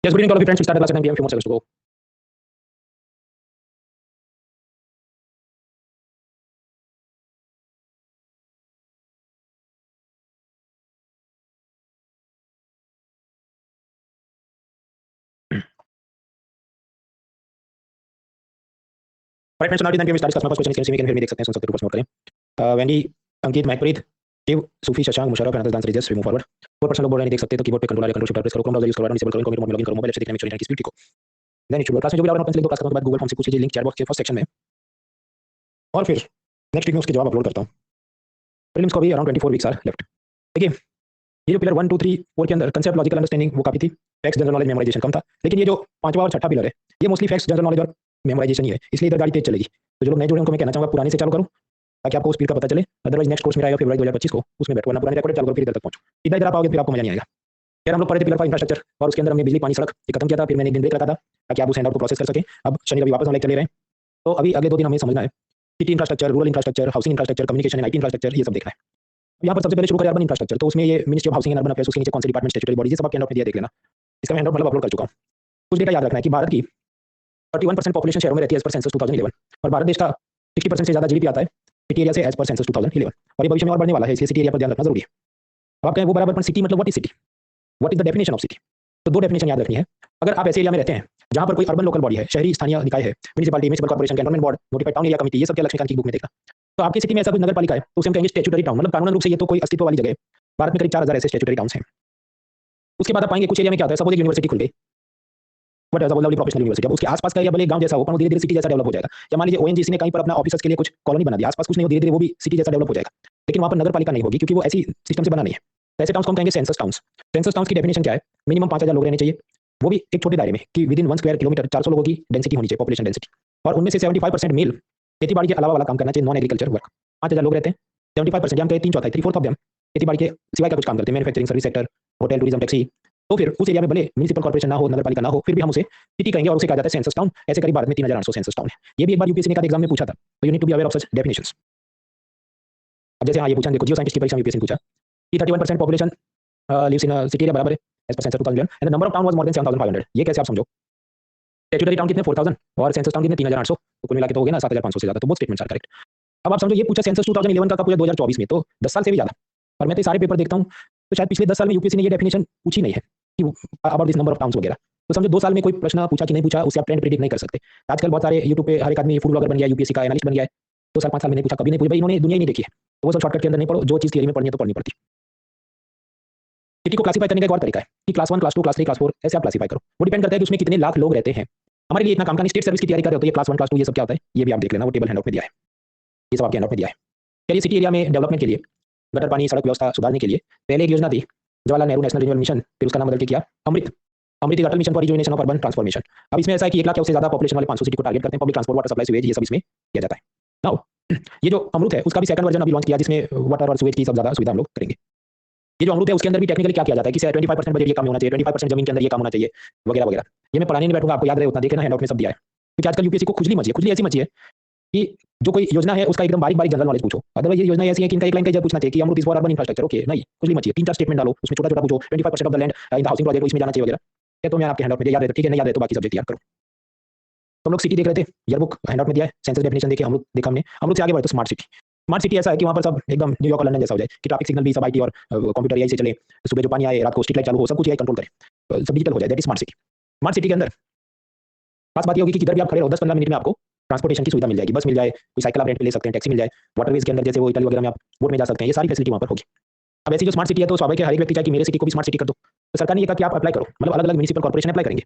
Yes, good evening to all of you friends. We start at last at 9 p.m. Few more seconds to go. Right friends, so now it is 9 p.m. We start discussing. First question is, can you hear me? देख सकते हैं, सुन सकते हैं, ऊपर से note करें. Wendy, Ankit, Mehakpreet, Shiv, Sufi, Shashank, Musharraf and others just remove forward. 4% लोग बोल रहे हैं नहीं देख सकते, तो कीबोर्ड पे कंट्रोल प्रेस करो, क्रोम ब्राउज़र यूज करो, डिसेबल करो, इनको मोड में लॉगिन करो, मोबाइल से देखने में चोरी की स्पीड ठीक हो. Then it should work. Class में जो भी आपने लिख दो, क्लास खत्म के बाद गूगल फॉर्म से पूछ लीजिए, लिंक चैट बॉक्स के फर्स्ट सेक्शन में. और फिर नेक्स्ट वीक में उसके जवाब अपलोड करता हूँ. प्रीलिम्स को भी अराउंड 24 वीक्स आर लेफ्ट. देखिए, ये जो पिलर 1 2 3 4 के अंदर कंसेप्ट लॉजिकल अंडरस्टैंडिंग वो काफी थी. फैक्ट्स जनरल नॉलेज मेमोराइजेशन कम था, लेकिन ये जो पांचवा और छठा पिलर है ये मोस्टली फैक्ट्स जनरल नॉलेज और मेमोराइजेशन ही है, इसलिए इधर गाड़ी तेज चलेगी. तो जो लोग नए जुड़े उनको मैं कहना चाहूंगा पुराने से चालू करो ताकि आपको स्पीड का पता चले. अदरवाइज नेक्स्ट कोर्स में आएगा फरवरी 2025 को, उसमें बैठो, वरना पुराने रिकॉर्ड चालू करो फिर इधर तक पहुंचो. इधर आप आओगे फिर आपको मजा नहीं आएगा. यार हम लोग पढ़े थे पिलर 5 इंफ्रास्ट्रक्चर और उसके अंदर हमने बिजली पानी सड़क ये खत्म किया था. फिर मैंने एक दिन ब्रेक रखा था ताकि आप उस हैंडआउट को प्रोसेस कर सकें. अब शनि रवि वापस हम लेक्चर ले रहे हैं, तो अभी अगले 2 दिन हमें समझना है city infrastructure, rural infrastructure, housing infrastructure, communication and IT infrastructure, ये सब देखना है. यहाँ पर सबसे पहले शुरू करें अर्बन इंफ्रास्ट्रक्चर. तो उसमें ये ministry of housing and urban affairs, उसके नीचे कौन से डिपार्टमेंट, स्टैट्यूटरी बॉडीज, ये सब आपके हैंडआउट में दिया, देख लेना. इसका मैं हैंडआउट मतलब अपलोड कर चुका हूँ. कुछ डेटा याद रखना है कि भारत की 31% पॉपुलेशन शहरों में रहती है एज पर सेंसस 2011, और भारत देश का 60% से ज़्यादा जीडीपी आता है सिटी एरिया से एज पर सेंसस 2011, और ये भविष्य में और बढ़ने वाला है, इसलिए सिटी एरिया पर ध्यान रखना जरूरी है. अब आप कहें वो बराबर, पर सिटी मतलब what is city, what is the definition of city. तो 2 डेफिनेशन याद रखनी है. अगर आप ऐसे एरिया में रहते हैं जहां पर कोई अर्बन लोकल बॉडी है, शहरी स्थानीय निकाय है, municipality, municipal corporation, cantonment board, notified town area committee, ये सब क्या लक्ष्मीकांत की बुक में देखना. तो आपकी सिटी में ऐसा कोई नगर पालिका है तो उसे हम कहेंगे स्टैट्यूटरी टाउन, मतलब कानूनन रूप से ये तो कोई अस्तित्व वाली जगह है. भारत में करीब 4000 ऐसे स्टैट्यूटरी टाउन्स हैं. उसके बाद आप पाएंगे कुछ एरिया में क्या होता है, सपोज एक यूनिवर्सिटी खुल गई, but as a Lovely Professional University, अब उसके आसपास का एरिया भले गांव जैसा हो, पर धीरे धीरे सिटी जैसा डेवलप हो जाएगा. या मान लीजिए ओएनजीसी ने कहीं पर अपना ऑफिस के लिए कुछ कॉलोनी बना दिया, आसपास कुछ नहीं हो, धीरे धीरे वो भी सिटी जैसा डेवलप हो जाएगा. लेकिन वहां पर नगर पालिका नहीं होगी क्योंकि वो ऐसी सिस्टम से बना नहीं है. ऐसे टाउन्स को हम कहेंगे सेंसस टाउन्स. सेंसस टाउन्स की डेफिनेशन क्या है, मिनिमम 5000 लोग रहने चाहिए, वो भी एक छोटे दायरे में, कि विद इन 1 स्क्वायर किलोमीटर 400 लोगों की डेंसिटी होनी चाहिए, पॉपुलेशन डेंसिटी. और उनमें से 75% मेल खेती बाड़ी के अलावा वाला काम करना चाहिए, नॉन एग्रीकल्चर वर्क. 5000 लोग रहते हैं, 75% हम कहें 3/4 3/4 ऑफ देम खेती बाड़ी के सिवाय का कुछ काम करते हैं, manufacturing, service sector, hotel, tourism, taxi. तो फिर उस एरिया में भले म्युनिसिपल कॉर्पोरेशन ना हो, नगर पालिका ना हो, फिर भी हम उसे सिटी कहेंगे और उसे कहा जाता है सेंसस टाउन. ऐसे करीब भारत में 3800 सेंसस टाउन है. ये भी एक बार यूपीएससी ने का एग्जाम में पूछा था, तो you need to be aware of such definitions. अब जैसे हाँ ये पूछा, देखो जियो साइंटिस्ट की परीक्षा में यूपीएससी ने पूछा कि 31% population lives in city area बराबर है as per census 2011 and the number of town was more than 7500. ये कैसे आप समझो, स्टैट्यूटरी टाउन कितने 4000 और सेंसस टाउन कितने 3800, तो कुल मिला के तो हो गया ना 7500 से ज्यादा. तो बोथ स्टेटमेंट्स आर करेक्ट. अब आप समझो ये पूछा सेंसस 2011 का पूछा 2024 में, तो 10 साल से भी ज्यादा. और मैं तो सारे पेपर देखता हूँ, तो शायद पिछले 10 साल में यूपीएससी ने ये डेफिनेशन पूछी नहीं है कि about this number of towns वगैरह. तो समझो 2 साल में कोई प्रश्न पूछा कि नहीं पूछा, उससे आप ट्रेंड प्रेडिक्ट नहीं कर सकते. आजकल बहुत सारे यूट्यूब पे हर एक आदमी फूड ब्लॉगर बन गया, यूपीएससी का एनालिस्ट बन गया है. 2 साल 5 साल में नहीं पूछा, कभी नहीं पूछा भाई, इन्होंने दुनिया ही नहीं देखी है. तो वो सब शॉर्टकट के अंदर नहीं पढ़ो, जो चीज़ थियरी में पढ़नी है तो पढ़नी पड़ती. सिटी को क्लासिफाई करने का एक और तरीका है कि क्लास 1, क्लास 2, क्लास 3, क्लास 4 ऐसे आप क्लासिफाई करो. वो डिपेंड करता है कि उसमें कितने लाख लोग रहते हैं. हमारे लिए इतना काम का नहीं, स्टेट सर्विस की तैयारी कर रहे हो तो ये क्लास 1, क्लास 2 ये सब क्या होता है ये भी आप देख लेना, वो टेबल हैंडआउट में दिया है, ये सब आपके हैंडआउट में दिया है. चलिए सिटी एरिया में डेवलपमेंट के लिए, गटर पानी सड़क व्यवस्था सुधारने के लिए पहले एक योजना थी, Jawaharlal Nehru National Renewal Mission, फिर उसका नाम बदल के किया Amrut, Amrut Atal Mission for Rejuvenation of Urban Transformation. अब इसमें ऐसा है कि 1 लाख से ज्यादा पॉपुलेशन वाले 500 सिटी को टारगेट करते हैं. Public transport, water supply, sewage, ये सब इसमें किया जाता है. नाउ ये जो अमृत है उसका भी सेकंड वर्जन अभी लॉन्च किया, जिसमें वाटर और सीवेज की सब ज्यादा सुविधा हम लोग करेंगे. ये जो अमृत है उसके अंदर भी टेक्निकली क्या किया जाता है कि 25% बजट ये काम होना चाहिए, 25% जमीन के अंदर ये काम होना चाहिए, वगैरह वगैरह. ये मैं पढ़ाने नहीं बैठूंगा, आपको याद रहे उतना, देखना हैंडआउट में सब दिया है. क्योंकि आजकल यूपीएससी को खुजली ऐसी मची है कि जो कोई योजना है उसका एकदम बारीक बारीक जनरल नॉलेज पूछो. अदरवाइज ये योजना ऐसी है कि इनका एक लाइन का जब पूछना चाहिए कि Amrut is for urban infrastructure, okay नहीं, खुजली मची है. 3-4 स्टेटमेंट डालो, उसमें छोटा छोटा पूछो, 25% of the land in the housing project इसमें जाना चाहिए वगैरह. ये तो मैं आपके हैंडआउट में याद रहता, ठीक है, नहीं याद है तो बाकी सब्जेक्ट याद करो. तो हम लोग सिटी देख रहे थे, ईयरबुक हैंडआउट में दिया है, सेंसस डेफिनेशन देखिए, अमृत देखा हमने. अमृत से आगे बढ़े तो स्मार्ट सिटी. स्मार्ट सिटी ऐसा है कि वहाँ पर सब एकदम न्यूयॉर्क और लंदन जैसा हो जाए, कि ट्रैफिक सिग्नल भी सब आईटी और कंप्यूटर एआई से चले, सुबह जो पानी आए रात को स्ट्रीट लाइट चालू हो, सब कुछ एआई कंट्रोल करे, सब डिजिटल हो जाए. That is smart city. Smart city के अंदर खास बात ये होगी कि किधर भी आप खड़े रहो 10-15 मिनट में आपको ट्रांसपोर्टेशन की सुविधा मिल जाएगी. बस मिल जाए, कोई साइकिल आप रेंट पे ले सकते हैं, टैक्सी मिल जाए, वाटरवेज के अंदर जैसे वो इटली वगैरह में आप बोट में जा सकते हैं, ये सारी फैसिलिटी वहाँ पर होगी. अब ऐसी जो स्मार्ट सिटी है तो स्वाभाविक है हर एक व्यक्ति चाहे कि मेरे सिटी को भी स्मार्ट सिटी कर दो. तो सरकार ने ये कहा कि आप अप्लाई करो, मतलब अलग अलग म्युनिसिपल कॉर्पोरेशन अप्लाई करेंगे.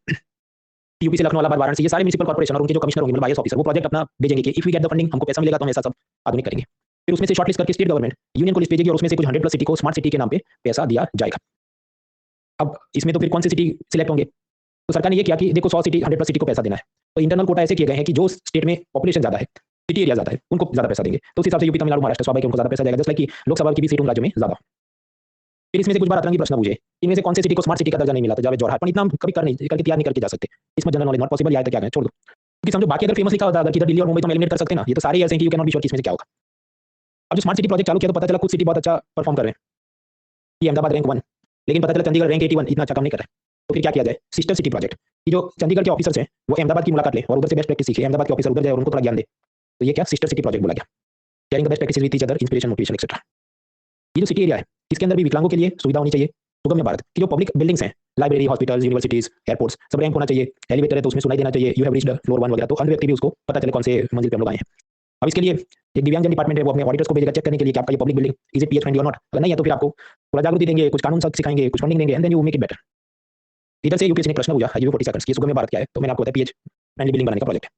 यूपी से लखनऊ, इलाहाबाद, वाराणसी, ये सारे म्युनिसिपल कॉर्पोरेशन और उनके जो कमिश्नर होंगे, मतलब आईएएस ऑफिसर, वो प्रोजेक्ट अपना भेजेंगे कि if we get the funding, हमको पैसा मिलेगा तो हम ऐसा सब आधुनिक करेंगे. फिर उसमें से शॉर्टलिस्ट करके स्टेट गवर्नमेंट यूनियन को लिस्ट भेजेगी और उसमें से कुछ 100+ सिटी को स्मार्ट सिटी के नाम पे पैसा दिया जाएगा. अब इसमें तो फिर कौन सी सिटी सिलेक्ट होंगे, तो सरकार ने ये किया कि देखो 100 सिटी 100+ सिटी को पैसा देना है. तो इंटरनल कोटा ऐसे किए गए हैं कि जो स्टेट में पॉपुलेशन ज्यादा है, सिटी एरिया ज्यादा है, उनको ज्यादा पैसा देंगे. तो उस हिसाब से यूपी, तमिलनाडु, महाराष्ट्र स्वाभाविक उनको ज्यादा पैसा जाएगा, जस्ट लाइक कि लोकसभा की भी सीट उन राज्यों में ज्यादा. फिर इसमें से कुछ बार अतरंगी प्रश्न पूछे, इनमें से कौन से सिटी को स्मार्ट सिटी का दर्जा नहीं मिला, तो जावे जोरहाट, पर इतना हम कभी करके तैयार नहीं करके जा सकते. इसमें जनरल नॉलेज नॉट पॉसिबल, या तो क्या है छोड़ दो. क्योंकि समझो बाकी अगर फेमस लिखा होता अगर किधर दिल्ली और मुंबई तो हम एलिमिनेट कर सकते हैं ना, ये तो सारे ऐसे हैं कि you can not be sure किसमें से क्या होगा. अब जो स्मार्ट सिटी प्रोजेक्ट चालू किया तो पता चला कुछ सिटी बहुत अच्छा परफॉर्म कर रहे हैं, ये अहमदाबाद रैंक 1, लेकिन पता चला चंडीगढ़ रैंक 81, इतना अच्छा काम नहीं कर रहा है. तो फिर क्या किया जाए, सिस्टर सिटी प्रोजेक्ट कि जो चंडीगढ़ के ऑफिसर्स हैं वो अहमदाबाद की मुलाकात ले और उधर से बेस्ट प्रैक्टिस सीखे, अहमदाबाद के ऑफिसर उधर जाए और उनको थोड़ा ज्ञान दे। तो ये क्या सिस्टर सिटी प्रोजेक्ट बोला गया, sharing the best practices with each other, inspiration motivation etcetera. ये जो सिटी एरिया है इसके अंदर भी विकलांगों के लिए सुविधा होनी चाहिए। सुगम्य भारत की जो पब्लिक बिल्डिंग्स हैं, लाइब्रेरी, हॉस्पिटल्स, यूनिवर्सिटीज, एयरपोर्ट्स, सब रैंप होना चाहिए। एलिवेटर है तो उसमें सुनाई देना चाहिए यू हैव रीच्ड फ्लोर 1 वगैरह, तो अन्य व्यक्ति भी उसको पता चले कौन से मंजिल पे हम लोग आए हैं। अब इसके लिए एक दिव्यांगजन डिपार्टमेंट है वो अपने ऑडिटर्स को भेजेगा चेक करने के लिए कि आपका ये public building is it pH friendly और नॉट। अगर नहीं है तो फिर आपको थोड़ा जागृति देंगे, कुछ कानून सब सिखाएंगे, कुछ फंडिंग देंगे, and then you make it better. इधर से यूपीएससी ने प्रश्न पूछा हाईवे 40 सेकंड्स की सुगम्य भारत क्या है, तो मैंने आपको बताया पीएच फ्रेंडली बिल्डिंग बनाने का प्रोजेक्ट है।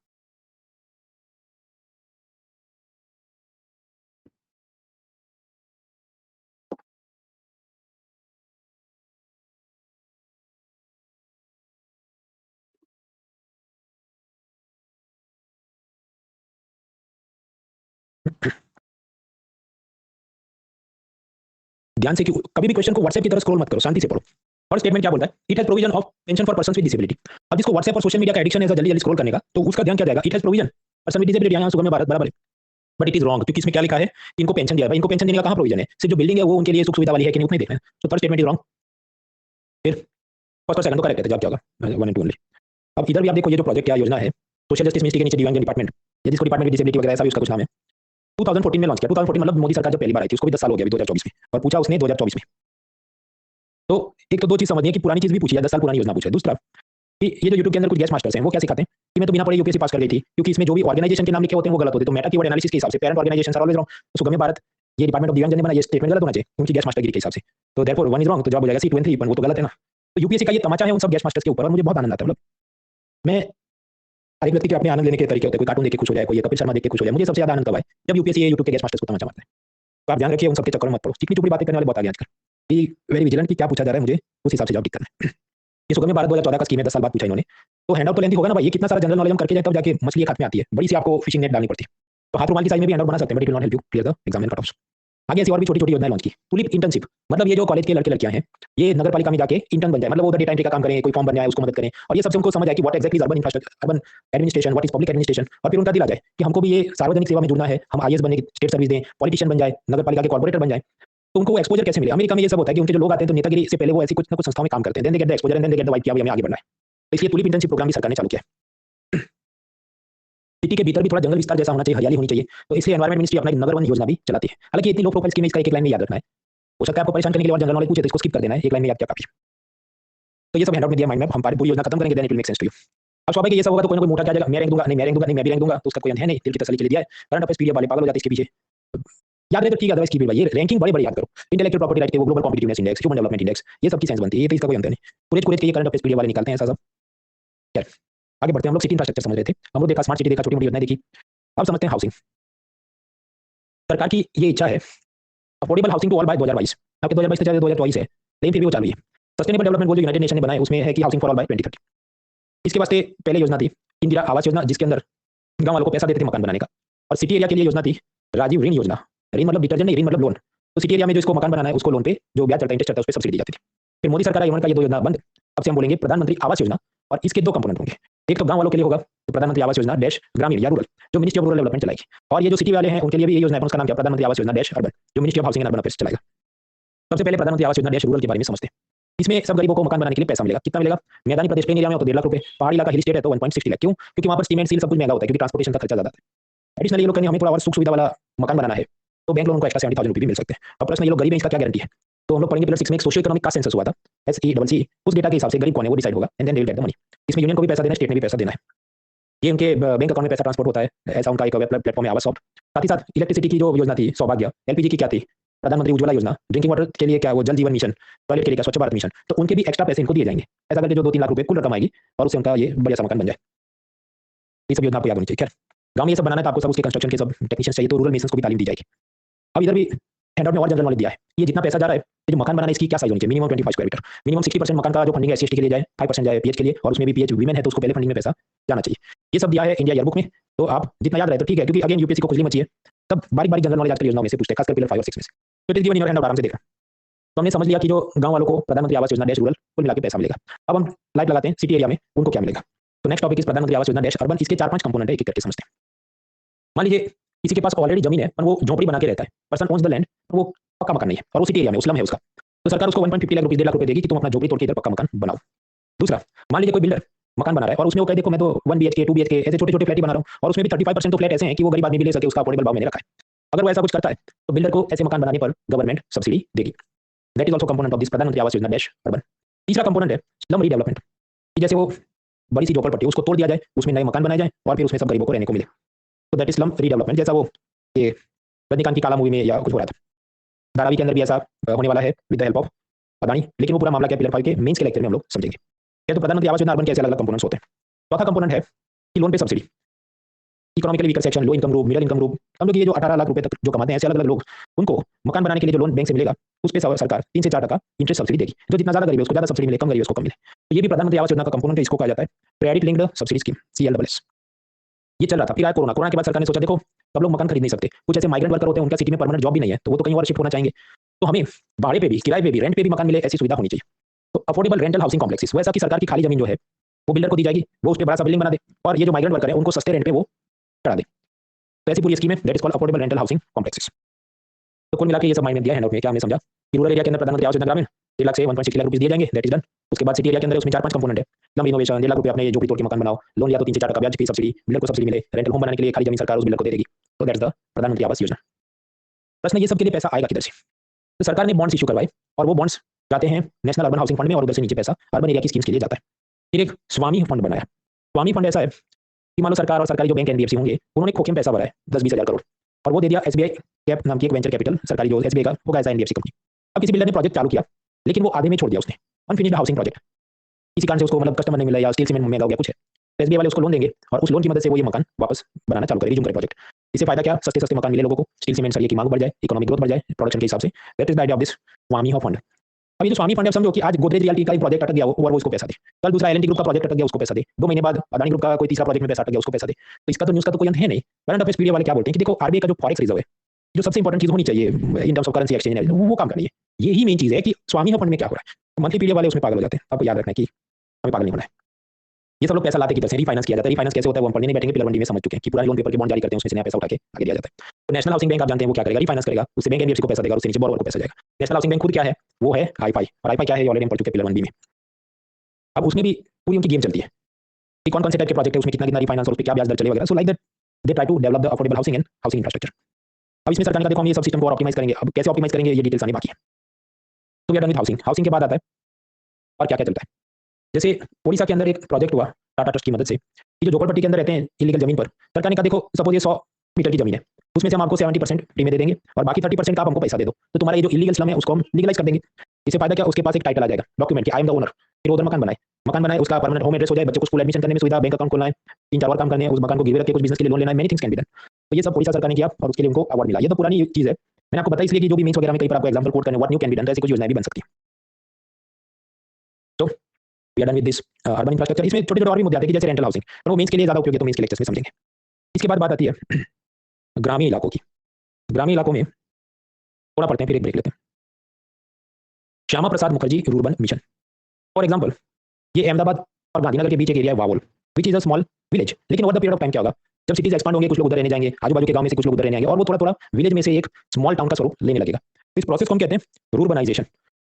ध्यान से कि कभी भी क्वेश्चन को व्हाट्सएप की तरह स्क्रॉल मत करो, शांति से पढ़ो। और स्टेटमेंट क्या बोलता है, it has provision of pension for persons with disability. अब जिसको व्हाट्सएप और सोशल मीडिया का एडिक्शन है जल्दी जल्दी स्क्रॉल करने का, तो उसका ध्यान क्या जाएगा, it has provision person with disability, यहाँ सुगम्य भारत बराबर है। बट इट इज रॉन्ग, क्योंकि इसमें क्या लिखा है, इनको पेंशन दिया है। इनको पेंशन देने का कहाँ प्रोविजन है, सिर्फ जो बिल्डिंग है वो उनके लिए सुख सुविधा वाली है कि नहीं उतना देखना है। तो फर्स्ट स्टेटमेंट इज रॉन्ग। फिर फर्स्ट और सेकंड तो करेक्ट है, तो जवाब क्या होगा, 1 and 2 ओनली। अब इधर भी आप देखो ये जो प्रोजेक्ट क्या योजना है, सोशल जस्टिस मिनिस्ट्री के नीचे दिव्यांग डिपार्टमेंट, ये जिसको डिपार्टमेंट डिसेबिलिटी वगैरह ऐसा भी उसका कुछ नाम है, 2014 में लॉन्च किया। 2014 मतलब मोदी सरकार जब पहली बार आई थी, उसको भी 10 साल हो गया अभी 2024 में, और पूछा उसने 2024 में। तो एक तो दो चीज समझिए कि पुरानी चीज भी पूछी है, 10 साल पुरानी योजना पूछी है। दूसरा कि ये जो यूट्यूब के अंदर कुछ गेस्ट मास्टर्स हैं वो क्या सिखाते हैं कि मैं तो बिना पढ़े यूपीएससी पास कर गई थी, क्योंकि इसमें जो भी ऑर्गेनाइजेशन के नाम लिखे होते हैं वो गलत होते हैं। तो मेटा कीवर्ड एनालिसिस के हिसाब से parent organisation are always wrong. तो सुगम्य भारत ये डिपार्टमेंट ऑफ दिव्यांगजन ने बनाया, ये स्टेटमेंट गलत होना चाहिए उनकी गेस्ट मास्टरगिरी के हिसाब से। तो देयरफॉर 1 इज रॉन्ग, तो जवाब हो जाएगा C2 and 3, वो तो गलत है ना। तो यूपीएससी का ये तमाचा है उन सब गेस्ट मास्टर्स के ऊपर, और मुझे बहुत आनंद आता है। मतलब मैं हर एक व्यक्ति के अपने आनंद लेने के तरीके होते हैं, कोई कार्टून देख के खुश हो जाए, कोई कपिल शर्मा देख के खुश हो जाए। मुझे सबसे ज्यादा आनंद तब आए जब यूपीएससी यूट्यूब के गेस्ट मास्टर्स को तमाचा मारता है। तो आप ध्यान रखिए उन सबके चक्कर में मत पड़ो, चिकनी चुपड़ी बातें करने वाले बहुत आगे आजकल। बी वेरी विजिलेंट कि क्या पूछा जा रहा है, मुझे उस हिसाब से जवाब टिक करना है। ये सुगम्य भारत 2014 का स्कीम है, 10 साल बाद पूछा इन्होंने। तो हैंडआउट तो लेंथी होगा ना भाई, ये कितना सारा जनरल नॉलेज हम करके जाए तब जाके मछली खाते में आती है, बड़ी सी आपको फिशिंग नेट डालनी पड़ती है। तो हाथ रुमाल की साइज में भी हैंडआउट बना सकते हैं, but it will not help you clear the exam and cut offs. आगे ऐसी और भी छोटी छोटी योजनाएं लॉन्च की। टुलिप इंटर्नशिप, मतलब ये जो कॉलेज के लड़के लड़कियां हैं ये नगर पालिका में जाके इंटर्न बन जाए, मतलब वो उधर डेटा एंट्री का काम करें, कोई फॉर्म बन जाए उसको मदद करें, और ये सबसे उनको समझ आए कि what exactly is urban infrastructure, urban administration, what is public administration, और फिर उनका दिल आ जाए कि हमको भी ये सार्वजनिक सेवा में जुड़ना है, हम आईएएस बने, स्टेट सर्विस दें, पॉलिटिशियन बन जाए, नगर पालिका के कॉर्पोरेटर बन जाए। तो उनको एक्सपोजर कैसे मिले? अमेरिका में ये सब होता है कि उनके जो लोग आते हैं तो नेतागिरी से पहले वो ऐसी कुछ ना कुछ संस्थाओं में काम करते हैं, then they get the exposure and then they get the vibe कि हमें आगे बढ़ना है। तो इसलिए टुलिप इंटर्नशिप प्रोग्राम भी सरकार ने चालू किया है। सिटी के भीतर भी थोड़ा जंगल विस्तार जैसा होना चाहिए, हरियाली होनी चाहिए, तो इसलिए एनवायरमेंट मिनिस्ट्री अपना नगर वन योजना भी चलाती है। हालांकि इतनी लो प्रोफाइल स्कीम है, इसका एक लाइन में याद रखना है। हो सकता है आपको परेशान करने के लिए और जनरल नॉलेज पूछे तो इसको स्किप कर देना है, एक लाइन में याद क्या काफी। तो ये सब हैंडआउट में दिया, माइंड मैप हम पूरी योजना खत्म करेंगे, then it will make sense to you. अब स्वाभाविक ये सब होगा तो कोई ना कोई मोटा क्या जाएगा, मैं रैंक दूंगा, नहीं मैं रैंक दूंगा, नहीं मैं भी रैंक दूंगा, तो उसका कोई अंत है नहीं, दिल की तसल्ली के लिए दिया है। करंट अफेयर्स पीडीएफ वाले पागल हो जाते हैं इसके पीछे, याद रहे तो ठीक है, अदरवाइज की भी भाई ये रैंकिंग बड़े बड़े याद करो, इंटेलेक्चुअल प्रॉपर्टी राइट के वो global competitiveness index, human development index, ये सब की सेंस बनती है, ये तो इसका कोई अंत नहीं। पूरे के ये करंट अफेयर्स पीडीएफ वाले निकालते हैं ऐसा सब। खैर आगे बढ़ते हैं, हम लोग सिटी इंफ्रास्ट्रक्चर समझ रहे थे, हम लोग देखा स्मार्ट सिटी देखा, छोटी मोटी योजनाएं देखी। अब समझते हैं हाउसिंग। सरकार की ये इच्छा है affordable housing to all by 2022। आपके 2022 से 2024 है, लेकिन फिर भी वो चालू है। सस्टेनेबल डेवलपमेंट गोल जो यूनाइटेड नेशन ने बनाए उसमें है कि हाउसिंग फॉर ऑल बाय 2030। इसके वास्ते पहले योजना थी इंदिरा आवास योजना, जिसके अंदर गांव वालों को पैसा देते थे मकान बनाने का। और सिटी एरिया के लिए योजना थी राजीव ऋण योजना, ऋण मतलब डिटर्जेंट नहीं, ऋण मतलब लोन। तो सिटी एरिया में जो इसको मकान बनाना है उसको लोन पे जो ब्याज चलता है, इंटरेस्ट चलता है, उस पर सब्सिडी दी जाती थी। फिर मोदी सरकार आई, उन्होंने कहा ये 2 योजना बंद, अब से हम बोलेंगे प्रधानमंत्री आवास योजना, और इसके 2 कंपोनेंट होंगे। एक तो गांव वालों के लिए होगा तो प्रधानमंत्री आवास योजना डैश ग्रामीण या रूरल, जो मिनिस्ट्री ऑफ रूरल डेवलपमेंट चलाएगी। और ये जो सिटी वाले हैं उनके लिए भी ये योजना है, उसका नाम क्या, प्रधानमंत्री आवास योजना डैश अर्बन, जो ministry of housing and urban affairs चलाएगा। सबसे पहले प्रधानमंत्री आवास योजना डैश रूरल के बारे में समझते हैं। इसमें सब गरीबों को मकान बनाने के लिए पैसा मिलेगा। कितना मिलेगा? मैदानी प्रदेश प्लेन एरिया में हो तो 1.5 लाख रुपए, पहाड़ी इलाका हिल स्टेट है तो 1.60 लाख। क्यों? क्योंकि वहां पर सीमेंट स्टील सब कुछ महंगा होता है, क्योंकि ट्रांसपोर्टेशन का खर्चा ज्यादा है। एडिशनली ये लोग कहेंगे हमें थोड़ा और सुख सुविधा वाला मकान बनाना है, तो बैंक लोन उनको एक्स्ट्रा 70,000 रुपये भी मिल सकते हैं। अब प्रश्न ये लोग गरीब हैं, इसका क्या गारंटी है? तो हम लोग पढ़ेंगे पिलर 6 में एक सोशियो इकोनॉमिक का सेंसस हुआ था, SECC, उस डेटा के हिसाब से गरीब कौन है वो डिसाइड होगा, and then they will get the money. इसमें यूनियन को भी पैसा देना है, स्टेट में भी पैसा देना है। ये उनके बैंक अकाउंट में पैसा ट्रांसपोर्ट होता है, ऐसा उनका एक वेब प्लेटफॉर्म है आवास सॉफ्ट। साथ ही साथ इलेक्ट्रिसिटी की जो योजना थी सौभाग्य, एलपीजी की क्या थी, प्रधानमंत्री उज्ज्वला योजना, ड्रिंकिंग वाटर के लिए क्या वो जल जीवन मिशन, टॉयलेट के लिए क्या स्वच्छ भारत मिशन, तो उनके भी एक्स्ट्रा पैसे इनको दिए जाएंगे। ऐसा करके जो 2-3 लाख रुपए कुल रकम आएगी और उससे उनका ये बढ़िया सा मकान बन जाए। ये सब योजना आपको याद होनी चाहिए। खैर गांव में ये सब बनाना है तो आपको सब उसके कंस्ट्रक्शन के सब टेक्नीशियंस चाहिए, तो रूरल मिशंस को भी तालीम दी जाएगी। अब इधर भी हैंडआउट में और जनरल नॉलेज दिया है, ये जितना पैसा जा रहा है, ये जो मकान बनाना है इसकी क्या साइज होनी चाहिए, मिनिमम 25 स्क्वायर मीटर, मिनिमम 60% मकान का जो फंडिंग है SC/ST के लिए जाए, 5% जाए पीएच के लिए, और उसमें भी पीएच वीमेन है तो उसको पहले फंडिंग में पैसा जाना चाहिए। ये सब दिया है इंडिया ईयरबुक में, तो आप जितना याद रहे तो ठीक है, क्योंकि अगेन यूपीएससी को खुजली मची है, तब बारीक बारीक जनरल नॉलेज आजकल योजनाओं में से पूछते हैं, खासकर पिलर 5 और 6 में से। तो it is given in your handout, आराम से देखना। तो हमने समझ लिया कि जो गांव वालों को प्रधानमंत्री आवास योजना डैश रूरल कुल मिला के पैसा मिलेगा। अब हम लाइट लगाते हैं सिटी एरिया में उनको क्या मिलेगा। तो नेक्स्ट टॉपिक इज प्रधानमंत्री आवास योजना डैश अर्बन, इसके 4-5 कंपोनेंट है, एक एक करके समझते हैं। मान लीजिए किसी के पास ऑलरेडी जमीन है पर वो झोपड़ी बना के रहता है, पर्सन ओन्स द लैंड, वो पक्का मकान नहीं है और वो सिटी एरिया में स्लम है उसका, तो सरकार उसको 1.50 लाख रुपए 1.5 लाख रुपए देगी कि तुम अपना झोपड़ी तोड़ के इधर पक्का मकान बनाओ। दूसरा, मान लीजिए कोई बिल्डर मकान बना रहा है और उसमें वो कहे देखो मैं तो 1 बीएचके 2 बीएचके ऐसे छोटे छोटे फ्लैट ही बना रहा हूँ और उसमें भी 35% तो फ्लैट ऐसे हैं कि वो गरीब आदमी भी ले सके, उसका अफोर्डेबल भाव मैंने रखा है। अगर वो ऐसा कुछ करता है तो बिल्डर को ऐसे मकान बनाने पर गवर्नमेंट सब्सिडी देगी। That is also component of this प्रधानमंत्री आवास योजना डैश अर्बन। तीसरा कंपोनेंट है स्लम रीडेवलपमेंट, कि जैसे वो बड़ी सी झोपड़पट्टी उसको तोड़ दिया जाए, उसमें नए मकान बनाए जाए और फिर उसमें सब गरीबों को रहने को मिले। तो दैट इज स्लम रीडेवलपमेंट। जैसा वो ये रजनीकांत की काला मूवी में या कुछ हो रहा था, धारावी के अंदर भी ऐसा होने वाला है with the help of Adani. लेकिन वो पूरा मामला क्या पिलर 5 के मेंस के लेक्चर में हम लोग समझेंगे। ये तो प्रधानमंत्री आवास योजना अर्बन के ऐसे अलग अलग कंपोनेंट्स होते हैं। चौथा कंपोनेंट है कि लोन पे subsidy. Economically weaker section, low income group, middle income group, हम लोग ये जो 18 लाख रुपए तक जो कमाते हैं ऐसे अलग अलग लोग, उनको मकान बनाने के लिए जो लोन बैंक से मिलेगा उस पर सरकार 3 से 4% इंटरेस्ट सब्सिडी देगी। जो जितना ज्यादा गरीब है उसको ज्यादा सब्सिडी मिले, कम गरीब है उसको कम मिले। तो ये भी प्रधानमंत्री आवास योजना का कंपोनेंट है, इसको कहा जाता है credit linked subsidy scheme, CLSS। ये चल रहा था, फिर आया कोरोना। कोरोना के बाद सरकार ने सोचा देखो अब लोग मकान खरीद नहीं सकते, कुछ ऐसे माइग्रेंट वर्कर होते हैं उनका सिटी में परमानेंट जॉब भी नहीं है, तो वो तो कहीं और शिफ्ट होना चाहेंगे, तो हमें भाड़े पे भी, किराए पे भी, रेंट पे भी मकान मिले ऐसी सुविधा होनी चाहिए। तो अफोर्डेबल रेंटल हाउसिंग कॉम्प्लेक्सेस, वैसा कि सरकार की खाली जमीन जो है वो बिल्डर को दी जाएगी, वो उस पर बड़ा सा बिल्डिंग बना दे और ये जो माइग्रेंट वर्कर है उनको सस्ते रेंट पे वो करा दे। तो ऐसी पूरी स्कीम है, that is called affordable rental housing complexes. तो कुल मिला के ये सब माइंड में दिया हैंड आउट में, क्या हमने समझा कि रूरल एरिया के अंदर प्रधानमंत्री आवास योजना ग्रामीण 1 लाख से 1.6 लाख रुपए दिए जाएंगे, दैट इज डन। उसके बाद सिटी एरिया के अंदर उसमें 4-5 कंपोनेंट है, स्लम इनोवेशन, 1.5 लाख रुपए अपने झोपड़ी तोड़ के मकान बनाओ, लोन लिया तो 3 से 4% ब्याज फ्री सब्सिडी, बिल्डर को सब्सिडी मिले, रेंटल होम बनाने के लिए खाली जमीन सरकार उस बिल्डर को दे देगी। तो दैट्स द प्रधानमंत्री आवास योजना। प्रश्न ये सब के लिए पैसा आएगा किधर से? तो सरकार ने बॉन्ड्स इशू करवाए और वो बॉन्ड्स जाते हैं नेशनल अर्बन हाउसिंग फंड में और उधर से नीचे पैसा अर्बन एरिया की स्कीम्स के लिए जाता है। फिर एक स्वामी फंड बनाया। स्वामी फंड ऐसा है कि मान लो सरकार और सरकारी जो बैंक NBFC होंगे उन्होंने खोखे में पैसा भरा है 10-20 हज़ार करोड़ और वो दे दिया SBI कैप नाम की एक वेंचर कैपिटल, सरकारी जो SBI का होगा ऐसा NBFC कंपनी। अब किसी बिल्डर ने प्रोजेक्ट चालू किया लेकिन वो आधे में छोड़ दिया, उसने अनफिनिश्ड हाउसिंग प्रोजेक्ट, किसी कारण से उसको मतलब कस्टमर नहीं मिला या स्टील सीमेंट महंगा हो गया कुछ है, तो SBI वाले उसको लोन देंगे और उस लोन की मदद से वो ये मकान वापस बनाना चालू करे, रिज्यूम करे प्रोजेक्ट। इससे फायदा क्या, सस्ते सस्ते मकान मिले लोगों को, स्टील सीमेंट सरिये की मांग बढ़ जाए, इकोनॉमिक ग्रोथ बढ़ जाए प्रोडक्शन के हिसाब से। That is the idea of this Swami fund. अब ये जो स्वामी फंड है समझो कि आज गोदरेज रियल्टी का एक प्रोजेक्ट अटक गया और वो उसको पैसा दे, कल दूसरा L&T ग्रुप का प्रोजेक्ट अटक गया उसको पैसा दे, 2 महीने बाद अदानी ग्रुप का कोई तीसरा प्रोजेक्ट में पैसा अटक गया उसको पैसा दे। तो इसका तो न्यूज़ का तो कोई अंत है नहीं। करंट अफेयर्स पीरियड वाले क्या बोलते हैं कि देखो RBI का जो फॉरेक्स रिजर्व है, जो सबसे इंपॉर्टेंट चीज होनी चाहिए in terms of currency exchange, वो काम करनी है। यही मेन चीज है कि स्वामी फंड में क्या हो रहा है। तो मंथली पीरियड वाले उसमें पागल हो जाते हैं, आपको याद रखना है कि हमें पागल नहीं होना है। ये सब लोग पैसा लाते किधर से, रिफाइनेंस किया जाता है। रिफाइनेंस कैसे होता है वो हम पढ़ने नहीं बैठेंगे, पिलर 1 में समझ चुके हैं कि पुराने लोन पेपर के बॉन्ड जारी करते हैं, उसमें से नया पैसा उठा के आगे दिया जाता है। तो नेशनल हाउसिंग बैंक आप जानते हैं वो क्या करेगा, रिफाइनेंस करेगा, उससे बैंक NBFC को पैसा देगा, उससे नीचे बोरोवर को पैसा जाएगा। नेशनल हाउसिंग बैंक खुद क्या है, वो है हाईफाई, और हाईफाई क्या है ऑलरेडी हम पढ़ चुके पिलर 1B में। अब उसमें भी पूरी उनकी गेम चलती है कि कौन कौन से टाइप के प्रोजेक्ट है, उसमें कितना कितना रिफाइनेंस और उस पर क्या ब्याज दर चले वगैरह। So like that they try to develop the affordable housing and housing infrastructure. अब इसमें सरकार ने देखो हम ये सब सिस्टम को और ऑप्टिमाइज करेंगे, अब कैसे ऑप्टिमाइज करेंगे ये डिटेल्स आने बाकी है। तो we are done with housing. Housing के बाद आता है और क्या क्या चलता है। जैसे ओडिशा के अंदर एक प्रोजेक्ट हुआ टाटा ट्रस्ट की मदद से, कि जो झोपड़पट्टी के अंदर रहते हैं इलीगल जमीन पर, सरकार ने कहा देखो सपोज ये 100 मीटर की जमीन है, उसमें से हम आपको 70% फ्री में दे देंगे और बाकी 30% का आप हमको पैसा दे दो, तो तुम्हारा ये जो इलीगल स्लम है उसको हम लीगलाइज कर देंगे। इससे फायदा क्या, उसके पास एक टाइटल आ जाएगा डॉक्यूमेंट कि आई एम द ओनर। फिर उधर मकान बनाए, उसका परमानेंट होम एड्रेस हो जाए, बच्चों को स्कूल एडमिशन करने में सुविधा, बैंक अकाउंट खोलना है, 3-4 और काम करने हैं, उस मकान को गिरवी रख के कुछ बिजनेस के लिए लोन लेना है, many things can be done. तो ये सब ओडिशा सरकार ने किया और उसके लिए उनको अवार्ड मिला। ये तो पुरानी चीज है, मैंने आपको बताया इसलिए कि जो भी मेंस वगैरह में कई बार आपको एग्जांपल कोट करने what new can be done, ऐसी कुछ योजनाएं भी बन सकती है। तो we are done with this urban infrastructure. इसमें छोटे छोटे और भी मुद्दे आते हैं कि जैसे रेंटल हाउसिंग, पर वो मेंस के लिए ज्यादा उपयोगी है तो मेंस के लेक्चर्स में समझेंगे। इसके बाद बात आती है ग्रामीण इलाकों की। ग्रामीण इलाकों में थोड़ा पढ़ते हैं फिर एक ब्रेक लेते हैं। Shyama Prasad Mukherjee Rurban Mission for example, ये अहमदाबाद और गांधीनगर के बीच एक एरिया है Vavol, which is a small village. लेकिन over the period of time क्या होगा, जब सिटीज एक्सपांड होंगे कुछ लोग उधर रहने जाएंगे, आजू बाजू के गांव में से कुछ लोग उधर रहने आएंगे और वो थोड़ा थोड़ा विलेज में से एक स्मॉल टाउन का स्वरूप लेने लगेगा। तो इस प्रोसेस को हम कहते हैं रूरबनाइजेशन।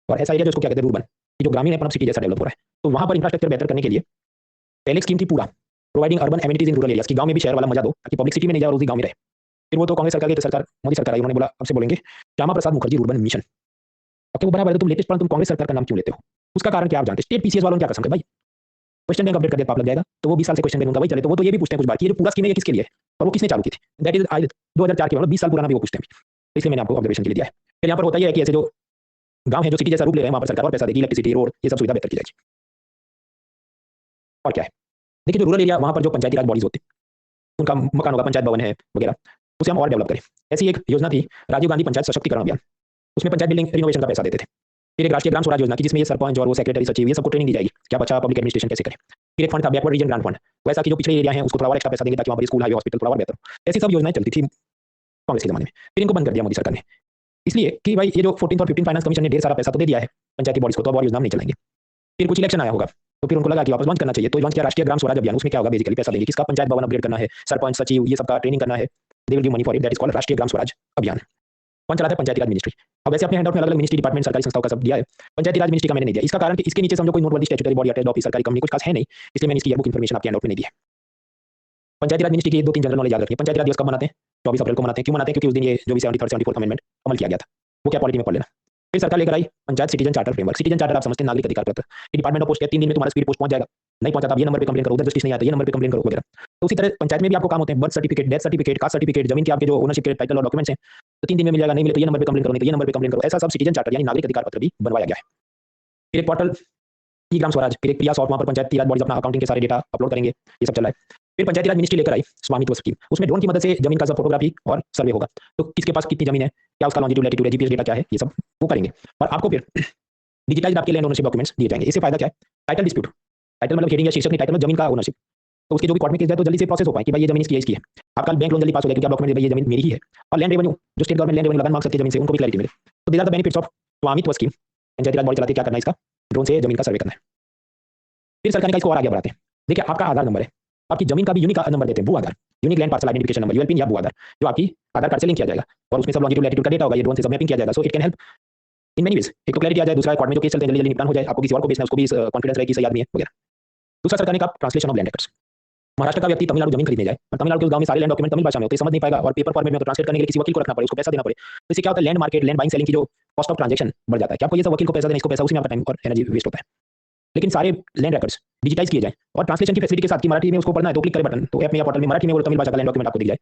और ऐसा एरिया जिसको क्या कहते हैं रूरबन, जो ग्रामीण है सिटी जैसा डेवलप हो रहा है। तो वहां पर इंफ्रास्ट्रक्चर बेहतर करने के लिए पहले स्कीम थी पूरा providing urban amenities in rural areas, की गांव में भी शहर वाला मजा दो ताकि पब्लिक सिटी में नहीं जाए और उसी गांव में रहे। फिर वो तो कांग्रेस सरकार की सरकार मोदी सरकार आई, उन्होंने बोला अब से बोलेंगे श्यामा प्रसाद मुखर्जी रूरबन मिशन। अब तो वो बराबर है, तुम लेटेस्ट तुम कांग्रेस सरकार का नाम क्यों लेते हो, उसका कारण क्या आप जानते हैं। स्टेट PCS वालों ने क्या कसम है भाई, क्वेश्चन बैंक अपडेट कर दिया पाप लग जाएगा, तो वो 20 साल से क्वेश्चन बैंक उनका भाई चले, तो वो तो ये भी पूछते हैं कुछ बात कि ये जो पूरा स्कीम है ये किसके लिए है और वो किसने चालू की थी। दैट इज 2004 के, मतलब 20 साल पुराना भी वो पूछते हैं। तो इसलिए मैंने आपको ऑब्जर्वेशन के लिए दिया है। फिर यहाँ पर होता है कि ऐसे जो गांव है जो सिटी जैसा रूप ले रहे हैं वहां पर सरकार और पैसा देगी, इलेक्ट्रिसिटी रोड ये सब सुविधा बेहतर की जाएगी। और क्या है, देखिए जो रूरल एरिया वहां पर जो पंचायती राज बॉडीज होती है उनका मकान होगा, पंचायत भवन है वगैरह, उसे हम और डेवलप करें। ऐसी एक योजना थी राजीव गांधी पंचायत सशक्तिकरण अभियान, उसमें पंचायत बिल्डिंग रिनोवेशन का पैसा देते थे। फिर एक राष्ट्रीय ग्राम स्वराज योजना की जिसमें ये सरपंच और वो सेक्रेटरी सचिव ये सबको ट्रेनिंग दी जाएगी क्या बच्चा पब्लिक एडमिनिस्ट्रेशन कैसे करे। फिर एक फंड था बैकवर्ड रीजन ग्रांट फंड, वैसा कि जो पिछड़े एरिया हैं उसको थोड़ा और एक्स्ट्रा पैसा देंगे ताकि वहां पर स्कूल हाईवे हॉस्पिटल थोड़ा और बेहतर हो। ऐसी सब योजनाएं चलती थी कांग्रेस के जमाने में, फिर इनको बंद कर दिया मोदी सरकार ने, इसलिए कि भाई ये जो 14th और 15th फाइनेंस कमीशन ने ढेर सारा पैसा तो दे दिया है पंचायती बॉडीज को, तो अब और योजना नहीं चलेंगे। फिर कुछ इलेक्शन आया होगा तो फिर उनको लगा कि वापस लॉन्च करना चाहिए, तो लॉन्च किया राष्ट्रीय ग्राम स्वराज अभियान। उसमें क्या होगा, बेसिकली पैसा देंगे किसका, पंचायत भवन अपग्रेड करना है, सरपंच सचिव ये सबका ट्रेनिंग करना है, they will give money for it, that is called राष्ट्रीय ग्राम स्वराज अभियान। कौन चलाता है? पंचायती राज मिनिस्ट्री। अब वैसे अपने हैंडआउट में अलग अलग मिनिस्ट्री, डिपार्टमेंट, सरकारी संस्थाओं का सब दिया है, पंचायती राज मिनिस्ट्री का मैंने नहीं दिया। इसका कारण कि इसके नीचे समझो कोई नोटबंदी, स्टैट्यूटरी बॉडी, अटैच्ड ऑफिस, सरकारी कंपनी कुछ खास है नहीं, इसलिए मैंने इसकी ईयरबुक इन्फॉर्मेशन आपके हैंडआउट में नहीं दिया। पंचायती राज मिनिस्ट्री की 2-3 जनरल नॉलेज याद रखिए। पंचायती राज दिवस कब मनाते हैं? 24 अप्रैल को मनाते हैं। क्यों मनाते हैं? क्योंकि उस दिन ये जो भी 73rd 74th अमेंडमेंट अमल किया गया था, वो क्या पॉलिटी में पढ़ लेना। फिर सरकार लेकर आई panchayat citizen charter framework. Citizen charter आप समझते हैं, नागरिक अधिकार पत्र। डिपार्टमेंट ऑफ पोस्ट के 3 दिन में तुम्हारा स्पीड पोस्ट पहुंच जाएगा, नहीं पहुंचा तो आप ये नंबर पे कंप्लेन करो, उधर जस्टिस नहीं आता ये नंबर पे कंप्लेन करो वगैरह। तो उसी तरह पंचायत में भी आपको काम होते हैं, birth certificate, death certificate, caste certificate, जमीन के आपके जो ओनरशिप के टाइटल और डॉक्यूमेंट्स हैं, तो 3 दिन में मिल जाएगा, नहीं मिले तो ये नंबर पे कंप्लेन करो, नहीं तो ये नंबर पे कंप्लेन करो। ऐसा सब सिटीजन चार्टर यानी नागरिक अधिकार पत्र भी बनवाया गया है। फिर एक पोर्टल ई ग्राम स्वराज, फिर एक प्रिया सॉफ्ट, वहाँ पर पंचायती राज बॉडीज अपना अकाउंटिंग के सारे डेटा अपलोड करेंगे, ये सब चल रहा है। फिर पंचायती राज मिनिस्ट्री लेकर आई स्वामित्व स्कीम, उसमें ड्रोन की मदद से जमीन का सब फोटोग्राफी और सर्वे होगा, तो किसके पास कितनी जमीन है, क्या उसका लॉन्जिट्यूड लैटिट्यूड है, जीपीएस डेटा क्या है, ये सब वो करेंगे। और आपको फिर डिजिटाइज आपके लैंड ओनरशिप डॉक्यूमेंट्स दिए जाएंगे। इससे फायदा क्या है? टाइटल डिस्प्यूट, टाइटल मतलब हेडिंग या शीर्षक नहीं, टाइटल मतलब जमीन का ओनरशिप, तो उसकी जो भी कोर्ट में केस जाए तो जल्दी से प्रोसेस हो पाए कि भाई ये जमीन इसकी है, इसकी है। आपका बैंक लोन जल्दी पास हो जाए क्योंकि आप डॉक्यूमेंट भाई ये जमीन मेरी ही है। और लैंड रेवेन्यू, जो स्टेट गवर्नमेंट लैंड रेवेन्यू लगान मांग सकती है जमीन से, उनको भी क्लैरिटी मिले। तो these are the benefits of Swamitva scheme. Panchayati Raj body चलाती है, क्या करना है इसका? ड्रोन से जमीन का सर्वे करना है। फिर सरकार ने इसको और आगे बढ़ाते हैं। देखिए आपका आधार नंबर है, आपकी जमीन का भी यूनिक नंबर देते हैं, Bhu Aadhaar, unique land parcel identification number, ULP या भू आधार, जो आपकी आधार कार्ड से लिंक किया जाएगा और उसमें सब लॉन्जिट्यूड लैटिट्यूड का डेटा होगा, ये ड्रोन से सब मैपिंग किया जाएगा। So it can help in many ways. एक तो क्लैरिटी आ जाए, दूसरा कोर्ट में जो केस चलते हैं जल्दी जल्दी निपटान हो जाए, आपको किसी और को बेचना है उसको भी कॉन्फिडेंस रहे कि सही आदमी है वगैरह। दूसरा सरकार ने कहा translation of land records. Maharashtra का व्यक्ति तमिलनाडु जमीन खरीदने जाए और तमिलनाडु के गांव में सारे लैंड डॉक्यूमेंट तमिल भाषा में होते हैं, समझ नहीं पाएगा और पेपर फॉर्मेट में तो ट्रांसलेट करने के लिए किसी वकील को रखना पड़े, उसको पैसा देना पड़े। तो इससे क्या होता है? Land market, land buying selling की जो कॉस्ट ऑफ ट्रांजेक्शन बढ़ जाता है कि आपको ये सब वकील को पैसा देना, इसको पैसा, उसी में आपका टाइम और एनर्जी वेस्ट होता है। लेकिन सारे लैंड रिकॉर्ड्स डिजिटाइज किए जाए और ट्रांसलेशन की फैसिलिटी के साथ, कि मराठी में उसको पढ़ना है तो क्लिक करे बटन, तो ऐप में या पोर्टल में मराठी में वो तमिल भाषा का लैंड डॉक्यूमेंट आपको दिख जाए।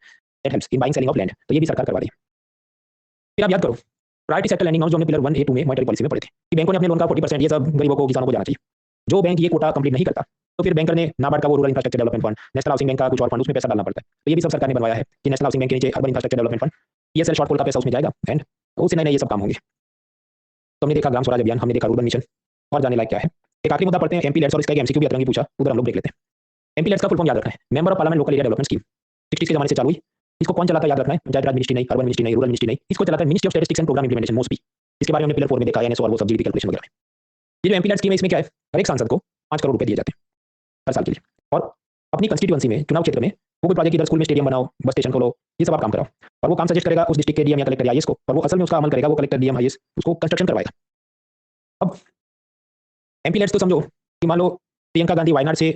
That helps in buying selling of land, तो ये भी सरकार करवा रही है। फिर आप याद करो प्रायोरिटी सेक्टर लैंडिंग जो हमने पिलर 1 A 2 में मॉनेटरी पॉलिसी में पढ़े थे कि बैंकों ने अपने लोन का 40% ये सब गरीबों को, किसानों को जाना चाहिए। जो बैंक ये कोटा कंप्लीट नहीं करता तो फिर बैंकर ने नाबार्ड का वो rural infrastructure development fund, national housing bank का कुछ और फंड, उसमें पैसा डालना पड़ता है। तो ये भी सब सरकार ने बनवाया है कि नेशनल हाउसिंग बैंक के नीचे urban infrastructure development fund, PSL shortfall का पैसा उसमें जाएगा एंड उससे नए नए ये सब काम होंगे। तो हमने देखा ग्राम स्वराज अभियान, हमने देखा रूरल मिशन, और जाने लायक क्या है। एक आखिरी मुद्दा पढ़ते हैं एमपी लेट्स, और इसका एक एमसीक्यू भी अतरंगी पूछा, उधर हम लोग देख लेते हैं। एमपी लेट्स का फुल फॉर्म याद रखना है, member of parliament local area development scheme. 60 के जमाने से चालू हुई। इसको कौन चलाता है याद रखना है, पंचायत राज मिनिस्ट्री नहीं, अर्बन मिनिस्ट्री नहीं, रूरल मिनिस्ट्री नहीं, इसको चलाता है ministry of statistics and programme implementation, MoSPI. इसके बारे में हमने पिलर 4 में देखा, एनएसओ और वो सब जीडीपी कैलकुलेशन वगैरह में। ये जो एमपी लेट्स स्कीम है, इसमें क्या है? हर एक सांसद को 5 करोड़ रुपए दिए जाते हैं हर साल के लिए, और अपनी कंस्टिट्यूएंसी में, चुनाव क्षेत्र में वो कोई प्रोजेक्ट, इधर स्कूल में स्टेडियम बनाओ, बस स्टेशन खोलो, ये सब आप काम कराओ, और वो काम सजेस्ट करेगा उस डिस्ट्रिक्ट के डीएम या कलेक्टर या आईएएस को, और वो असल में उसका अमल करेगा, वो कलेक्टर डीएम आईएएस उसको कंस्ट्रक्शन करवाएगा। अब एमपी लेट्स तो समझो कि मान लो प्रियंका गांधी वायनाड से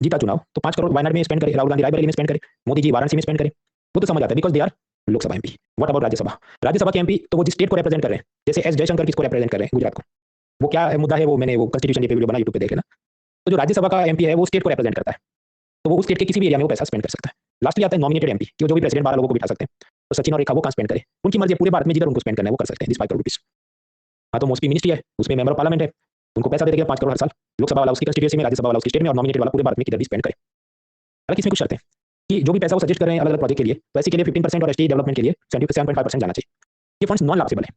जीता चुनाव, तो 5 करोड़ वायनाड में स्पेंड करे, राहुल गांधी रायबरेली में स्पेंड करे, मोदी जी वाराणसी में स्पेंड करे, वो तो समझ आता है because they are Lok Sabha MP. What about Rajya Sabha? Rajya Sabha के एमपी तो वो जिस स्टेट को रिप्रेजेंट कर रहे हैं, जैसे एस जयशंकर किसको रिप्रेजेंट कर रहे हैं? गुजरात को। वो क्या है मुद्दा है, वो मैंने वो कॉन्स्टिट्यूशन पे वीडियो बना, यूट्यूब पे देख लेना। तो जो राज्यसभा का एमपी है वो स्टेट को रिप्रेजेंट करता है, तो वो उस स्टेट के किसी भी एरिया में वो पैसा स्पेंड कर सकता है। लास्टली आता है नॉमिनेटेड एमपी, कि जो भी प्रेसिडेंट 12 लोगों को बिठा सकते हैं, तो सचिन और रेखा वो कहाँ स्पेंड करे, उनकी मर्जी है, पूरे भारत में जिधर उनको स्पेंड करना है वो कर सकते हैं, 5 करोड़ रुपीज। हाँ, तो मोस्टली मिनिस्ट्री है, उसमें मेंबर ऑफ पार्लियामेंट है, उनको पैसा दे देगा 5 करोड़ हर साल। लोकसभा वाला उसकी कंस्टिट्यूएंसी में, राज्यसभा वाला उसकी स्टेट में, और नॉमिनेटेड वाला पूरे भारत में किधर भी स्पेंड करे। हालांकि इसमें कुछ शर्तें हैं कि जो भी पैसा वो सजेस्ट कर रहे हैं अलग अलग प्रोजेक्ट के लिए, तो ऐसे के लिए 15% और एसटी डेवलपमेंट के लिए 7.5% जाना चाहिए। ये फंड्स नॉन लाप्सेबल है,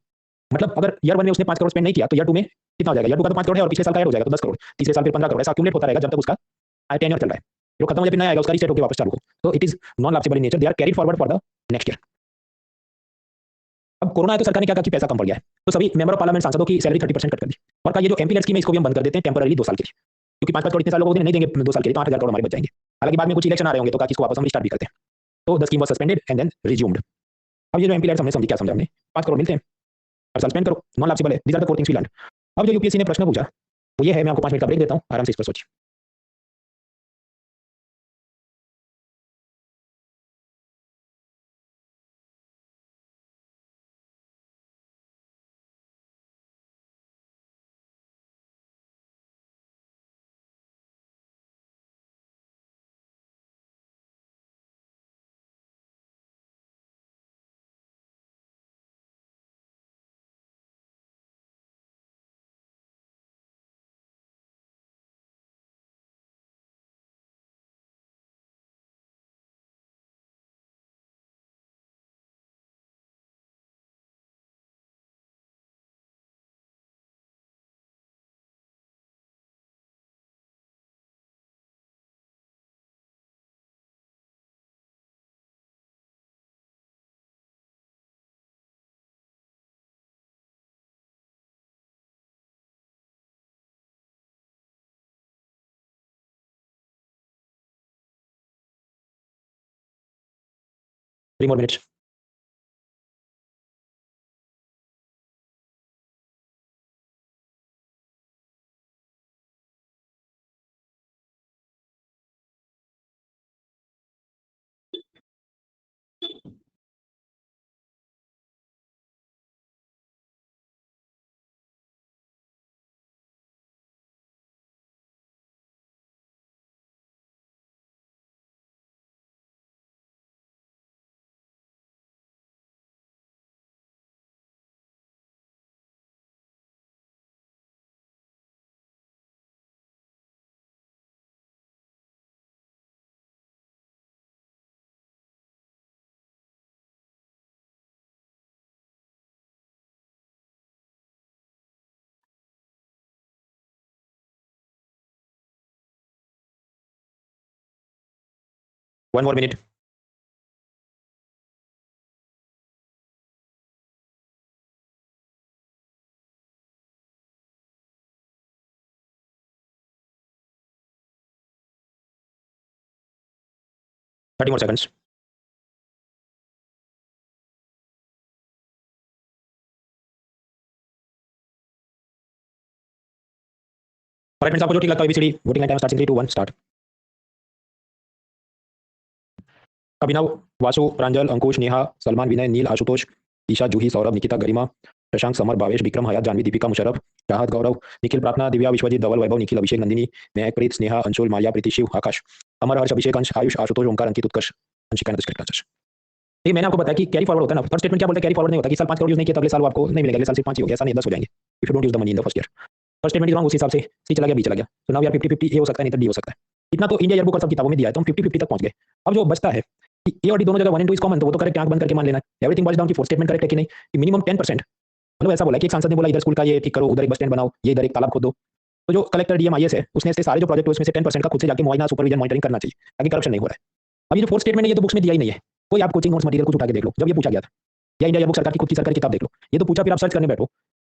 मतलब अगर ईयर 1 में उसने 5 करोड़ स्पेंड नहीं किया तो ईयर 2 में कितना हो जाएगा? ईयर 2 का तो 5 करोड़ है और पिछले साल का ऐड हो जाएगा तो 10 करोड़, तीसरे साल फिर 15 करोड़, ऐसा अक्यूमुलेट होता रहेगा जब तक उसका टेन्योर चल रहा है। जो खत्म हो जाए फिर नया आएगा, उसका रीसेट होकर वापस चालू हो। तो it is non lapsable in nature, they are carried forward for the next year. अब कोरोना है तो सरकार ने क्या कहा कि पैसा कम पड़ गया है, तो सभी मेंबर ऑफ पार्लियामेंट सांसदों की सैलरी 30% कट कर दी, और कहा ये जो एमपी लेट्स स्कीम है इसको भी हम बंद कर देते हैं टेम्पररी 2 साल के लिए, क्योंकि 5-5 करोड़ इतने साल लोगों को नहीं देंगे 2 साल के लिए, तो 8,000 करोड़ हमारे बच जाएंगे। हालांकि बाद में कुछ इलेक्शन आ रहे होंगे तो कहा कि इसको वापस हम स्टार्ट भी करते हैं। तो the scheme was suspended and then resumed. अब ये जो एमपी लेट्स हमने समझी, क्या समझा हमने? 5 करोड़ मिलते हैं, हर साल स्पेंड करो, नॉन लाप्सेबल है, these are the 4 things we learn. अब जो यूपीएससी ने प्रश्न पूछा वो ये है, मैं आपको 5 मिनट का ब्रेक देता हूँ, आराम से इस पर सोचिए। Three more minutes. 1 more minute. Thirty more seconds. Alright friends, आपको जो ठीक लगता है ABCD voting time starts in 3 2 1 start. Abhinav, Vasu, Pranjal, Ankush, Neha, Salman, Vinay, Neel, Ashutosh, Isha, Juhi, Saurabh, Nikita, Garima, Shashank, Samar, Bhavesh, Vikram, Hayat, Janvi, Deepika, Musharraf, Chahat, Gaurav, Nikhil, प्रार्थना, दिव्या, विश्वजीत, धवल, वैभव, निखिल, अभिषेक, नंदिनी, महक, प्रीत, स्नेहा, अंशुल, माया, प्रीति, शिव, आकाश, अमर, हर्ष, अभिषेक, अंश, आयुष, आशुतोष, ओंकार, अंकित, उत्कर्ष, अंशिका एंड करेक्ट आंसर्स. ये मैंने आपको बताया कि कैरी फॉरवर्ड होता है ना. फर्स्ट स्टेटमेंट क्या बोलता है, कैरी फॉरवर्ड नहीं होता कि साल 5 करोड़ यूज नहीं किया तो अगले साल आपको नहीं मिलेगा, अगले साल सिर्फ 5 ही हो गया, ऐसा नहीं 10 हो जाएंगे if you don't use the money in the first year. First statement is wrong, उस हिसाब से सी चला गया, बी चला गया. तो नाउ यार 50-50 ए हो सकता है, नहीं तो डी हो सकता है. इतना तो इंडिया ईयरबुक और सब किताबों में दिया है, तो हम 50-50 तक पहुंच गए. अब जो बचता है कि ए और डी दोनों जगह 1 एंड 2 इज कॉमन, तो वो तो करेक्ट आंख बंद करके मान लेना. एवरीथिंग बच डाउन की फोर्थ स्टेटमेंट करेक्ट है कि नहीं, कि मिनिमम 10%. मतलब ऐसा बोला कि एक सांसद ने बोला इधर स्कूल का ये ठीक करो, उधर एक बस स्टैंड बनाओ, ये इधर एक तालाब खोदो. तो जो कलेक्टर डीएम आईएएस है उसने सारे जो प्रोजेक्ट उसमें से 10% का खुद से जाके मुआयना सुपरविजन मॉनिटरिंग करना चाहिए ताकि करप्शन नहीं हो रहा है. अब ये जो फोर्थ स्टेटमेंट है ये तो बुक्स में दिया ही नहीं है. कोई आप कोचिंग नोट्स मटेरियल कुछ उठा के देख लो, जब ये पूछा गया था, या इंडिया बुक सरकार की खुद की सरकारी किताब देख लो, ये तो पूछा, फिर आप सर्च करने बैठो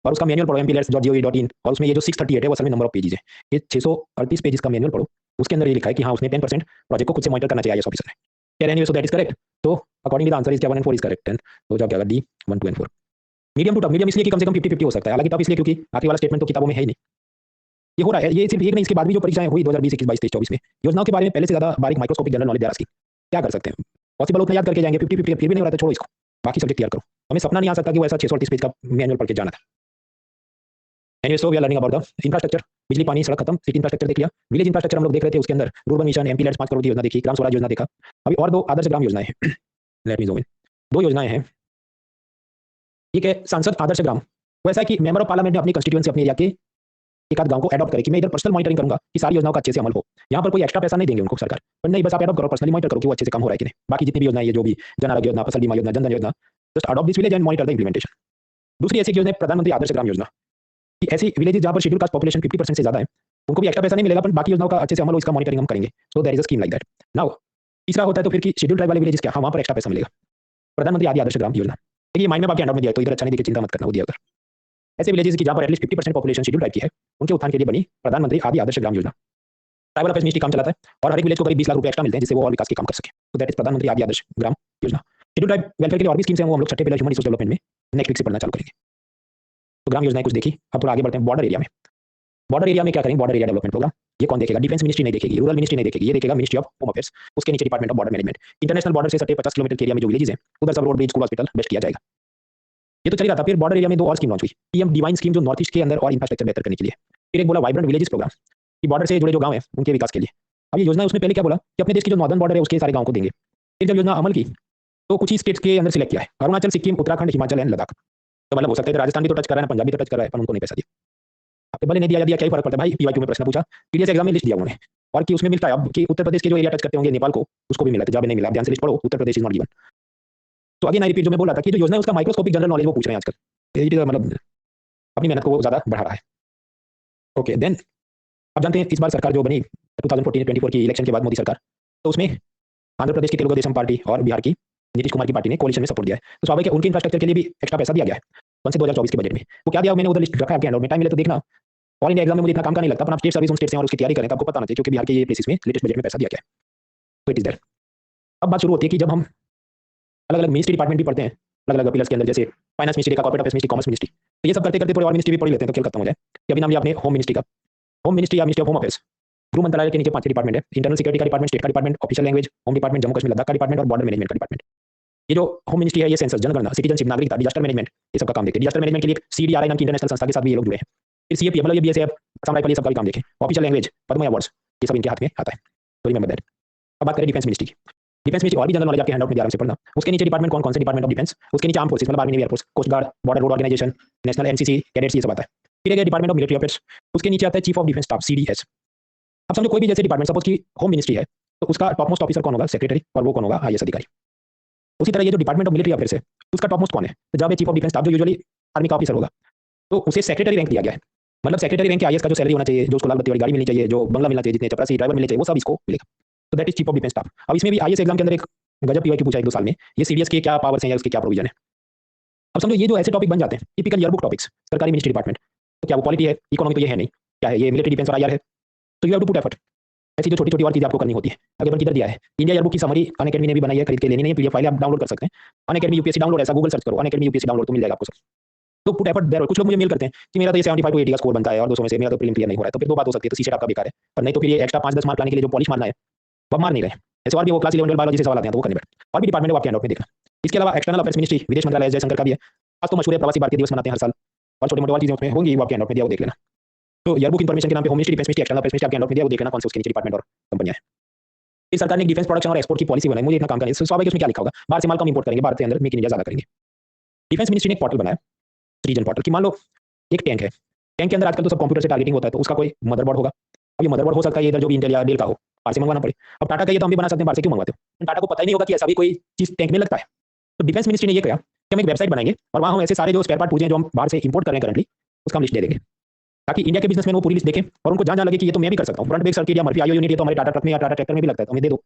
और उसका मैनुअल पढ़ो mplets.gov.in, और उसमें ये जो 638 है वो असल में नंबर ऑफ पेजेस है. ये 638 पेजेस का मैनुअल पढ़ो, उसके अंदर ये लिखा है कि हाँ उसने 10% प्रोजेक्ट को खुद से मॉनिटर करना चाहिए आईएएस ऑफिसर ने. Anyway so that is correct. तो accordingly the answer is 1 and 4 is correct. तो जब क्या D 1 2 and 4. Medium to tough, medium इसलिए कि कम से कम 50-50 हो सकता है, हालांकि टफ इसलिए क्योंकि आखिरी वाला स्टेटमेंट तो किताबों में है ही नहीं. ये हो रहा है, ये सिर्फ एक नहीं, इसके बाद भी जो परीक्षाएं हुई 2020 21 22 23 24 में योजनाओं के बारे में पहले से ज्यादा बारीक माइक्रोस्कोपिक जनरल नॉलेज दे रहा है. क्या कर सकते हैं, पॉसिबल उतना याद करके जाएंगे, 50-50 फिर भी नहीं हो रहा तो छोड़ो इसको, बाकी सब्जेक्ट क्लियर करो. हमें सपना नहीं आ सकता कि वो ऐसा 638 पेज का मैनुअल पढ़ के जाना था. Anyway so we are learning about the infrastructure. बिजली, पानी, सड़क खत्म, सिटी इंफ्रास्ट्रक्चर देख लिया. विलेज इंफ्रास्ट्रक्चर हम लोग देख रहे थे, उसके अंदर rurban mission, MP lads 5 crore की योजना देखी, ग्राम स्वराज योजना देखा. अभी और 2 आदर्श ग्राम योजनाएं हैं. Let me zoom in. 2 योजनाएं हैं. ठीक है, सांसद आदर्श ग्राम वैसा है कि मेंबर ऑफ पार्लियामेंट ने अपनी कंस्टिट्यूएंसी अपने एरिया के एक आध गांव को एडॉप्ट करे कि मैं इधर पर्सनल मॉनिटरिंग करूंगा कि सारी योजनाओं का अच्छे से अमल हो. यहाँ पर कोई एक्स्ट्रा पैसा नहीं देंगे उनको सरकार, पर नहीं बस आप एडॉप्ट करो, पर्सनली मॉनिटर करो कि वो अच्छे से काम हो रहा है कि नहीं. बाकी जितनी भी योजना है, जो भी जन आरोग्य योजना, फसल बीमा योजना, जन धन योजना, just adopt this village and monitor the implementation. दूसरी ऐसी योजना है प्रधानमंत्री आदर्श ग्राम योजना, कि ऐसी विलेजेस जहाँ पर शेड्यूल कास्ट पॉपुलेशन 50% से ज्यादा है उनको भी एक्स्ट्रा पैसा नहीं मिलेगा, पर बाकी योजनाओं का अच्छे से अमल हो, इसका मॉनिटरिंग हम करेंगे. So there is a scheme like that. Now तीसरा होता है तो फिर कि शेड्यूल ट्राइब वाले विलेजेस क्या, हाँ वहाँ पर एक्स्ट्रा पैसा मिलेगा. प्रधानमंत्री आदि आदर्श ग्राम योजना, ये माइंड में आपके हैंडआउट में दिया है, तो इधर अच्छा नहीं दिखे चिंता मत करना, वो दिया उधर. ऐसे विलेजेस की जहाँ पर एटलीस्ट 50% पॉपुलेशन शेड्यूल टाइप की है उनके उत्थान के लिए बनी प्रधानमंत्री आदि Adarsh Gram Yojana. Tribal affairs ministry काम चलाता है और हर एक विलेज को करीब 20 लाख रुपए एक्स्ट्रा मिलते हैं जिससे वो और विकास के काम कर सके. तो दैट इज प्रधानमंत्री आदि Adarsh Gram Yojana. Schedule tribe welfare के लिए और भी स्कीम्स हैं, वो हम लोग छठे पिलर ह्यूमन रिसोर्स डेवलपमेंट में नेक्स्ट वीक से पढ़ना चालू करेंगे. तो ग्राम योजनाएं कुछ देखी. अब थोड़ा आगे बढ़ते हैं. बॉर्डर एरिया में, बॉर्डर एरिया में क्या करेंगे, बॉर्डर एरिया डेवलपमेंट प्रोग्राम. ये कौन देखेगा, डिफेंस मिनिस्ट्री नहीं देखेगी, रूरल मिनिस्ट्री नहीं देखेगी, ये देखेगा मिनिस्ट्री ऑफ होम अफेयर्स. उसके नीचे department of border management. International border से सटे 50 किलोमीटर के एरिया में जो विलेजेस हैं उधर सब road, bridge, school, hospital best किया जाएगा. ये तो चल रहा था. फिर बॉर्डर एरिया में 2 और स्कीम लॉन्च हुई. पीएम डिवाइन स्कीम जो नॉर्थ ईस्ट के अंदर और इंफ्रास्ट्रक्चर बेहतर करने के लिए. फिर एक बोला वाइब्रेंट विलेजेस प्रोग्राम, कि बॉर्डर से जुड़े जो गांव हैं उनके विकास के लिए. अब ये योजना उसने पहले क्या बोला कि अपने देश की जो नॉर्दर्न बॉर्डर है उसके सारे गांव को देंगे. फिर जब योजना अमल की तो कुछ ही स्टेट्स के अंदर सिलेक्ट किया है, अरुणाचल, सिक्किम, उत्तराखंड, हिमाचल एंड लद्दाख. तो मतलब हो सकता है राजस्थान भी तो टच कर रहा है, पंजाब भी तो टच कर रहा है, पर उनको नहीं पैसा दिया. आपके भले नहीं दिया, क्या ही फर्क पड़ता है भाई. पीवाईक्यू में प्रश्न पूछा, पीडीएस एग्जाम में लिस्ट दिया उन्होंने, और कि उसमें मिलता है अब कि उत्तर प्रदेश के जो एरिया टच करते होंगे नेपाल को, उसको भी मिला था, जब नहीं मिला. ध्यान से लिस्ट पढ़ो, Uttar Pradesh is not given. तो अगेन आई रिपीट, जो मैं बोल रहा था कि जो योजना है उसका माइक्रोस्कोपिक जनरल नॉलेज वो पूछ रहे हैं आजकल. मतलब अपनी मेहनत को ज्यादा बढ़ा रहा है. ओके देन अब जानते हैं इस बार सरकार जो बनी 2014-24 की इलेक्शन के बाद मोदी सरकार, तो उसमें आंध्र प्रदेश की तेलुगु देशम पार्टी और बिहार की नीतीश कुमार की पार्टी ने कोalition में सपोर्ट दिया है. तो स्वाभाविक है उनके इंफ्रास्ट्रक्चर के लिए भी एक्स्ट्रा पैसा दिया गया है. कौन से 2024 के बजट में वो क्या दिया, मैंने उधर लिस्ट रखा है आपके हैंडआउट में, टाइम मिले तो देखना. ऑल इंडिया एग्जाम में मुझे इतना काम का नहीं लगता, पर आप स्टेट सर्विस उन स्टेट से और उसकी तैयारी करें तो आपको पता ना चाहिए, क्योंकि बिहार के ये प्लेसेस में लेटेस्ट बजट में पैसा दिया गया है. तो इट इज दैट. अब बात शुरू होती है कि जब हम अलग अलग मिनिस्ट्री डिपार्टमेंट भी पढ़ते हैं अलग अलग पिलर्स के अंदर, जैसे फाइनेंस मिनिस्ट्री का, corporate affairs ministry, commerce ministry. तो ये सब करते करते पूरे और मिनिस्ट्री भी पढ़ लेते हैं तो खेल खत्म हो जाए. कि अभी नाम लिया आपने होम मिनिस्ट्री का. होम मिनिस्ट्री या मिनिस्ट्री ऑफ होम अफेयर्स गृह मंत्रालय के नीचे 5 डिपार्टमेंट है. इंटरनल सिक्योरिटी का डिपार्टमेंट, स्टेट का department, official language, home department, Jammu Kashmir Ladakh का डिपार्टमेंट और बॉर्डर मैनेजमेंट का डिपार्टमेंट. ये जो होम मिनिस्ट्री है ये सेंसस, जनगणना, सिटीजनशिप, नागरिकता, डिजास्टर मैनेजमेंट, ये सब का काम देखते हैं. डिजास्टर मैनेजमेंट के लिए सीडीआरआई नाम की इंटरनेशनल संस्था के साथ भी ये लोग जुड़े हैं. फिर सीएपी मतलब ये बीएसएफ, असम राइफल, ये सब का भी काम देखें. ऑफिशियल लैंग्वेज, पद्म अवार्ड्स, ये सब इनके हाथ में आता है. तो रिमेंबर दैट. अब बात करें डिफेंस मिनिस्ट्री की. डिफेंस मिनिस्ट्री और भी जनरल नॉलेज आपके हैंडआउट में आराम से पढ़ना. उसके नीचे डिपार्टमेंट कौन कौन से, डिपार्टमेंट ऑफ डिफेंस, उसके नीचे आर्म फोर्सेस मतलब army, navy, air force, coast guard, border road organisation, national NCC, cadets, ये सब आता है. फिर एक डिपार्टमेंट ऑफ मिलिट्री अफेयर्स, उसके नीचे आता है chief of defence staff, CDS. अब समझो कोई भी जैसे डिपार्टमेंट, सपोज की होम मिनिस्ट्री है तो उसका टॉप मोस्ट ऑफिसर कौन होगा, सेक्रेटरी, और वो कौन होगा, आईएएस अधिकारी. उसी तरह ये जो डिपार्टमेंट ऑफ मिलिट्री अफेयर्स है उसका टॉप मोस्ट कौन है, तो जब चीफ ऑफ डिफेंस स्टाफ जो यूजुअली आर्मी का ऑफिसर होगा तो उसे सेक्रेटरी रैंक दिया गया है. मतलब सेक्रेटरी रैंक के आईएएस का जो सैलरी होना चाहिए, जो उसको लाल बत्ती वाली गाड़ी मिलनी चाहिए, जो बंगला मिलना चाहिए, जितने चपरासी ड्राइवर मिलने चाहिए, वो सब इसको मिलेगा. तो that is chief of defence staff. अब इसमें भी आईएएस एग्जाम के अंदर एक गजब पीवाईक्यू पूछा 1-2 साल में, ये सीडीएस के क्या पावर्स हैं या उसके क्या प्रोविजन है। अब समझो ये जो ऐसे टॉपिक बन जाते हैं टिपिकल ईयरबुक टॉपिक्स सरकारी मिनिस्ट्री डिपार्टमेंट, तो क्या वो पॉलिटी है, इकोनॉमी तो ये है नहीं, क्या है ये मिलिट्री डिफेंस और आईआर है, तो you have to put effort. ऐसी जो छोटी छोटी और चीजें आपको करनी होती है। अगर अपन किधर दिया है इंडिया ईयरबुक की समरी अनअकैडमी ने भी बनाई है, खरीद के लेनी नहीं है, पीडीएफ फाइल आप डाउनलोड कर सकते हैं। अनअकैडमी यूपीएससी डाउनलोड, ऐसा गूगल सर्च करो अनअकैडमी यूपीएससी डाउनलोड, तो मिल जाएगा आपको सब। तो पुट एफर्ट देयर। कुछ लोग मुझे मेल करते हैं कि मेरा तो ये 75 टू 80 का स्कोर बनता है और 200 में से मेरा तो प्रीलिम क्लियर नहीं हो रहा है, तो फिर दो बात हो सकती है, तो सी सेट आपका बेकार है, पर नहीं तो फिर ये एक्स्ट्रा 5-10 मार्क लाने के लिए जो पॉलिश मारना है वो मार नहीं रहे। ऐसे और भी वो क्लास 11 बायोलॉजी से सवाल आते हैं तो वो करने बैठ, और भी डिपार्टमेंट आपके हैंड आउट में देखना। इसके अलावा एक्सटर्नल अफेयर्स मिनिस्ट्री विदेश मंत्रालय जयशंकर का भी है, आज तो मशहूर है, प्रवासी भारतीय दिवस मनाते हैं हर साल, और छोटे मोटे और चीजें उसमें होंगी वो आपके हैंड आउट में दिया, वो देख लेना। तो ईयरबुक इन्फॉर्मेशन के नाम पे home ministry, defence ministry, external affairs ministry आपके हैंड आउट में दिया, वो देख लेना कौन से उसके नीचे डिपार्टमेंट और कंपनियां हैं। फिर सरकार ने डिफेंस प्रोडक्शन और एक्सपोर्ट की पॉलिसी बनाई, मुझे इतना काम करना है, स्वाभाविक उसमें क्या लिखा होगा, बाहर से माल कम इंपोर्ट करेंगे, भारत के अंदर मेक इन इंडिया ज्यादा करेंगे। डिफेंस मिनिस्ट्री ने एक पोर्टल बनाया, रीजन पोर्टल, कि मान लो एक टैंक है, टैंक के अंदर आजकल तो सब कंप्यूटर से टारगेटिंग होता है, तो उसका कोई मदरबोर्ड होगा। अब ये मदरबोर्ड हो सकता है इधर जो भी इंटेल या डेल का हो, बाहर से मंगवाना पड़े। अब टाटा का ये तो हम भी बना सकते हैं, बाहर से क्यों मंगवाते हो, टाटा को पता ही नहीं होगा कि ऐसा भी कोई चीज टैंक में लगता है। तो डिफेंस मिनिस्ट्री ने ये किया कि हम एक वेबसाइट बनाएंगे और वहां हम ऐसे सारे जो स्पेयर पार्ट पूछे जो हम बाहर से इंपोर्ट कर रहे हैं करंटली, उसका हम लिस्ट दे देंगे, ताकि इंडिया के बिजनेसमैन वो पूरी लिस्ट देखें और उनको जहां लगे कि ये तो मैं भी कर सकता हूं, फ्रंट बेक सर्किट या मर्फी आईओ यूनिट ये तो हमारे टाटा ट्रक में या टाटा ट्रैक्टर में भी लगता है, तो हमें दे दो,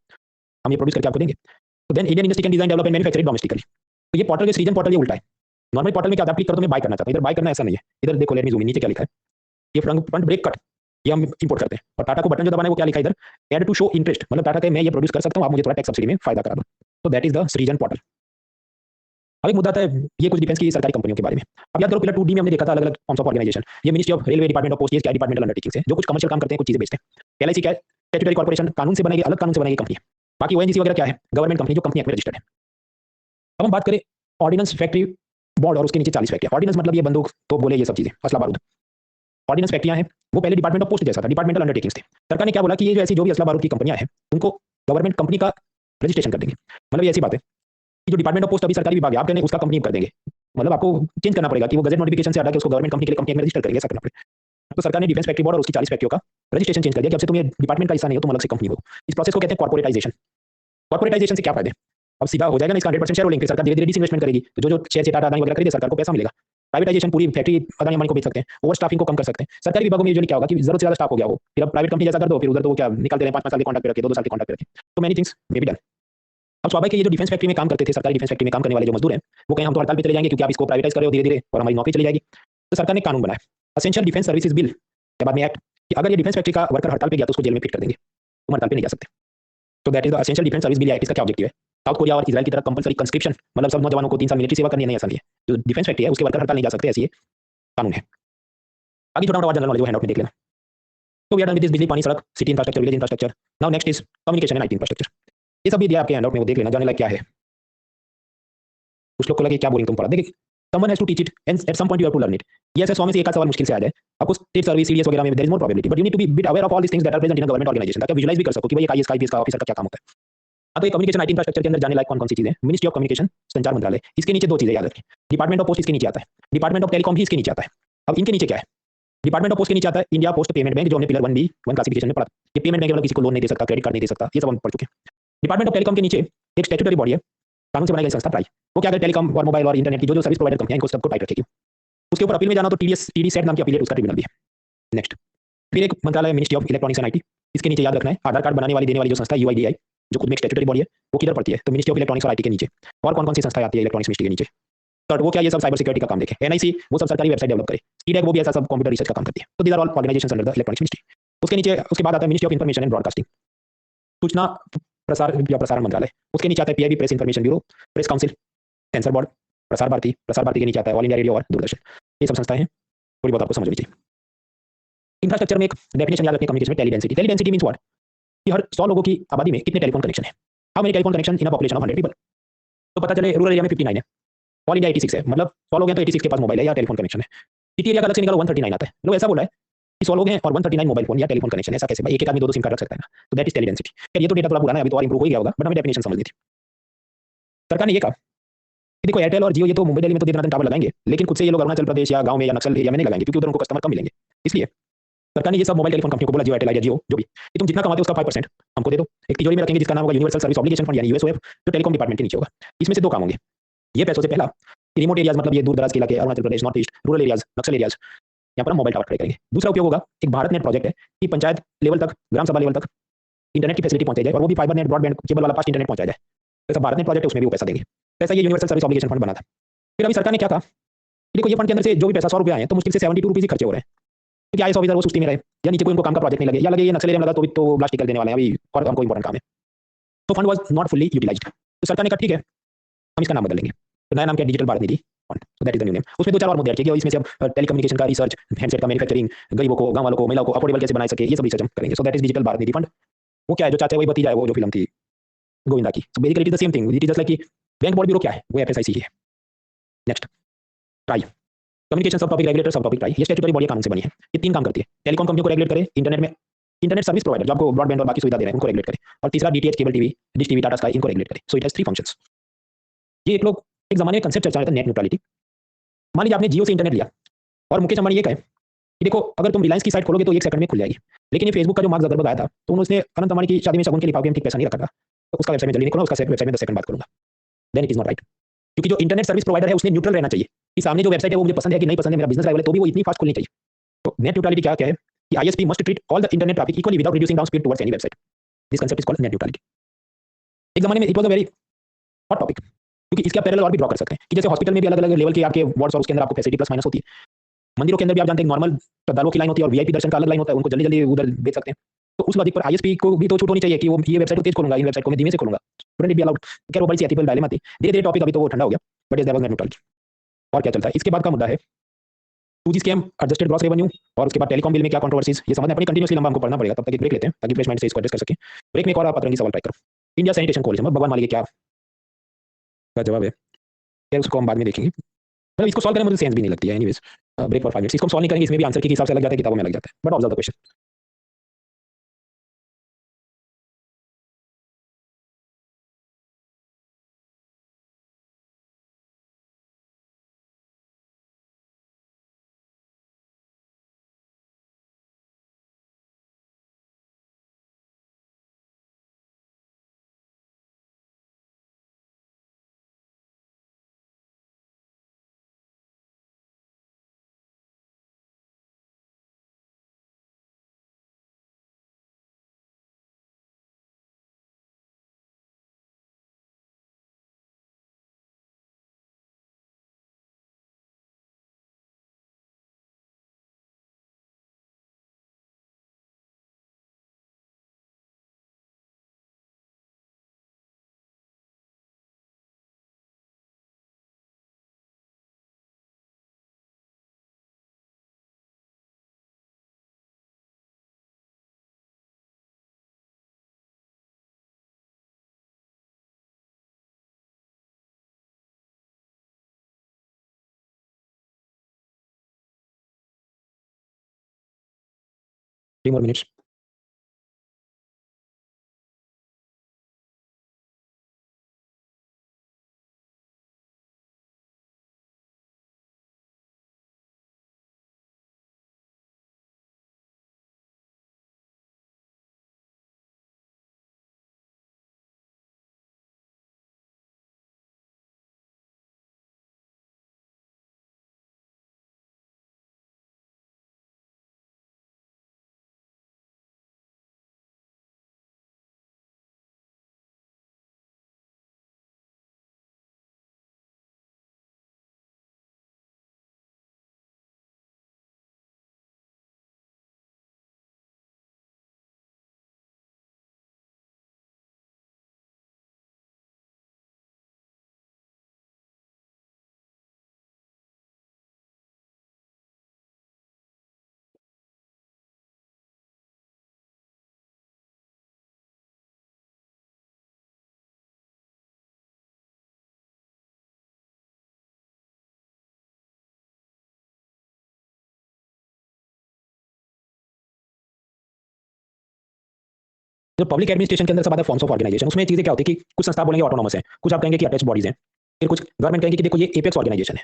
हम ये प्रोड्यूस करके आपको देंगे। तो then Indian industry can design develop and manufacture domestically. तो ये पोर्टल के रीजन पोर्टल ये उल्टा है। नॉर्मल पोर्टल में क्या आप क्लिक करो तो मैं बाय करना चाहता हूं, इधर बाय करना ऐसा नहीं है, इधर देखो लेट मी जूम इन, नीचे क्या लिखा है, ये फ्रंट ब्रेक कट ये हम इंपोर्ट करते हैं, और टाटा को बटन जो दबाना है वो क्या लिखा है इधर, ऐड टू शो इंटरेस्ट, मतलब टाटा के मैं ये प्रोड्यूस कर सकता हूं, आप मुझे थोड़ा टैक्स सब्सिडी में फायदा करा दो। तो दैट इज द सृजन पोर्टल। अब एक मुद्दा आता है ये कुछ डिफेंस की सरकारी कंपनियों के बारे में। अब याद करो पिलर 2D में हमने देखा था अलग अलग फॉर्म्स ऑफ ऑर्गेनाइजेशन, ये ministry of railway, department of post, ये क्या डिपार्टमेंटल अंडरटेकिंग्स है जो कुछ कमर्शियल काम करते हैं, कुछ चीजें बेचते हैं। एलआईसी क्या है, स्टैट्यूटरी कॉर्पोरेशन, कानून से बनाई गई, अलग कानून से बनाई गई कंपनी है। बाकी ओएनजीसी वगैरह क्या है, गवर्नमेंट कंपनी जो कंपनी एक्ट में रजिस्टर्ड है। अब हम बात करें ऑर्डिनेंस फैक्ट्री बोर्ड और उसके नीचे 40 फैक्ट्रियां। ऑर्डिनेंस मतलब ये बंदूक तो बोले ये सब चीजें, असला बारूद। ऑर्डिनेंस फैक्ट्रियां हैं, वो पहले डिपार्टमेंट ऑफ पोस्ट जैसा था, डिपार्टमेंटल अंडरटेकिंग्स थे। सरकार ने क्या बोला कि ये जो ऐसी जो भी असला बारूद की कंपनियां हैं उनको गवर्नमेंट कंपनी का रजिस्ट्रेशन कर देंगे। मतलब ये ऐसी बात है कि जो डिपार्टमेंट ऑफ पोस्ट अभी सरकारी विभाग है, आप कहने उसका कंपनी कर देंगे, मतलब आपको चेंज करना पड़ेगा कि वो गजट नोटिफिकेशन से हटा के उसको गवर्नमेंट कंपनी के लिए कंपनी में रजिस्टर करेंगे, ऐसा करना पड़ेगा। तो सरकार ने डिफेंस फैक्ट्री बोर्ड और उसकी 40 फैक्ट्रियों का रजिस्ट्रेशन चेंज कर दिया कि अब से तुम ये डिपार्टमेंट का हिस्सा नहीं हो, तुम अलग से कंपनी हो। इस प्रोसेस को कहते हैं कॉर्पोरेटाइजेशन। कॉर्पोरेटाइजेशन से क्या फायदे, अब सीधा हो जाएगा ना इसका 100% शेयर होल्डिंग, सरकार धीरे धीरे डिसइन्वेस्टमेंट करेगी, तो जो शेयर टाटा अदानी वगैरह खरीदे सरकार को पैसा मिलेगा। प्राइवेटाइजेशन, पूरी फैक्ट्री अदानी अंबानी को बेच सकते हैं, ओवर स्टाफिंग को कम कर सकते हैं। सरकारी विभागों में यूजुअली क्या होगा कि जरूरत से ज्यादा स्टाफ हो गया हो, फिर अब प्राइवेट कंपनी जैसा कर दो, फिर उधर तो वो क्या निकालते रहे 5-5 साल के कॉन्ट्रैक्ट पे रखे, 2-2 साल के कॉन्ट्रैक्ट पे रखे, तो many things may be done. अब स्वाभाविक है ये जो डिफेंस फैक्ट्री में काम करते थे, सरकारी डिफेंस फैक्ट्री में काम करने वाले जो मजदूर हैं वो कहीं हम तो हड़ताल पे चले जाएंगे क्योंकि आप इसको प्राइवेटाइज कर रहे हो धीरे धीरे और हमारी नौकरी चली जाएगी। तो सरकार ने कानून बनाया एसेंशियल डिफेंस सर्विसेज बिल के बाद में एक्ट, कि अगर ये डिफेंस फैक्ट्री का वर्कर हड़ताल पे गया तो उसको जेल में फिट कर देंगे, तुम हड़ताल पे नहीं जा सकते। तो that is the essential defence service bill act. इसका क्या ऑब्जेक्टिव है, साउथ कोरिया और इजराइल की तरह कंपलसरी कंस्क्रिप्शन, मतलब सब नौजवानों को 3 साल मिलिट्री सेवा करनी है, नहीं ऐसा नहीं है। जो डिफेंस फैक्ट्री है उसके वर्कर हड़ताल नहीं जा सकते, ऐसी कानून है। आगे छोटा मोटा जनरल नॉलेज हैंड आउट में देख लेना। तो we are done with this बिजली, पानी, सड़क, city infrastructure, village infrastructure. Now next is communication and IT infrastructure. ये सब भी दिया आपके हैंड आउट में, वो देख लेना, जाने लायक क्या है। कुछ लोग को लगे क्या बोरिंग तुम पढ़ा, देखिए someone has to teach it and at some point you have to learn it। ये ऐसे 100 में से एक आध सवाल मुश्किल से आ जाए आपको, स्टेट सर्विस, सीडीएस वगैरह में there is more probability, but you need to be bit aware of all these things that are present in a government organization, ताकि आप विजुलाइज भी कर सको कि भाई आईएएस का आईपीएस का ऑफिसर का क्या काम होता है। अब तो ये कम्युनिकेशन आईटी इंफ्रास्ट्रक्चर के अंदर जाने लायक कौन कौन सी चीजें, मिनिस्ट्री ऑफ कम्युनिकेशन, संचार मंत्रालय, इसके नीचे 2 चीजें याद रखें, डिपार्टमेंट ऑफ पोस्ट इसके नीचे आता है, डिपार्टमेंट ऑफ टेलीकॉम भी इसके नीचे आता है। अब इनके नीचे क्या है, डिपार्टमेंट ऑफ पोस्ट के नीचे आता है इंडिया पोस्ट पेमेंट बैंक, जो हमने पिलर 1B 1 क्लासिफिकेशन में पढ़ा। ये पेमेंट बैंक मतलब किसी को लोन नहीं दे सकता, क्रेडिट कार्ड नहीं दे सकता, ये सब हम पढ़ चुके हैं। डिपार्टमेंट ऑफ टेलीकॉम के नीचे एक स्टैट्यूटरी बॉडी है, कानून से बनाई गई संस्था ट्राई, वो क्या करे टेलीकॉम और मोबाइल और इंटरनेट की जो सर्विस प्रोवाइडर कंपनियां इनको सबको टाइट रखेगी। उसके ऊपर अपील में जाना तो टीडी सेट नाम की अपील है, उसका ट्रिब्यूनल भी है। नेक्स्ट फिर एक मंत्रालय ministry of electronics and IT, इसके नीचे याद रखना है आधार कार्ड बनाने वाली देने वाली जो संस्था यूआईडीआई, जो खुद में एक स्टैट्यूटरी बॉडी है, वो किधर पड़ती है, तो मिनिस्ट्री ऑफ इलेक्ट्रॉनिक्स और आईटी के नीचे। और कौन कौन सी संस्थाएं आती है इलेक्ट्रॉनिक्स मिनिस्ट्री के नीचे, थर्ड वो क्या, ये सब साइबर सिक्योरिटी का काम देखे। एनआईसी वो सब सरकारी वेबसाइट डेवलप करे, सीडेक वो भी ऐसा सब कंप्यूटर रिसर्च का काम करती है। तो these are all organisations under the electronics ministry. उसके नीचे उसके बाद आता है ministry of information and broadcasting, सूचना प्रसारण मंत्रालय, उसके नीचे आता है PIB press information bureau, press council, censor board, Prasar Bharati के नीचे आता है ऑल इंडिया रेडियो और दूरदर्शन। ये सब संस्थाएं हैं, थोड़ी बहुत आपको समझनी चाहिए। इंफ्रास्ट्रक्चर में एक डेफिनेशन याद रखनी कम्युनिकेशन में, टेलीडेंसिटी। टेलीडेंसिटी मींस व्हाट, कि हर 100 लोगों की आबादी में कितने टेलीफोन कनेक्शन है, how many telephone connection in a population of 100 people. तो पता चले रूरल एरिया में 59 है, ऑल इंडिया 86 है, मतलब 100 लोग हैं तो 86 के पास मोबाइल है या टेलीफोन कनेक्शन है। सिटी एरिया का अलग से निकालो 139 आता है। लोग ऐसा बोला है कि 100 लोग हैं और 139 मोबाइल फोन या टेलीफोन कनेक्शन, ऐसा कैसे भाई, एक आदमी 2 सिम कार्ड रख सकता है ना, तो दैट इज टेलीडेंसिटी। ये तो डेटा थोड़ा पुराना है, अभी तो और इंप्रूव हो गया होगा, बट हमें डेफिनेशन समझनी थी। सरकार ने ये कहा कि देखो एयरटेल और जियो ये तो मुंबई दिल्ली में तो दिन रात टावर लगाएंगे, लेकिन खुद से ये लोग अरुणाचल प्रदेश या गांव में या नक्सल एरिया में नहीं लगाएंगे, क्योंकि उधर उनको कस्टमर कम मिलेंगे। इसलिए सरकार ने ये सब मोबाइल टेलीफोन कंपनियों को बोला, जियो, एयरटेल या जियो जो भी, कि तुम जितना कमाते हो उसका 5% हमको दे दो, एक तिजोरी में रखेंगे जिसका नाम होगा यूनिवर्सल सर्विस ऑब्लिगेशन फंड यानी यूएसओएफ, जो टेलीकॉम डिपार्टमेंट के नीचे होगा। इसमें से 2 काम होंगे ये पैसों से, पहला रिमोट एरियाज मतलब ये दूर दराज के इलाके, Arunachal Pradesh, north east, rural areas, नक्सल एरियाज, यहाँ पर हम मोबाइल टावर खड़े करेंगे। दूसरा उपयोग होगा एक भारत नेट प्रोजेक्ट है कि पंचायत लेवल तक, ग्राम सभा लेवल तक इंटरनेट की फैसिलिटी पहुंचाई जाए और वो भी फाइबर नेट ब्रॉडबैंड केबल वाला फास्ट इंटरनेट पहुंचाया जाए। जैसा भारत नेट प्रोजेक्ट है उसमें भी वो पैसा देंगे। ऐसा ये यूनिवर्सल सर्विस ऑब्लिगेशन फंड बना था। फिर अभी सरकार ने क्या कहा, देखो ये फंड के अंदर से जो भी पैसा 100 रुपये आए तो मुश्किल से 72 रुपीज ही खर्चे हो रहे हैं, क्योंकि आईएएस ऑफिसर वो सुस्ती में रहे या नीचे कोई उनको काम का प्रोजेक्ट नहीं लगे या लगे ये नक्सल एरिया में लगा तो ब्लास्ट टिकल देने वाले हैं अभी और हमको इंपॉर्टेंट काम है। तो fund was not fully utilised. तो सरकार ने कहा ठीक है हम इसका नाम बदल लेंगे, तो नया नाम क्या, digital Bharat Nidhi fund, so that is the new name. उसमें दो चार और मुद्दे रखे गए, इसमें से अब टेलीकम्युनिकेशन का रिसर्च, हैंडसेट का मैन्युफैक्चरिंग, गरीबों को, गांव वालों को, महिलाओं को अफोर्डेबल कैसे बना सके, ये सब रिसर्च हम करेंगे। सो that is digital Bharat Nidhi fund. वो क्या है, जो चाचा वही भतीजा है, वो जो फिल्म थी गोविंदा की। So basically it is the same thing, it is just like कि बैंक बोर्ड ब्यूरो क्या है, वो एफएसआईसी है। नेक्स्ट ट्राई, कम्युनिकेशन सब टॉपिक रेगुलेटर सब टॉपिक ट्राई, ये स्टैट्यूटरी बॉडी कानून से बनी है। ये तीन काम करती है, टेलीकॉम कंपनी को रेगुलेट करे, इंटरनेट में इंटरनेट सर्विस प्रोवाइडर जो आपको ब्रॉडबैंड और बाकी सुविधा दे रहे हैं उनको रेगुलेट करे, और तीसरा DTH cable TV, dish TV, Tata sky, इनको रेगुलेट करे। So it has 3 functions. ये एक जमाने में कंसेप्ट चर्चा में था नेट न्यूट्रलिटी। मान लीजिए आपने जियो से इंटरनेट लिया और मुकेश अंबानी ये कहे कि देखो अगर तुम रिलायंस की साइट खोलोगे तो 1 सेकंड में खुल जाएगी, लेकिन ये फेसबुक का जो मार्क जकरबर्ग आया था तो उसने अनंत अंबानी की शादी में शगुन के लिफाफे में ठीक पैसा नहीं रखा था, तो उसका वेबसाइट में जल्दी नहीं खोला, उसका वेबसाइट में 10 सेकंड बात करूंगा, then it is not right. क्योंकि जो इंटरनेट सर्विस प्रोवाइडर है उसने न्यूट्रल रहना चाहिए कि सामने जो वेबसाइट है वो मुझे पसंद है कि नहीं पसंद है, मेरा बिजनेस राइवल है, तो भी वो इतनी फास्ट खुलनी चाहिए। तो नेट न्यूट्रलिटी क्या है कि ISP must treat all the internet traffic equally without reducing down speed towards any website. This concept is called net neutrality. एक जमाने में it was a very hot topic, क्योंकि इसके आप पैरेलल और भी ड्रॉ कर सकते हैं कि जैसे हॉस्पिटल में भी अलग अलग लेवल के आपके वार्ड्स और उसके अंदर आपको फैसिलिटी प्लस माइनस होती है। मंदिरों के अंदर भी आप जानते हैं नॉर्मल श्रद्धालुओं की लाइन होती है और वीआईपी दर्शन का अलग लाइन होता है, उनको जल्दी जल्दी उधर भेज सकते हैं। तो उस लॉजिक पर आईएसपी को भी तो छूट होनी चाहिए कि वो ये वेबसाइट को तेज खोलूंगा, इन वेबसाइट को मैं धीमे से खोलूंगा, स्टूडेंट भी अलाउड। क्या वो बड़ी सी एथिकल डायलेमा थी, धीरे धीरे टॉपिक अभी तो वो ठंडा हो गया, but is never net neutral. और क्या चलता है इसके बाद का मुद्दा है 2G scam, adjusted gross revenue, और उसके बाद टेलीकॉम बिल में क्या कंट्रोवर्सीज, ये समझने अपनी कंटिन्यूअसली लंबा हमको पढ़ना पड़ेगा, तब तक एक ब्रेक लेते हैं ताकि फ्रेश माइंड से इसको एड्रेस कर सकें। ब्रेक में एक और आप अतरंगी सवाल ट्राई करो। इंडिया सैनिटेशन कोalition में भगवान मालिक क्या का जवाब है, फिर उसको हम बाद में देखेंगे। मतलब इसको सॉल्व करने में मुझे सेंस भी नहीं लगती है। Anyways break for 5 minutes. इसको हम सॉल्व नहीं करेंगे, इसमें भी आंसर के हिसाब से लग जाता है, किताबों में लग जाता है, but observe the question. Three more minutes. जो पब्लिक एडमिनिस्ट्रेशन के अंदर सब आता है फॉर्म्स ऑफ ऑर्गेनाइजेशन, उसमें चीजें क्या होती है कि कुछ संस्था बोलेंगे ऑटोनॉमस है, कुछ आप कहेंगे कि अटैच्ड बॉडीज हैं, फिर कुछ गवर्नमेंट कहेंगे कि देखो ये एपेक्स ऑर्गेनाइजेशन है,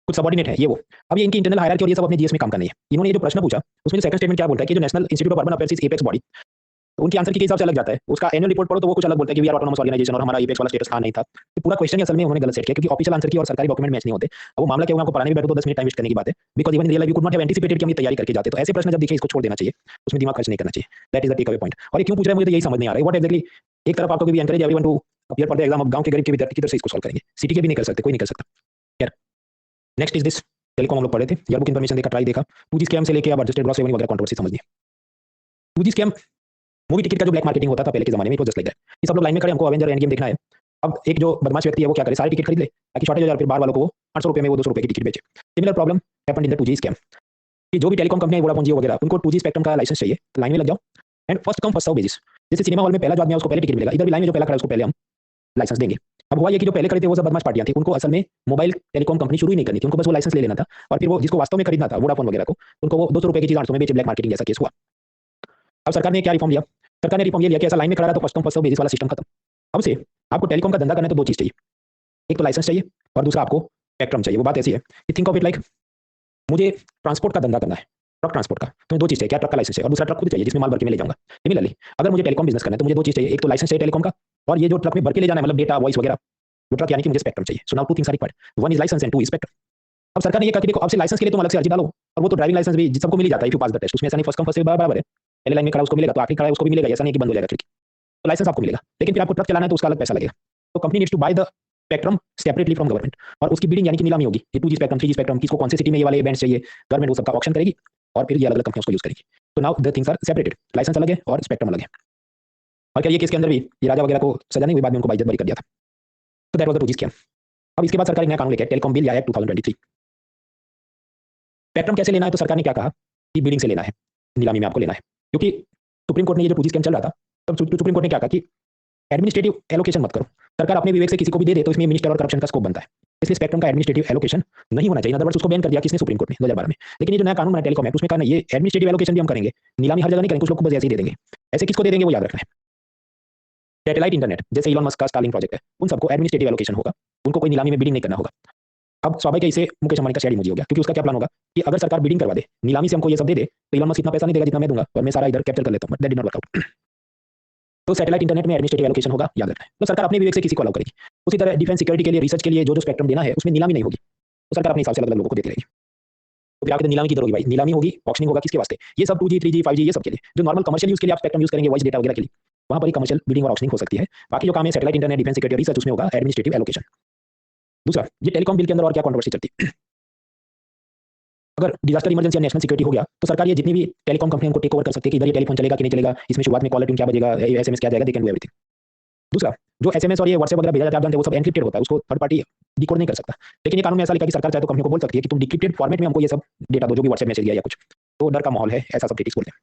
कुछ सबऑर्डिनेट है ये वो। अब ये इनकी इंटरनल हायरार्की और ये सब अपने जीएस में काम करनी है। इन्होंने ये जो प्रश्न पूछा उसमें जो सेकंड स्टेटमेंट क्या बोलता है कि जो national institute of urban affairs is apex body, तो उनके आंसर के हिसाब से अलग जाता है। उसका एनुअल रिपोर्ट पढ़ो तो वो कुछ अलग बोलता है कि वी आर ऑटोनोमस ऑर्गेनाइजेशन और हमारा एपेक्स वाला स्टेटस था नहीं था। तो पूरा क्वेश्चन ही असल में उन्होंने गलत सेट किया, क्योंकि ऑफिशियल आंसर की और सरकारी डॉक्यूमेंट मैच नहीं होते। अब वो मामला क्या होगा, आपको पढ़ाने भी बैठो तो 10 मिनट टाइम वेस्ट करने की बात है, because even in real life you could not have anticipated कि हम ये तैयारी करके जाते। तो ऐसे प्रश्न जब दिखे इसको छोड़ देना चाहिए, उसमें दिमाग खर्च नहीं करना चाहिए। That is the take away point. और ये क्यों पूछ रहे हैं मुझे तो यही समझ नहीं आ रहा है व्हाट एग्जैक्टली। एक तरफ आपको भी encourage everyone to appear for the exam, अब गांव के गरीब के विद्यार्थी की तरफ से इसको सॉल्व करेंगे, सिटी के भी नहीं कर सकते, कोई नहीं कर सकता। यार नेक्स्ट इज दिस टेलीकॉम हम लोग पढ़े थे, ईयर बुक इन्फॉर्मेशन देखा, ट्राई देखा, 2G स्कैम से लेके अब एडजस्टेड ग्रॉस रेवेन्यू वगैरह कंट्रोवर्सी समझनी है। 2G स्कैम मूवी टिकट का जो ब्लैक मार्केटिंग होता था पहले के जमाने में, it was just like that कि सब लोग लाइन में खड़े, हमको अवेंजर एंड गेम देखना है। अब एक जो बदमाश व्यक्ति है वो क्या करे, सारी टिकट खरीद ले ताकि शॉर्टेज हो जाए, फिर बाहर वालों को वो 800 रुपए में वो 200 रुपए की टिकट बेचे। Similar problem happened in the 2G scam कि जो भी टेलीकॉम कंपनी है, वोडाफोन, जियो वगैरह, उनको 2G स्पेक्ट्रम का लाइसेंस चाहिए, तो लाइन में लग जाओ and first come first serve basis. जैसे सिनेमा हॉल में पहला जो आदमी है उसको पहले टिकट मिलेगा, इधर भी लाइन में जो पहला खड़ा है उसको पहले हम लाइसेंस देंगे। अब हुआ ये कि जो पहले खरीदे वो सब बदमाश पार्टियां थी, उनको असल में मोबाइल टेलीकॉम कंपनी शुरू ही नहीं करनी थी, उनको बस वो लाइसेंस ले लेना था और फिर वो जिसको वास्तव में खरीदना था वोडाफोन वगैरह को, उनको वो 200 रुपए की चीज 800 में बेचे, ब्लैक मार्केटिंग जैसा केस हुआ। अब सरकार ने क्या रिफॉर्म लिया, सरकार ने रिफॉर्म ये लिया कि ऐसा लाइन में खड़ा रहा तो first come first serve basis वाला सिस्टम खत्म। अब से आपको टेलीकॉम का धंधा करना है तो दो चीज चाहिए, एक तो लाइसेंस चाहिए और दूसरा आपको स्पेक्ट्रम चाहिए। वो बात ऐसी है कि थिंक ऑफ इट लाइक मुझे ट्रांसपोर्ट का धंधा करना है, ट्रक ट्रांसपोर्ट का, तो दो चीज चाहिए, क्या ट्रक का लाइसेंस चाहिए और दूसरा ट्रक खुद चाहिए जिसमें माल भर के मैं ले जाऊंगा। सिमिलरली अगर मुझे टेलीकॉम बिजनेस करना है तो मुझे दो चीज चाहिए, एक तो लाइसेंस चाहिए टेलीकॉम का, और ये जो ट्रक में भर के ले जाना है मतलब डेटा वॉइस वगैरह, वो ट्रक यानी कि मुझे स्पेक्ट्रम चाहिए। So now two things are required, one is licence and two is spectrum. अब सरकार ने ये कहा कि देखो अब से लाइसेंस के लिए तुम अलग से अर्जी डालो, और वो तो ड्राइविंग लाइसेंस भी सबको मिल ही जाता है if you pass the test, उसमें ऐसा नहीं फर्स्ट कम फर्स्ट सर्व बराबर है, पहले लाइन में खड़ा उसको मिलेगा तो आखिरी खड़ा है उसको भी मिलेगा, ऐसा नहीं कि बंद हो जाएगा खिड़की। तो लाइसेंस आपको मिलेगा, लेकिन फिर आपको ट्रक चलाना है तो उसका अलग पैसा लगेगा। तो company needs to buy the spectrum separately from government, और उसकी बिडिंग यानी कि नीलामी होगी, ये 2G स्पेक्ट्रम 3G स्पेक्ट्रम किसको कौन से सिटी में ये वाले बैंड्स चाहिए, गवर्नमेंट वो सबका ऑक्शन करेगी और फिर ये अलग अलग कंपनियां उसको यूज करेगी। तो now the things are separated, licence अलग है और स्पेक्ट्रम अलग है। और क्या ये केस के अंदर भी ये राजा वगैरह को सजा नहीं हुई, बाद में उनको बाइज्जत बरी कर दिया था। तो that was the 2G scam. अब इसके बाद सरकार एक नया कानून लेके टेलीकॉम बिल या एक्ट 2023। स्पेक्ट्रम कैसे लेना है, तो सरकार ने क्या कहा कि बिडिंग से लेना है, नीलामी में आपको लेना है, क्योंकि सुप्रीम कोर्ट ने ये जो 2G स्कैम चल रहा था तब सुप्रीम कोर्ट ने क्या कहा कि एडमिनिस्ट्रेटिव एलोकेशन मत करो, सरकार अपने विवेक से किसी को भी दे दे तो इसमें मिनिस्टर और करप्शन का स्कोप बनता है, इसलिए स्पेक्ट्रम का एडमिनिस्ट्रेटिव एलोकेशन नहीं होना चाहिए। अदरवाइज उसको बैन कर दिया किसने, सुप्रीम कोर्ट ने 2012 में। लेकिन ये जो नया कानून है टेलीकॉम एक्ट, उसमें कहा नहीं ये एडमिनिस्ट्रेटिव एलोकेशन भी हम करेंगे, नीलामी हर जगह नहीं करेंगे, कुछ लोग को बस ऐसे ही दे देंगे। ऐसे किसको दे देंगे वो याद रखना है। सैटेलाइट इंटरनेट जैसे इलॉन मस्क का स्टारलिंक प्रोजेक्ट है, उन सबको एडमिनिस्ट्रेटिव एलोकेशन होगा, उनको कोई नीलामी में बिडिंग नहीं करना होगा। अब स्वाभाविक है इसे मुकेश अंबानी का शेयर इमोजी हो गया, क्योंकि उसका क्या प्लान होगा कि अगर सरकार बिडिंग करवा दे, नीलामी से हमको ये सब दे दे, तो इलॉन मस्क इतना पैसा नहीं देगा जितना मैं दूंगा और मैं सारा इधर कैप्चर कर लेता हूं, but that did not work out. तो सैटेलाइट इंटरनेट में एडमिनिस्ट्रेटिव एलोकेशन होगा, याद रखना है। तो सरकार अपने विवेक से किसी को अलाउ करेगी। उसी तरह डिफेंस सिक्योरिटी के लिए, रिसर्च के लिए जो जो स्पेक्ट्रम देना है उसमें नीलामी नहीं होगी, तो सरकार अपने हिसाब से अलग अलग लोगों को देती रहेगी। तो फिर आगे नीलामी किधर होगी भाई, नीलामी होगी, ऑक्शनिंग होगा किसके वास्ते, ये सब 2G 3G 5G ये सब के लिए, जो नॉर्मल कमर्शियल यूज के लिए आप स्पेक्ट्रम यूज करेंगे वॉइस डेटा वगैरह के लिए, वहां पर ही कमर्शियल बिडिंग और ऑक्शनिंग हो सकती है। बाकी जो काम है satellite internet, defence security, research, उसमें होगा एडमिनिस्ट्रेटिव एलोकेशन। दूसरा, ये टेलीकॉम बिल के अंदर और क्या कंट्रोवर्सी चलती है, अगर डिजास्टर इमरजेंसी या नेशनल सिक्योरिटी हो गया तो सरकार ये जितनी भी टेलीकॉम कंपनी उनको टेक ओवर कर सकती है कि इधर ये टेलीफोन चलेगा कि नहीं चलेगा, इसमें शुरुआत में कॉलर ट्यून क्या बजेगा, SMS क्या जाएगा, दे कैन डू एवरीथिंग। दूसरा, जो SMS और ये व्हाट्सएप वगैरह भेजा जाता है आप जानते हैं वो सब एनक्रिप्टेड होता है, उसको थर्ड पार्टी डिकोड नहीं कर सकता। लेकिन ये कानून में ऐसा लिखा कि सरकार चाहे तो कंपनी को बोल सकती है कि तुम डिक्रिप्टेड फॉर्मेट में हमको ये सब डेटा दो, जो भी व्हाट्सएप मैसेज गया या कुछ, तो डर का माहौल है, ऐसा सब क्रिटिक्स बोलते हैं।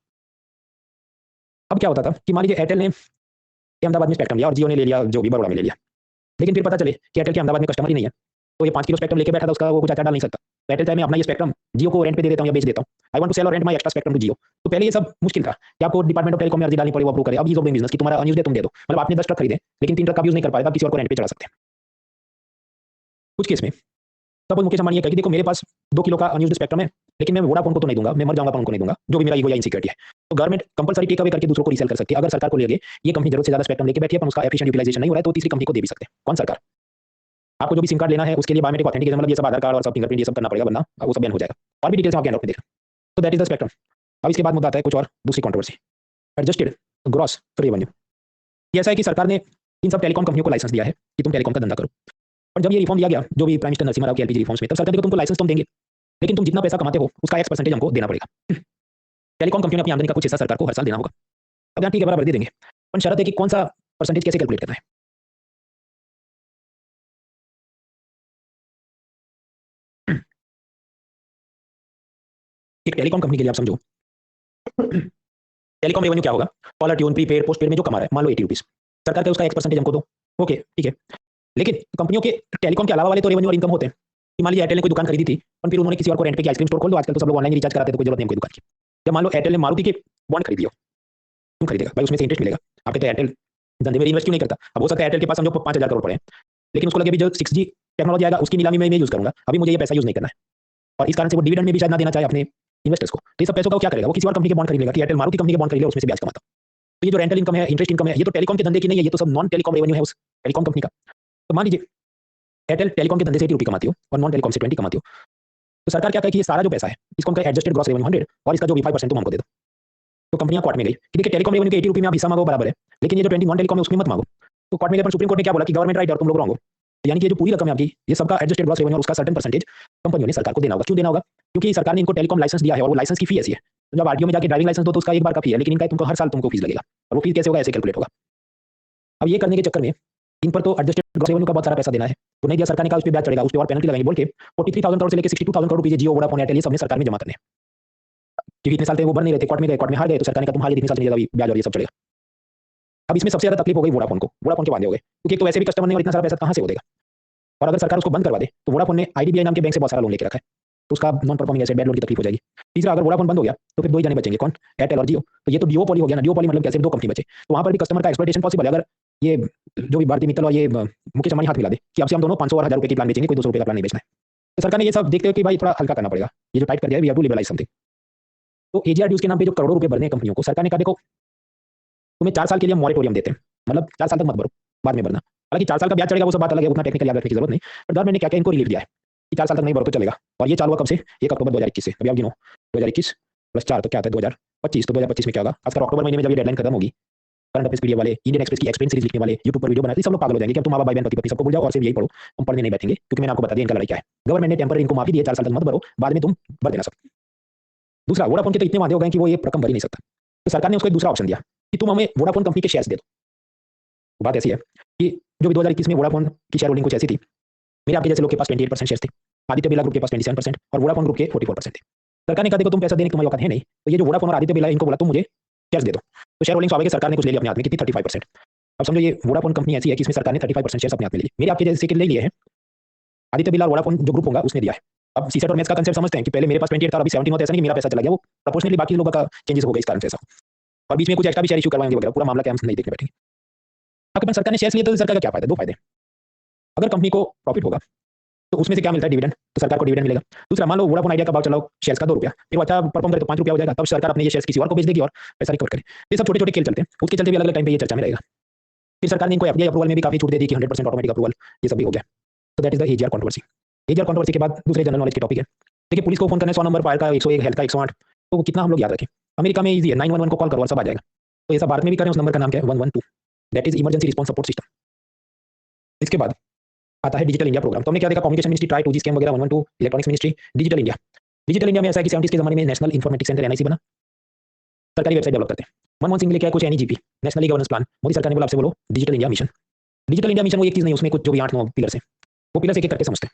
अब क्या होता था कि मान लीजिए एयरटेल ने अहमदाबाद में स्पेक्ट्रम लिया और जियो ने ले लिया जो भी बड़ौदा में ले लिया, लेकिन फिर पता चले कि एयरटेल के अहमदाबाद में कस्टमर ही नहीं है, तो ये 5 किलो स्पेक्ट्रम लेके बैठा था उसका वो कुछ आचार डाल नहीं सकता। तो एयरटेल चाहे मैं अपना ये स्पेक्ट्रम जियो को रेंट पे दे देता हूं या बेच देता हूं, आई वांट टू सेल और rent my extra spectrum to Jio. तो पहले ये सब मुश्किल था कि आपको डिपार्टमेंट ऑफ टेलीकॉम में अर्जी डालनी पड़ी, वो अप्रूव करे। अब ईज ऑफ डूइंग बिजनेस कि तुम्हारा अनयूज्ड है तुम दे दो, मतलब आपने 10 ट्रक खरीदे लेकिन 3 ट्रक का यूज नहीं कर पाए, आप किसी और को रेंट पे चढ़ा सकते हैं। कुछ केस में तब मुकेश अंबानी ये कहे कि देखो मेरे पास 2 किलो का अनयूज्ड स्पेक्ट्रम है, लेकिन मैं वोडाफोन को तो नहीं दूंगा, मैं मर जाऊंगा पर उनको नहीं दूंगा, जो भी मेरा ईगो या इनसिक्योरिटी है। तो गवर्नमेंट कंपलसरी टेक अवे करके दूसरों को रीसेल कर सकती है। अगर सरकार को लगे ये कंपनी जरूरत से ज्यादा स्पेक्ट्रम लेके बैठी है पर उसका एफिशिएंट यूटिलाइजेशन नहीं हो रहा है, तो तीसरी कंपनी को दे भी सकते हैं। कौन, सरकार। आपको जो भी सिम कार्ड लेना है उसके लिए बायोमेट्रिक ऑथेंटिकेशन, मतलब ये सब आधार कार्ड और सब फिंगरप्रिंट ये सब करना पड़ेगा, वरना वो सब बैन हो जाएगा। और भी डिटेल्स आपके एंड में देखा। तो दैट इज द स्पेक्ट्रम। अब इसके बाद मुद्दा आता है कुछ और दूसरी कंट्रोवर्सी, एडजस्टेड ग्रॉस रेवेन्यू। ये ऐसा है कि सरकार ने इन सब टेलीकॉम कंपनियों को लाइसेंस दिया है कि तुम टेलीकॉम का धंधा करो, और जब ये रिफॉर्म दिया गया जो भी प्राइम मिनिस्टर नरसिम्हा राव के LPG रिफॉर्म्स में, तब सरकार ने तुमको लाइसेंस तुम देंगे, लेकिन तुम जितना पैसा कमाते हो उसका X% हमको देना पड़ेगा। टेलीकॉम कंपनी अपनी आमदनी का कुछ हिस्सा सरकार को हर साल देना होगा। अब यहाँ ठीक है बराबर दे देंगे, पर शर्त है कि कौन सा परसेंटेज कैसे कैलकुलेट करना है। एक टेलीकॉम कंपनी के लिए आप समझो टेलीकॉम रेवेन्यू क्या होगा, कॉलर ट्यून, प्रीपेड, पोस्टपेड में जो कमा रहा है, मान लो 80 रुपीज, सरकार का उसका X% हमको दो, ओके ठीक है। लेकिन कंपनियों के टेलीकॉम के अलावा वाले तो रेवेन्यू और इनकम होते हैं। मान लीजिए एयरटेल ने कोई दुकान खरीदी थी और फिर उन्होंने किसी और को रेंट पे की आइसक्रीम स्टोर खोल दो, आजकल तो सब लोग ऑनलाइन रिचार्ज कराते हैं तो कोई जरूरत नहीं कोई दुकान की। जब मान लो एयरटेल ने मारुति के बॉन्ड खरीदी हो, क्यों खरीदेगा भाई, उसमें से इंटरेस्ट मिलेगा। आपके तो एयरटेल धंधे में इन्वेस्ट क्यों नहीं करता। अब हो सकता है एयरटेल के पास समझो 5,000 करोड़ पड़े हैं, लेकिन उसको लगे भी जो 6G टेक्नोलॉजी आएगा उसकी नीलामी में यूज करूंगा, अभी मुझे ये पैसा यूज नहीं करना है, और इस कारण से वो डिविडेंड में भी शायद ना देना चाहे अपने इन्वेस्टर्स को। तो ये सब पैसों का क्या करेगा, वो किसी और कंपनी के बॉन्ड खरीद लेगा कि एयरटेल मारुति कंपनी के बॉन्ड खरीद ले, उसमें से ब्याज कमाता। तो ये जो रेंटल इनकम है, इंटरेस्ट इनकम है, ये तो टेलीकॉम के धंधे की नहीं है, ये तो सब नॉन टेलीकॉम रेवेन्यू है उस टेलीकॉम कंपनी का। तो मान लीजिए एयरटेल टेलीकॉम के धंधे से 80 रुपये कमाती हो और नॉन टेलीकॉम से 20 कमाती हो, तो सरकार क्या कहे कि ये सारा जो पैसा है इसको हम एडजस्टेड ग्रॉस रेवेन्यू 100 और इसका जो भी 5% तुम हमको दे दो। तो कंपनियां कोर्ट में गई कि देखिए टेलीकॉम रेवेन्यू के 80 रुपये में आप हिस्सा मांगो बराबर है, लेकिन ये जो 20 नॉन टेलीकॉम है उसमें मत मांगो। तो कोर्ट में गए पर सुप्रीम कोर्ट ने क्या बोला कि गवर्नमेंट राइट और तुम लोग रॉन्ग हो। तो यानी कि ये जो पूरी रकम है आपकी, ये सबका एडजस्टेड ग्रॉस रेवेन्यू और उसका सर्टेन परसेंटेज कंपनियों ने सरकार को देना होगा। क्यों देना होगा? क्योंकि सरकार ने इनको टेलीकॉम लाइसेंस दिया है और वो लाइसेंस की फी ऐसी है। तो जब आरटीओ में जाके ड्राइविंग लाइसेंस दो तो उसका एक बार का फी है, लेकिन इनका तुमको हर साल तुमको फीस लगेगा, और वो फीस कैसे होगा? ऐसे कैलकुलेट होगा। अब ये करने के चक्कर में इन पर तो एडजस्टेड ग्रॉस रेवेन्यू का बहुत सारा पैसा देना है, तो नहीं दिया सरकार ने कहा उस पर ब्याज चढ़ेगा, उस पर और पेनल्टी लगाएंगे बोल के 43,000 करोड़ से लेकर 62,000 करोड़ रुपये जियो वोडाफोन एयरटेल ये सबने सरकार में जमा करने, क्योंकि इतने साल थे वो भर नहीं रहे थे, कोर्ट में गए, कोर्ट में हार गए, तो सरकार ने कहा तुम्हारे इतने साल चलेगा ब्याज और ये सब चलेगा। अब इसमें सबसे ज्यादा तकलीफ हो गई वोडाफोन को, वोडाफोन के बांधे हो गए, क्योंकि तो वैसे भी कस्टमर ने और इतना सारा पैसा कहां से वो देगा, और अगर सरकार उसको बंद करवा दे तो वोडाफोन ने आईडीबीआई नाम के बैंक से बहुत सारा लोन लेके रखा है, तो उसका non performing asset bad loan की तकलीफ हो जाएगी। तीसरा, अगर वोडाफोन बंद हो गया तो फिर दो ही जाने बचेंगे, कौन? एयरटेल और जियो। तो ये तो डिओपोली हो गया ना, डिओपोली मतलब कैसे दो कंपनी बचे, तो वहां पर भी कस्टमर का एक्सप्लॉइटेशन पॉसिबल है। अगर ये जो भी भारती मित्तल और ये मुकेश अंबानी हाथ मिला दे कि अब से हम दोनों 500 और 1000 रुपए की प्लान बेचेंगे, कोई 200 रुपए का प्लान नहीं बेचना है, तो सरकार ने ये सब देखते हुए कि भाई थोड़ा हल्का करना पड़ेगा, ये जो टाइट कर दिया है we have to liberalise something. तो एजीआर ड्यूज के नाम पे जो करोड़ों रुपए भरने हैं कंपनियों को, सरकार ने कहा देखो तुम्हें 4 साल के लिए मॉरेटोरियम देते हैं, मतलब 4 साल तक मत भरो, बाद में भरना। हालांकि 4 साल का ब्याज चढ़ेगा वो सब बात अलग है, उतना टेक्निकल याद रखने की जरूरत नहीं, बट गवर्नमेंट ने क्या क्या इनको रिलीफ दिया है कि 4 साल तक नहीं भरो तो चलेगा। और ये चालू हुआ कब से? 1 अक्टूबर 2021 से। अभी आप गिनो 2021 प्लस 4 तो क्या आता है 2025, तो 2025 में क्या होगा? खासकर अक्टूबर महीने में जब ये डेडलाइन खत्म होगी, करंट अफेयर्स पीडीएफ वाले, इंडियन एक्सप्रेस की एक्सप्लेन सीरीज लिखने वाले, यूट्यूब पर वीडियो बनाते सब लोग पागल हो जाएंगे कि अब तुम माँ बाप भाई बहन पति पत्नी सबको भूल जाओ और सिर्फ यही पढ़ो, हम पढ़ने नहीं बैठेंगे, क्योंकि मैंने आपको बता दिया इनका लड़ाई क्या है। गवर्नमेंट ने टेम्पररी इनको माफी दी है, 4 साल तक मत भरो, बाद में तुम भर देना सब। दूसरा, वोडाफोन के तो इतने वादे हो गए कि वो ये रकम भर ही नहीं सकता, तो सरकार ने उसको एक दूसरा ऑप्शन दिया कि तुम हमें वोडाफोन कंपनी के शेयर्स दे दो। बात ऐसी है कि जो भी 2021 में वोडाफोन की शेयर होल्डिंग कुछ ऐसी थी, मेरे आपके जैसे लोग के पास 28% शेयर्स थे, आदित्य बिरला ग्रुप के पास 27% और वोडाफोन ग्रुप के 44% थे। सरकार ने कहा देखो तुम पैसा देने की तुम्हारी औकात है नहीं, तो ये जो वोडाफोन और आदित्य बिरला इनको बोला तुम मुझे शेयर्स दे दो, तो शेयर होल्डिंग स्वाभाविक सरकार ने कुछ ले लिया अपने हाथ में, कितनी 35%। अब समझो ये वोडाफोन कंपनी ऐसी है कि इसमें सरकार ने 35% शेयर्स अपने हाथ में ले लिए, मेरे आपके जैसे के ले लिए हैं, आदित्य बिरला वोडाफोन जो ग्रुप होगा उसने दिया है। अब सीसेट और मैथ्स का कंसेप्ट समझते हैं कि पहले मेरे पास 28 था और अभी 17 होता है, ऐसा नहीं कि मेरा पैसा चला गया, वो प्रोपोर्शनली बाकी लोगों का चेंजेस हो गया इस कारण से ऐसा, और बीच में कुछ एक्स्ट्रा भी शेयर इशू करवाएंगे वगैरह, पूरा मामला क्या हम नहीं देखने बैठेंगे। अगर सरकार ने शेयर्स लिए तो सरकार का क्या फायदा? दो फायदे। अगर कंपनी को प्रॉफिट होगा तो उसमें से क्या मिलता है? डिविडेंड, तो सरकार को डिविडेंड मिलेगा। दूसरा, मान लो वोडाफोन आइडिया का भाव चलाओ शेयर्स का 2 रुपया, फिर अच्छा परफॉर्म करे तो 5 रुपया हो जाएगा, तब सरकार अपने ये शेयर्स किसी और को बेच देगी और पैसा रिकवर करे। ये सब छोटे छोटे खेल चलते हैं, उसके चलते भी अलग अलग टाइम पे ये चर्चा में रहेगा। फिर सरकार ने इनको एफडीआई अप्रूवल में भी काफी छूट दे दी कि 100% ऑटोमेटिक अप्रूवल, ये सब भी हो गया। तो that is the AGR controversy. AGR controversy के बाद दूसरे जनरल नॉलेज के टॉपिक है। देखिए पुलिस को फोन करना 100 नंबर, फायर का 101, हेल्थ का 108, तो कितना हम लोग याद रखें? अमेरिका में इजी है, 911 को कॉल करो और सब आ जाएगा। तो ये सब भारत में भी करें, उस नंबर का नाम क्या है? 112, that is emergency response support system. इसके बाद आता है डिजिटल इंडिया प्रोग्राम। तो हमने क्या देखा? Communication ministry try 2G scam वगैरह, 112, electronics ministry, digital India. Digital India में ऐसा है कि 70s के जमाने में नेशनल इंफॉर्मेटिक्स सेंटर एनआईसी बना, सरकारी वेबसाइट डेवलप करते हैं। मनमोहन सिंह ने क्या कुछ एनईजीपी, नेशनल गवर्नेंस प्लान, मोदी सरकार ने बोला आपसे बोलो digital India mission. Digital India mission वो एक चीज नहीं, उसमें कुछ जो भी 8-9 पिलर्स हैं, वो पिलर्स एक एक करके समझते हैं।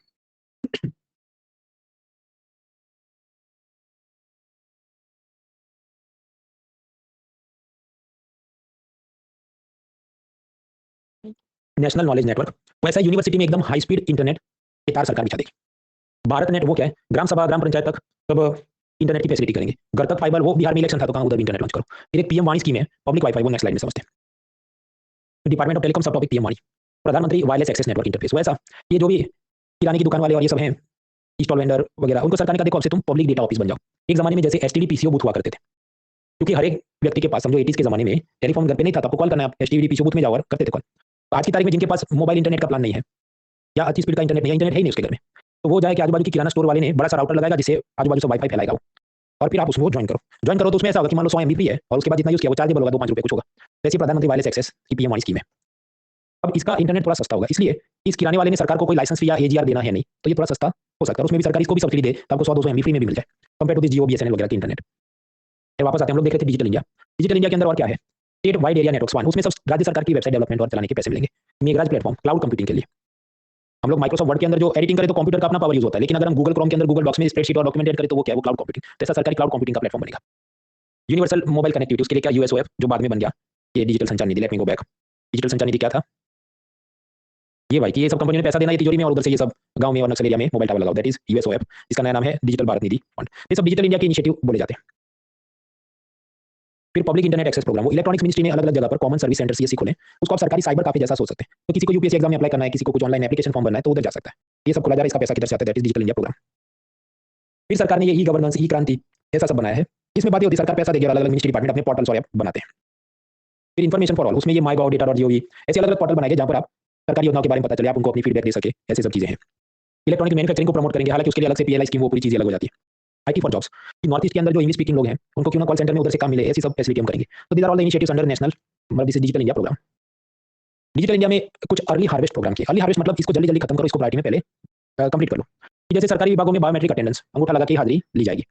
नेशनल नॉलेज नेटवर्क, वैसा यूनिवर्सिटी में एकदम हाई स्पीड इंटरनेट के तार सरकार बिछा देगी। भारत नेट वो क्या है? ग्राम सभा, ग्राम पंचायत तक सब इंटरनेट की फैसिलिटी करेंगे। घर तक फाइबर, वो बिहार में इलेक्शन था तो कहाँ उधर भी इंटरनेट लॉन्च करो। फिर एक पीएम वाणी स्कीम है, पब्लिक वाईफाई, वो नेक्स्ट स्लाइड में समझते हैं। डिपार्टमेंट ऑफ टेलीकॉम सब टॉपिक पीएम वाणी, प्रधानमंत्री वायरलेस एक्सेस नेटवर्क इंटरफेस, वैसा ये जो भी किराने की दुकान वाले और ये सब हैं, स्टॉल वेंडर वगैरह, उनको सरकार ने कहा देखो अब से तुम पब्लिक डेटा ऑफिस बन जाओ। एक जमाने में जैसे एसटीडी पीसीओ बूथ हुआ करते थे, क्योंकि हर एक व्यक्ति के पास, समझो 80s के जमाने में टेलीफोन घर पे नहीं था, तो आपको कॉल करना है, एसटीडी पीसीओ बूथ में जाओ और करते थे कॉल। तो आज की तारीख में जिनके पास मोबाइल इंटरनेट का प्लान नहीं है या अच्छी स्पीड का इंटरनेट नहीं है, इंटरनेट है ही नहीं उसके घर में, तो वो जाए कि आजू बाजू की किराना स्टोर वाले ने बड़ा सा राउटर लगाएगा जिससे आजू बाजू से वाईफाई फैलाएगा, और फिर आप उसमें ज्वाइन करो तो उसमें ऐसा होगा कि मान लो 100 MB है और उसके बाद जितना यूज किया वो चार्जेबल होगा, 2-5 रुपये कुछ होगा। जैसे प्रधानमंत्री वायरलेस एक्सेस की पीएम वाली स्कीम है। अब इसका इंटरनेट थोड़ा सस्ता होगा, इसलिए इस किराने वाले ने सरकार को कोई लाइसेंस फी या एजीआर देना है नहीं, तो ये थोड़ा सस्ता हो सकता है। उसमें भी सरकार इसको भी सब्सिडी दे तो आपको 100-200 MB फ्री में भी मिल जाए, compare to this Jio BSNL वगैरह की इंटरनेट। फिर वापस आते हैं, हम लोग देख रहे थे डिजिटल इंडिया। डिजिटल इंडिया के अंदर और क्या है? State wide area networks one, उसमें सब राज्य सरकार की वेबसाइट डेवलपमेंट और चलाने के पैसे मिलेंगे। मेघराज प्लेटफॉर्म क्लाउड कंप्यूटिंग के लिए, हम लोग माइक्रोसॉफ्ट वर्ड के अंदर जो एडिटिंग करें तो कंप्यूटर का अपना पावर यूज होता है, लेकिन अगर हम गूगल क्रोम के अंदर गूगल डॉक्स में स्प्रेडशीट और डॉक्यूमेंट एड करें तो वो क्या है? वो क्लाउड कंप्यूटिंग। जैसा सरकारी क्लाउड कंप्यूटिंग का प्लेटफॉर्म बनेगा। यूनिवर्सल मोबाइल कनेक्टिविटी, उसके लिए क्या? यूएसओएफ जो बाद में बन गया ये digital Sanchar Nidhi. Let me go back, digital Sanchar Nidhi क्या था? ये भाई कि ये सब कंपनियों ने पैसा देना है तिजोरी में और उधर से ये सब गांव में और नक्सल एरिया में मोबाइल टावर लगाओ, दैट इज यूएसओएफ। इसका नया नाम है डिजिटल भारत निधि फंड। ये सब डिजिटल इंडिया के इनिशिएटिव बोले जाते हैं। फिर पब्लिक इंटरनेट एक्सेस प्रोग्राम, वो इलेक्ट्रॉनिक्स मिनिस्ट्री ने अलग अलग जगह पर कॉमन सर्विस सेंटर सीएससी खोले, उसको आप सरकारी साइबर कैफे जैसा सोच सकते हैं। तो किसी को यूपीएससी एग्जाम में अप्लाई करना है, किसी को कुछ ऑनलाइन एप्लीकेशन फॉर्म भरना है तो उधर जा सकता है। ये सब खोला जा रहा है, इसका पैसा किधर से आता है? That is digital India programme. फिर सरकार ने ये ई गवर्नेंस, ई क्रांति ऐसा सब बनाया है, इसमें बातें होती है सरकार पैसा देगी, अलग अलग मिनिस्ट्री डिपार्टमेंट अपने पोर्टल्स और ऐप बनाते हैं। फिर इन्फॉर्मेशन फॉर ऑल, उसमें ये माई गॉव डेटा डॉट जीओवी ऐसे अलग अलग पोर्टल बनाए गए जहाँ पर आप सरकारी योजनाओं के बारे में पता चले, आप उनको अपनी फीडबैक दे सके, ऐसी सब चीजें हैं। इलेक्ट्रॉनिक मैन्युफैक्चरिंग को प्रमोट करेंगे, हालांकि उसके लिए अलग से पीएलआई स्कीम वो पूरी चीजें अलग हो जाती है। IT for jobs, north east के अंदर जो इंग्लिश स्पीकिंग लोग हैं उनको क्यों ना कॉल सेंटर में उधर से काम मिले, ऐसी सब फैसिलिटी हम करेंगे। तो these are all the initiatives under national मतलब this digital India program. Digital India में कुछ अर्ली हार्वेस्ट प्रोग्राम किए। अर्ली हार्वेस्ट मतलब इसको जल्दी जल्दी खत्म करो, इसको प्रायोरिटी में पहले कंप्लीट कर लो। जैसे सरकारी विभागों में बायोमेट्रिक अटेंडेंस, अंगूठा लगा के हाजिरी ली जाएगी।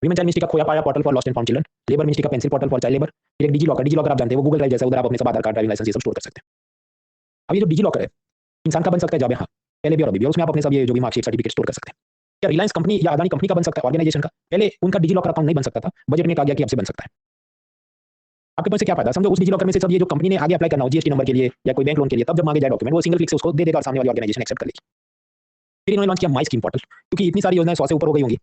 विमेन चाइल्ड मिनिस्ट्री का Khoya Paya portal for lost and found children, labour ministry का PENCIL portal for child labour, फिर एक डिजी लॉकर, डिजी लॉकर आप जानते हैं वो गूगल ड्राइव जैसा, उधर आप अपने सब आधार कार्ड, ड्राइविंग लाइसेंस ये सब स्टोर कर सकते हैं। अब ये जो डिजी लॉकर है इंसान का बन सकता है जब, हाँ पहले भी और अभी भी, और उसमें आप अपने सब ये जो भी मार्कशीट सर्टिफिकेट स्टोर कर सकते हैं। क्या रिलायंस कंपनी या अदानी कंपनी का बन सकता है ऑर्गेनाइजेशन का? पहले उनका डिजी लॉकर अकाउंट नहीं बन सकता था, बजट में कहा गया कि आपसे बन सकता है। आपके पास से क्या फायदा? समझो उस डिजी लॉकर में से सब ये जो कंपनी ने आगे अप्लाई करना हो जीएसटी नंबर के लिए या कोई बैंक लोन के लिए, तब जब मांगे जाए डॉक्यूमेंट वो सिंगल क्लिक से उसको दे देगा और सामने वाली ऑर्गेनाइजेशन एक्सेप्ट कर लेगी। फिर इन्होंने लॉन्च किया माई स्कीम पोर्टल, क्योंकि इतनी सारी योजनाएं 100 से ऊपर हो गई होंगी,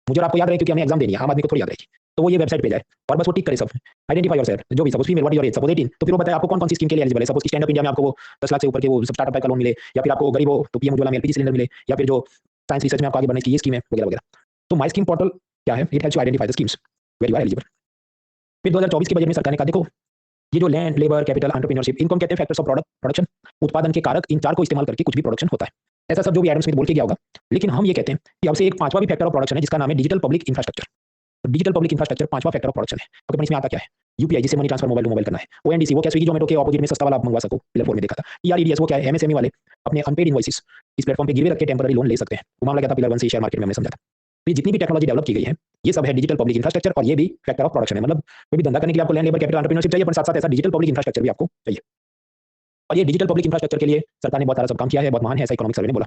मुझे और आपको याद रहे क्योंकि हमें एग्जाम देनी है, आम आदमी को थोड़ी याद रहेगी। तो वो ये वेबसाइट पे जाए और बस वो टिक करे सब, आइडेंटिफाई योरसेल्फ, जो भी suppose female what your age, suppose 18, तो फिर वो बताए आपको कौन कौन सी स्कीम के लिए एलिजिबल है। सपोज कि स्टैंड अप इंडिया में आपको वो 10 लाख से ऊपर के वो स्टार्टअप का लोन मिले, या फिर आपको गरीब हो तो पीएम उज्ज्वला में एलपीजी सिलेंडर मिले, या फिर जो साइंस रिसर्च में आपको आगे बढ़ने की ये स्कीम है वगैरह वगैरह। तो माई स्कीम पोर्टल क्या है? It helps you identify the schemes where you are eligible. फिर 2024 के बजट में सरकार ने कहा देखो ये जो लैंड, लेबर, कैपिटल, एंटरप्रेन्योरशिप, इनको कहते हैं फैक्टर्स ऑफ प्रोडक्शन, उत्पादन के कारक, इन चार को इस्तेमाल करके कुछ भी प्रोडक्शन होता है। ऐसा सब जो भी एडम स्मिथ बोल के गया होगा, लेकिन हम ये कहते हैं कि अब से एक पांचवा भी फैक्टर ऑफ प्रोडक्शन है जिसका नाम है डिजिटल पब्लिक इंफ्रास्ट्रक्चर। तो डिजिटल पब्लिक इंफ्रास्ट्रक्चर पांचवा फैक्टर ऑफ प्रोडक्शन है। तो इसमें आता क्या है? यूपीआई जिसे money transfer mobile to mobile करना है। ओएनडीसी वो क्या स्विगी जोमेटो के ऑपोजिट में सस्ता वाला आप मंगवा सको, पिलर 4 में देखा था। ईआरईडीएस वो क्या है? एमएसएमई वाले अपने अनपेड इनवॉइसेस इस प्लेटफॉर्म पे गिरवे रख के टेम्पररी लोन ले सकते हैं। वो मामला क्या था पिलर 1 से शेयर मार्केट में हमने समझा था। तो ये जितनी भी टेक्नोलॉजी डेवलप की गई है ये सब है डिजिटल पब्लिक इंफ्रास्ट्रक्चर, और ये भी फैक्टर ऑफ प्रोडक्शन है। मतलब कोई भी धंधा करने के लिए आपको लैंड, लेबर, कैपिटल, एंटरप्रेन्योरशिप चाहिए, पर साथ साथ ऐसा डिजिटल पब्लिक इंफ्रास्ट्रक्चर भी आपको चाहिए। और ये डिजिटल पब्लिक इंफ्रास्ट्रक्चर के लिए सरकार ने बहुत सारा सब काम किया है, बहुत महान है, ऐसा इकोनॉमिक सर्वे ने बोला।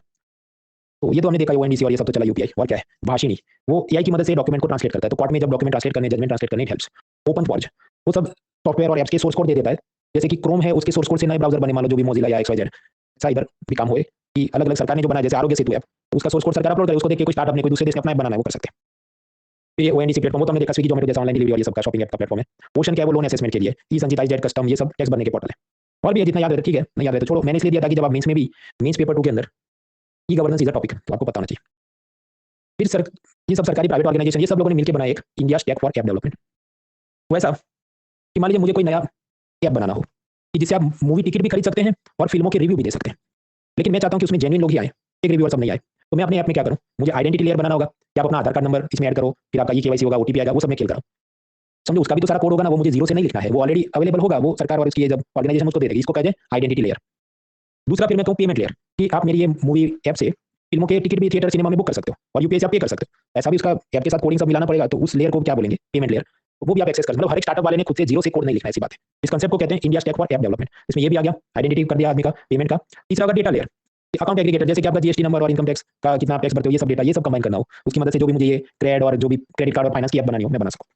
तो ये तो हमने देखा ओएनडीसी और ये सब तो चला यूपीआई, और क्या है? भाषिणी, वो एआई की मदद से डॉक्यूमेंट को ट्रांसलेट करता है। तो कोर्ट में जब डॉक्यूमेंट ट्रांसलेट करने, जजमेंट ट्रांसलेट करने, इट हेल्प्स। ओपन फॉर्ज वो सब सॉफ्टवेयर और एप्स के सोर्स कोड दे देता है। जैसे कि क्रोम है, उसके सोर्स कोड से नए ब्राउजर बने, मान लो जो भी मोजिला या एक्सवाईजेड, ऐसा इधर भी काम होए कि अलग अलग सरकार ने जो बनाया, जैसे आरोग्य सेतु ऐप, उसका सोर्स कोड सरकार अपलोड करे, उसको देख के कोई स्टार्टअप ने, कोई दूसरे देश में अपना ऐप बनाना है वो कर सकते हैं। फिर ये ओएनडीसी प्लेटफॉर्म, वो तो हमने देखा स्विगी जोमेटो जैसा ऑनलाइन डिलीवरी और ये सब का शॉपिंग ऐप का प्लेटफॉर्म है। ओशन क्या है? वो लोन असेसमेंट के लिए। ई संचिता, जेड कस्टम, ये सब टैक्स भरने के पोर्टल है। और भी है, जितना याद है ठीक है, नहीं याद है तो छोड़ो। मैंने इसलिए दिया था कि जब आप मेंस में भी, मेंस पेपर 2 के अंदर e governance is a topic, तो आपको पता होना चाहिए। फिर सर ये सब सरकारी प्राइवेट ऑर्गेनाइजेशन ये सब लोगों ने मिलकर बनाया एक India stack for app development. वैसा कि मान लीजिए मुझे कोई नया ऐप बनाना हो कि जिससे आप मूवी टिकट भी खरीद सकते हैं और फिल्मों के रिव्यू भी दे सकते हैं, लेकिन मैं चाहता हूं कि उसमें जेन्युइन लोग ही आए, एक रिव्यूअर सब नहीं आए। तो मैं अपने ऐप में क्या करूं? मुझे आइडेंटिटी लेयर बनाना होगा कि आप अपना आधार कार्ड नंबर इसमें ऐड करो, फिर आपका केवाईसी होगा, ओटीपी आएगा, वो सब मैं खेल करूं। समझो उसका भी तो सारा कोड होगा ना, वो मुझे जीरो से नहीं लिखना है, वो ऑलरेडी अवेलेबल होगा, वो सरकार और इसकी जब ऑर्गेनाइजेशन उसको दे देगी, इसको कहते हैं आइडेंटिटी लेयर। दूसरा फिर मैं कहूँ पेमेंट लेयर, कि आप मेरी ये मूवी ऐप से फिल्मों के टिकट भी थिएटर सिनेमा में बुक कर सकते हो और यूपीआई से आप पे कर सकते हो। ऐसा भी उसका ऐप के साथ कोडिंग सब मिलाना पड़ेगा, तो उस लेयर को क्या बोलेंगे? Payment layer. वो भी आप एक्सेस कर सकते हो। मतलब हर एक स्टार्टअप वाले ने खुद से जीरो से कोड नहीं लिखना है, ऐसी बात है। इस कांसेप्ट को कहते हैं India stack for app development. इसमें ये भी आ गया, आइडेंटिटी कर दिया आदमी का, पेमेंट का। तीसरा होगा डेटा लेयर, अकाउंट एग्रीगेटर, जैसे कि आपका जीएसटी नंबर और इनकम टैक्स का कितना आप टैक्स भरते हो, ये सब डेटा, ये सब कंबाइन करना हो, उसकी मदद से जो भी मुझे ये क्रेड और जो भी क्रेडिट कार्ड और फाइनेंस की ऐप बनानी हो मैं बना सकूँ।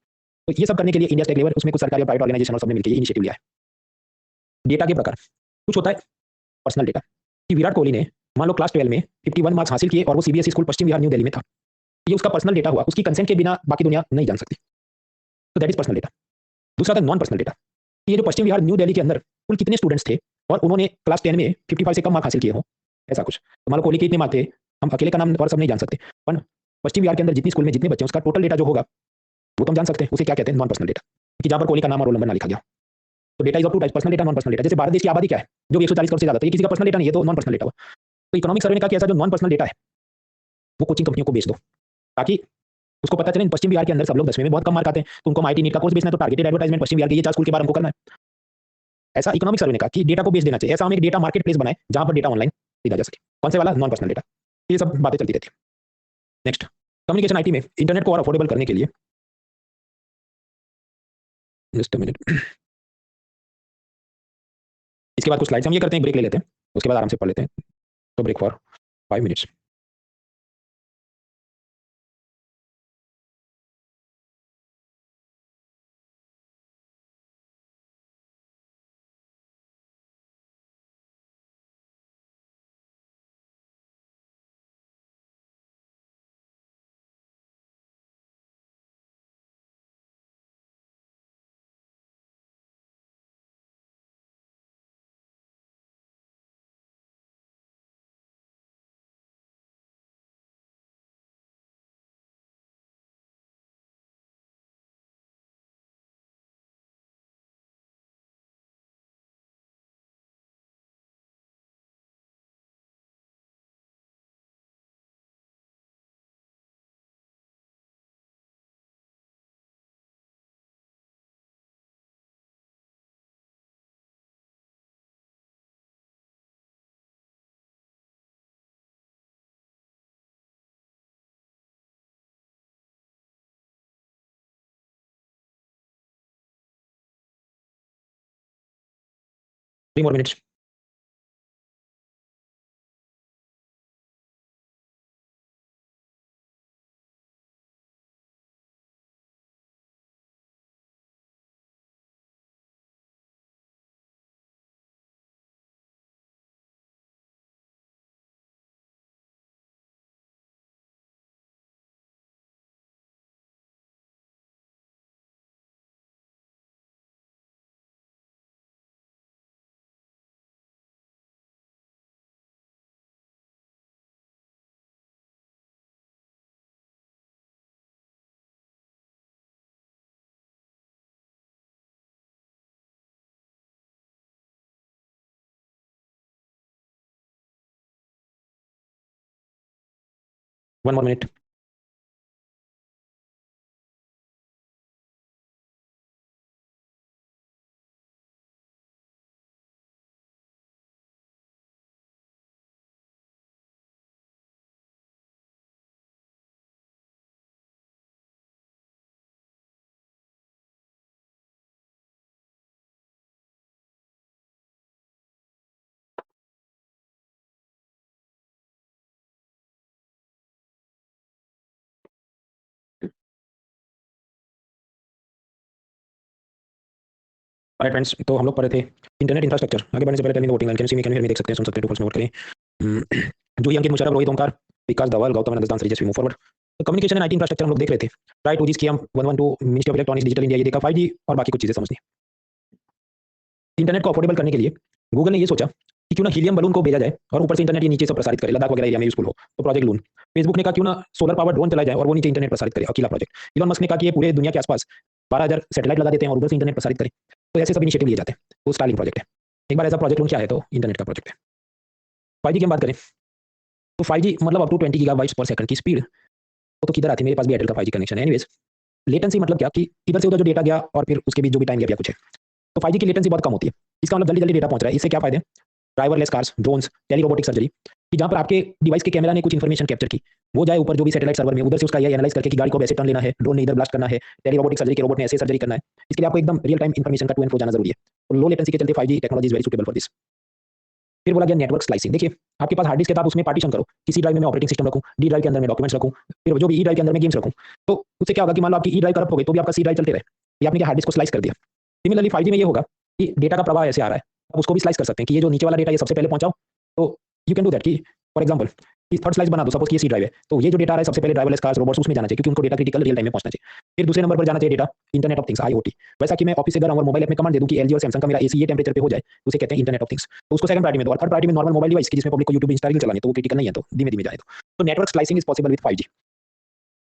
तो ये सब करने के लिए इंडिया स्टैक लेवर, उसमें कुछ सरकारी और प्राइवेट ऑर्गेनाइजेशन और सबने मिलकर इनिशिएटिव लिया है। डेटा के प्रकार कुछ होता है पर्सनल डेटा, कि विराट कोहली ने मान लो क्लास 12 में 51 मार्क्स हासिल किए और वो सीबीएसई स्कूल पश्चिम बिहार न्यू दिल्ली में था, ये उसका पर्सनल डेटा हुआ, उसकी कंसेंट के बिना बाकी दुनिया नहीं जान सकती। तो दैट इज पर्सनल डेटा। दूसरा था नॉन पर्सनल डेटा, ये जो पश्चिम बिहार न्यू दिल्ली के अंदर कुल कितने स्टूडेंट्स थे और उन्होंने क्लास 10 में 55 से कम मार्क हासिल किए हो, ऐसा कुछ। तो मान लो कोहली के इतने मार्क थे, हम अकेले का नाम और सब नहीं जान सकते, पर पश्चिम बिहार के अंदर जितनी स्कूल में जितने बच्चे, उसका टोटल डेटा जो होगा वो तो हम जान सकते हैं। उसे क्या कहते हैं? नॉन पर्सनल डेटा, कि जहां पर कोहली का नाम और रोल नंबर ना लिखा गया। तो data is of two types, personal data, non personal data. जैसे भारत देश की आबादी क्या है, जो 140 करोड़ से ज्यादा, तो ये किसी का पर्सनल डेटा नहीं है, तो नॉन पर्सनल डेटा हुआ। तो इकोनॉमिक सर्वे ने कहा कि ऐसा जो नॉन पर्सनल डेटा है वो कोचिंग कंपनियों को बेच दो, ताकि उसको पता चले पश्चिम बिहार के अंदर सब लोग 10वीं में बहुत कम मार्क आते हैं, तो उनको आईटी नीट का कोर्स बेचना है, तो टारगेटेड एडवर्टाइजमेंट पश्चिम बिहार के ये 4 स्कूल के बारे में हमको करना है। ऐसा इकोनॉमिक सर्वे ने कहा कि डेटा को बेच देना चाहिए। ऐसा हम एक डेटा मार्केट प्लेस बनाए जहां पर डेटा ऑनलाइन खरीदा जा सके। कौन से वाला? Non personal data. ये सब बातें चलती रहती है। नेक्स्ट, कम्युनिकेशन आईटी में इंटरनेट को और अफोर्डेबल करने के लिए, जस्ट अ मिनट, इसके बाद कुछ स्लाइड्स हम ये करते हैं, ब्रेक ले लेते हैं, उसके बाद आराम से पढ़ लेते हैं। तो break for 5 minutes. 3 more minutes. One more minute. Right friends, तो हम लोग पढ़े थे इंटरनेट इंफ्रास्ट्रक्चर। आगे बढ़ने से पहले tell me the voting line, can see me can hear me देख सकते हैं, सुन सकते हैं, टू नोट करें। Juhi, Ankit, Musharraf, Rohit, Omkar, Vikas, Dhaval, Gautam, Nandan, Shreejas, we move forward. तो कम्युनिकेशन एंड आईटी इंफ्रास्ट्रक्चर हम लोग देख रहे थे। Right, 2G scheme 112 ministry of electronics digital India, ये देखा। 5G और बाकी कुछ चीजें समझनी। इंटरनेट को अफोर्डेबल करने के लिए गूगल ने ये सोचा कि क्यों ना हीलियम बलून को भेजा जाए और ऊपर से इंटरनेट ये नीचे से प्रसारित करे, लद्दाख वगैरह एरिया में यूजफुल हो। तो प्रोजेक्ट लून। फेसबुक ने कहा क्यों ना सोलर पावर ड्रोन चलाया जाए और वो नीचे इंटरनेट प्रसारित करे, अकेला प्रोजेक्ट। इलॉन मस्क ने कहा कि ये पूरे दुनिया के आसपास 12,000 सैटेलाइट लगा देते हैं और उधर से इंटरनेट प्रसारित करें। तो ऐसे सब इनिशिएटिव लिए जाते हैं। वो स्टारलिंक प्रोजेक्ट है। एक बार ऐसा प्रोजेक्ट लून क्या है, तो इंटरनेट का प्रोजेक्ट है। 5G की हम बात करें तो 5G मतलब अप टू 20 गीगाबाइट्स पर सेकंड की स्पीड। तो किधर आती है, मेरे पास भी एयरटेल का 5G कनेक्शन है। एनीवेज, लेटेंसी मतलब क्या कि इधर से उधर जो डेटा गया और फिर उसके बीच जो भी टाइम गया कुछ है। तो 5G की लेटेंसी बहुत कम होती है। इसका मतलब जल्दी जल्दी डेटा पहुंच रहा है। इससे क्या फायदे? Driverless cars, drones, tele robotic surgery, कि जहां पर आपके डिवाइस के कैमरा ने कुछ इन्फॉर्मेशन कैप्चर की, वो जाए ऊपर जो भी सैटेलाइट सर्वर में, उधर से उसका ये एनालाइज करके कि गाड़ी को ऐसे टर्न लेना है, ड्रोन ने इधर ब्लास्ट करना है, टेली रोबोटिक सर्जरी के रोबोट ने ऐसे सर्जरी करना है। इसके लिए आपको एकदम रियल टाइम इन्फॉर्मेशन का टू एंड फ्रो जाना जरूरी है। तो लो लेटेंसी के चलते 5G technology is very suitable for this. फिर बोला गया नेटवर्क स्लाइसिंग। देखिए, आपके पास हार्ड डिस्क है तो आप उसमें पार्टीशन करो। किसी ड्राइव में मैं ऑपरेटिंग सिस्टम रखूं, डी ड्राइव के अंदर मैं डॉक्यूमेंट्स रखूं, फिर जो भी ई ड्राइव के अंदर मैं गेम्स रखूं। तो उससे क्या होगा कि मान लो आपकी ई ड्राइव करप्ट हो गई तो भी आपका सी ड्राइव चलते रहे। ये आपने हार्ड डिस्क को स्लाइस कर दिया। सिमिलरली 5G में ये होगा कि डेटा का प्रवाह ऐसे आ रहा है, आप उसको भी स्लाइस कर सकते हैं कि ये जो नीचे वाला डेटा ये सबसे पहले पहुंचाओ। तो यू कैन डू दैट कि फॉर एग्जांपल कि थर्ड स्लाइस बना दो, सपोज कि ये सी ड्राइव है, तो ये जो डेटा आ रहा है सबसे पहले ड्राइवरलेस कार्स, रोबोट्स उसमें जाना चाहिए क्योंकि उनको डेटा क्रिटिकल रियल टाइम में पहुंचना चाहिए। फिर दूसरे नंबर पर जाना चाहिए data internet of things, IoT। वैसा कि मैं ऑफिस से घर आऊं और मोबाइल ऐप में कमांड दे दूं कि LG और सैमसंग का मेरा एसी ये टेंपरेचर पे हो जाए, तो उसे कहते हैं इंटरनेट ऑफ थिंग्स। तो उसको सेकंड प्रायोरिटी में दो। और थर्ड प्रायोरिटी में नॉर्मल मोबाइल डिवाइस की जिसमें पब्लिक को यूट्यूब इंस्टा रील चलानी, तो वो क्रिटिकल नहीं है, तो धीमे धीमे जाए। तो network slicing is possible with 5G।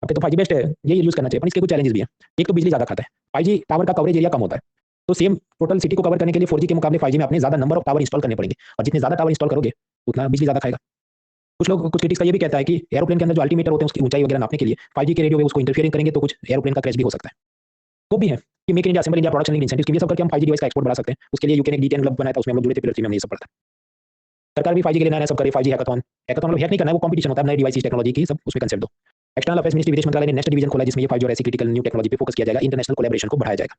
अब तो 5G बेस्ट है, ये यूज करना चाहिए, पर इसके कुछ चैलेंजेस भी हैं। एक तो बिजली ज्यादा खाता है। 5G टावर का कवरेज एरिया कम होता है। तो सेम टोटल सिटी को कवर करने के लिए 4G के मुकाबले 5G में अपने ज्यादा नंबर ऑफ टावर इंस्टॉल करने पड़ेंगे, और जितने ज्यादा टावर इंस्टॉल करोगे उतना बिजली ज्यादा खाएगा। कुछ क्रिटिक्स का ये भी कहता है कि एरोप्लेन के अंदर जो अल्टीमीटर होते हैं उसकी ऊंचाई वगैरह नापने के लिए 5G के रेडियो वेव उसको इंटरफियरिंग करेंगे तो कुछ एरोप्लेन का क्रैश भी हो सकता है। वो भी है कि make in India, assemble India, production link incentives, ये सब करके हम 5G डिवाइस का एक्सपोर्ट बढ़ा सकते हैं। उसके लिए यूके ने एक D10 क्लब बनाया था, उसमें हम लोग जुड़े थे, पिलर 3 में हमने ये सब पढ़ा था। सरकार भी 5G के लिए नया सब करे। 5G हैकाथॉन, हैकाथॉन मतलब हैक नहीं करना है, वो कंपटीशन होता है नए डिवाइस टेक्नोलॉजी की, सब उसमें कंसेप्ट दो। एक्सटर्नल अफेयर्स मिनिस्ट्री, विदेश मंत्रालय ने नेक्स्ट डिवीजन खोला जिसमें ये 5G और ऐसी क्रिटिकल न्यू टेक्नोलॉजी पे फोकस किया जाएगा, इंटरनेशनल कोलैबोरेशन को बढ़ाया जाएगा।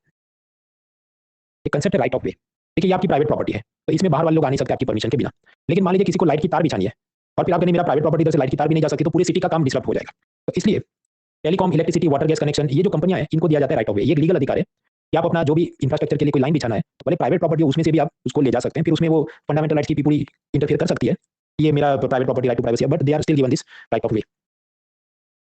एक कंसेप्ट है राइट ऑफ वे। देखिए, ये आपकी प्राइवेट प्रॉपर्टी है, तो इसमें बाहर वाले लोग आ नहीं सकते आपकी परमिशन के बिना। लेकिन मान लीजिए किसी को लाइट की तार बिछानी है और फिर आप कहने मेरा प्राइवेट प्रॉपर्टी इधर से लाइट की तार भी नहीं जा सकती, तो पूरी सिटी का काम डिस्टर्ब हो जाएगा। तो इसलिए telecom, electricity, water, gas connection, ये जो कंपनियां हैं इनको दिया जाता है राइट ऑफ वे। ये एक लीगल अधिकार है कि आप अपना जो भी इंफ्रास्ट्रक्चर के लिए कोई लाइन बिछाना है तो पहले प्राइवेट प्रॉपर्टी उसमें से भी आप उसको ले जा सकते हैं, फिर उसमें वो फंडामेंटल राइट्स की पूरी इंटरफेयर कर सकती है। ये मेरा private property, right to privacy है, but they are still given this right of way.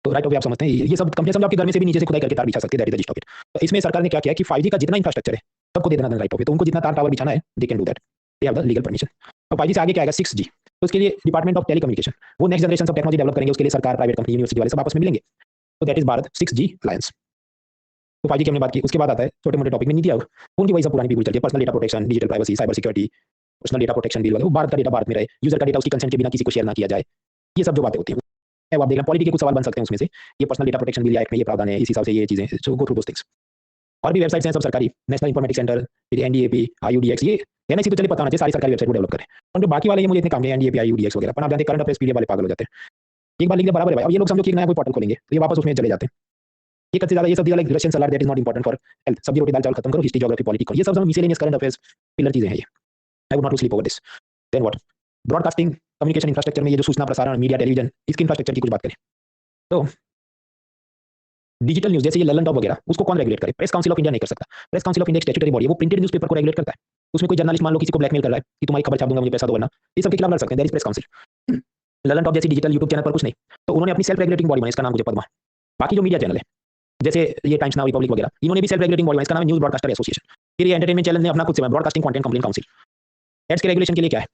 तो राइट ऑफ वे आप समझते हैं, ये सब कंपनियां समझो आपके घर में से भी नीचे से खुदाई करके तार बिछा सकती है, that is the gist of it. तो इसमें सरकार ने क्या किया कि 5G का जितना इंफ्रास्ट्रक्चर है सबको दे देना राइट ऑफ वे। तो उनको जितना तार टावर बिछाना है they can do that, they have the legal permission. और 5G से आगे क्या आएगा, 6G। तो उसके लिए डिपार्टमेंट ऑफ टेलीकम्युनिकेशन वो next generation of technology develop करेंगे। उसके लिए सरकार, प्राइवेट कंपनी, यूनिवर्सिटी वाले सब आपस में मिलेंगे। तो that is Bharat 6G alliance. तो 5G की हमने बात की। उसके बाद आता है छोटे मोटे टॉपिक में नीति आयोग, उनकी वही सब पुरानी पीपुल चलती है, personal data protection, digital privacy, cyber security, personal data protection bill वाले, वो भारत का डेटा भारत में रहे, यूजर का डेटा उसकी कंसेंट के बिना किसी को शेयर ना किया जाए, ये सब जो बातें होती हैं। आप देख लें पॉलिटी के कुछ सवाल बन सकते हैं उसमें से, ये personal data protection bill act में ये प्रावधान है, इस हिसाब से ये चीजें, सो गो थ्रू दोस थिंग्स। और भी वेबसाइट्स हैं सब सरकारी, national informatics centre, NDAP, IUDX, ये NIC तो चलिए पता होना चाहिए, सारी सरकारी वेबसाइट को डेवलप करें। और जो बाकी वाले ये मुझे इतने काम नहीं, NDAP, IUDX वगैरह, पर आप जानते हैं करंट अफेयर्स PDF वाले पागल हो जाते हैं। एक बार लिख दिया बराबर है भाई। अब ये लोग समझो कि एक नया कोई पोर्टल खोलेंगे तो ये वापस उसमें चले जाते हैं। ये कद से ज्यादा ये सब दिया like Russian salad, that is not important for health. सब्जी रोटी दाल चावल खत्म करो, हिस्ट्री ज्योग्राफी पॉलिटी करो, ये सब मिसेलेनियस करंट अफेयर्स पिलर चीजें हैं ये। I would not sleep over this. Then what, broadcasting communication infrastructure में ये जो सूचना प्रसारण मीडिया टेलीविजन इसके इंफ्रास्ट्रक्चर की कुछ बात करें तो डिजिटल न्यूज जैसे ये ललन टॉप वगैरह उसको कौन रेगुलेट करे? प्रेस काउंसिल ऑफ इंडिया नहीं कर सकता। प्रेस काउंसिल ऑफ इंडिया एक स्टैट्यूटरी बॉडी है, वो प्रिंटेड न्यूज़पेपर को रेगुलेट करता है। उसमें कोई जर्नलिस्ट मान लो किसी को ब्लैकमेल कर रहा है कि तुम्हारी खबर छाप दूंगा, मुझे पैसा दो, वरना ये सबके खिलाफ लड़ सकते हैं। There is press council. Lallantop जैसी डिजिटल यूट्यूब चैनल पर कुछ नहीं, तो उन्होंने अपनी सेल्फ रेगुलेटिंग बॉडी बनाई, इसका नाम मुझे पद्मा। बाकी जो मीडिया चैनल है जैसे ये टाइम्स नाउ, रिपब्लिक वगैरह, इन्होंने भी सेल्फ रेगुलेटिंग बॉडी बनाई, इसका नाम है न्यूज ब्रॉडकास्टर एसोसिएशन। फिर ये एंटरटेनमेंट चैनल ने अपना खुद से broadcasting content complaint council. Ads के रेगुलेशन के लिए क्या है?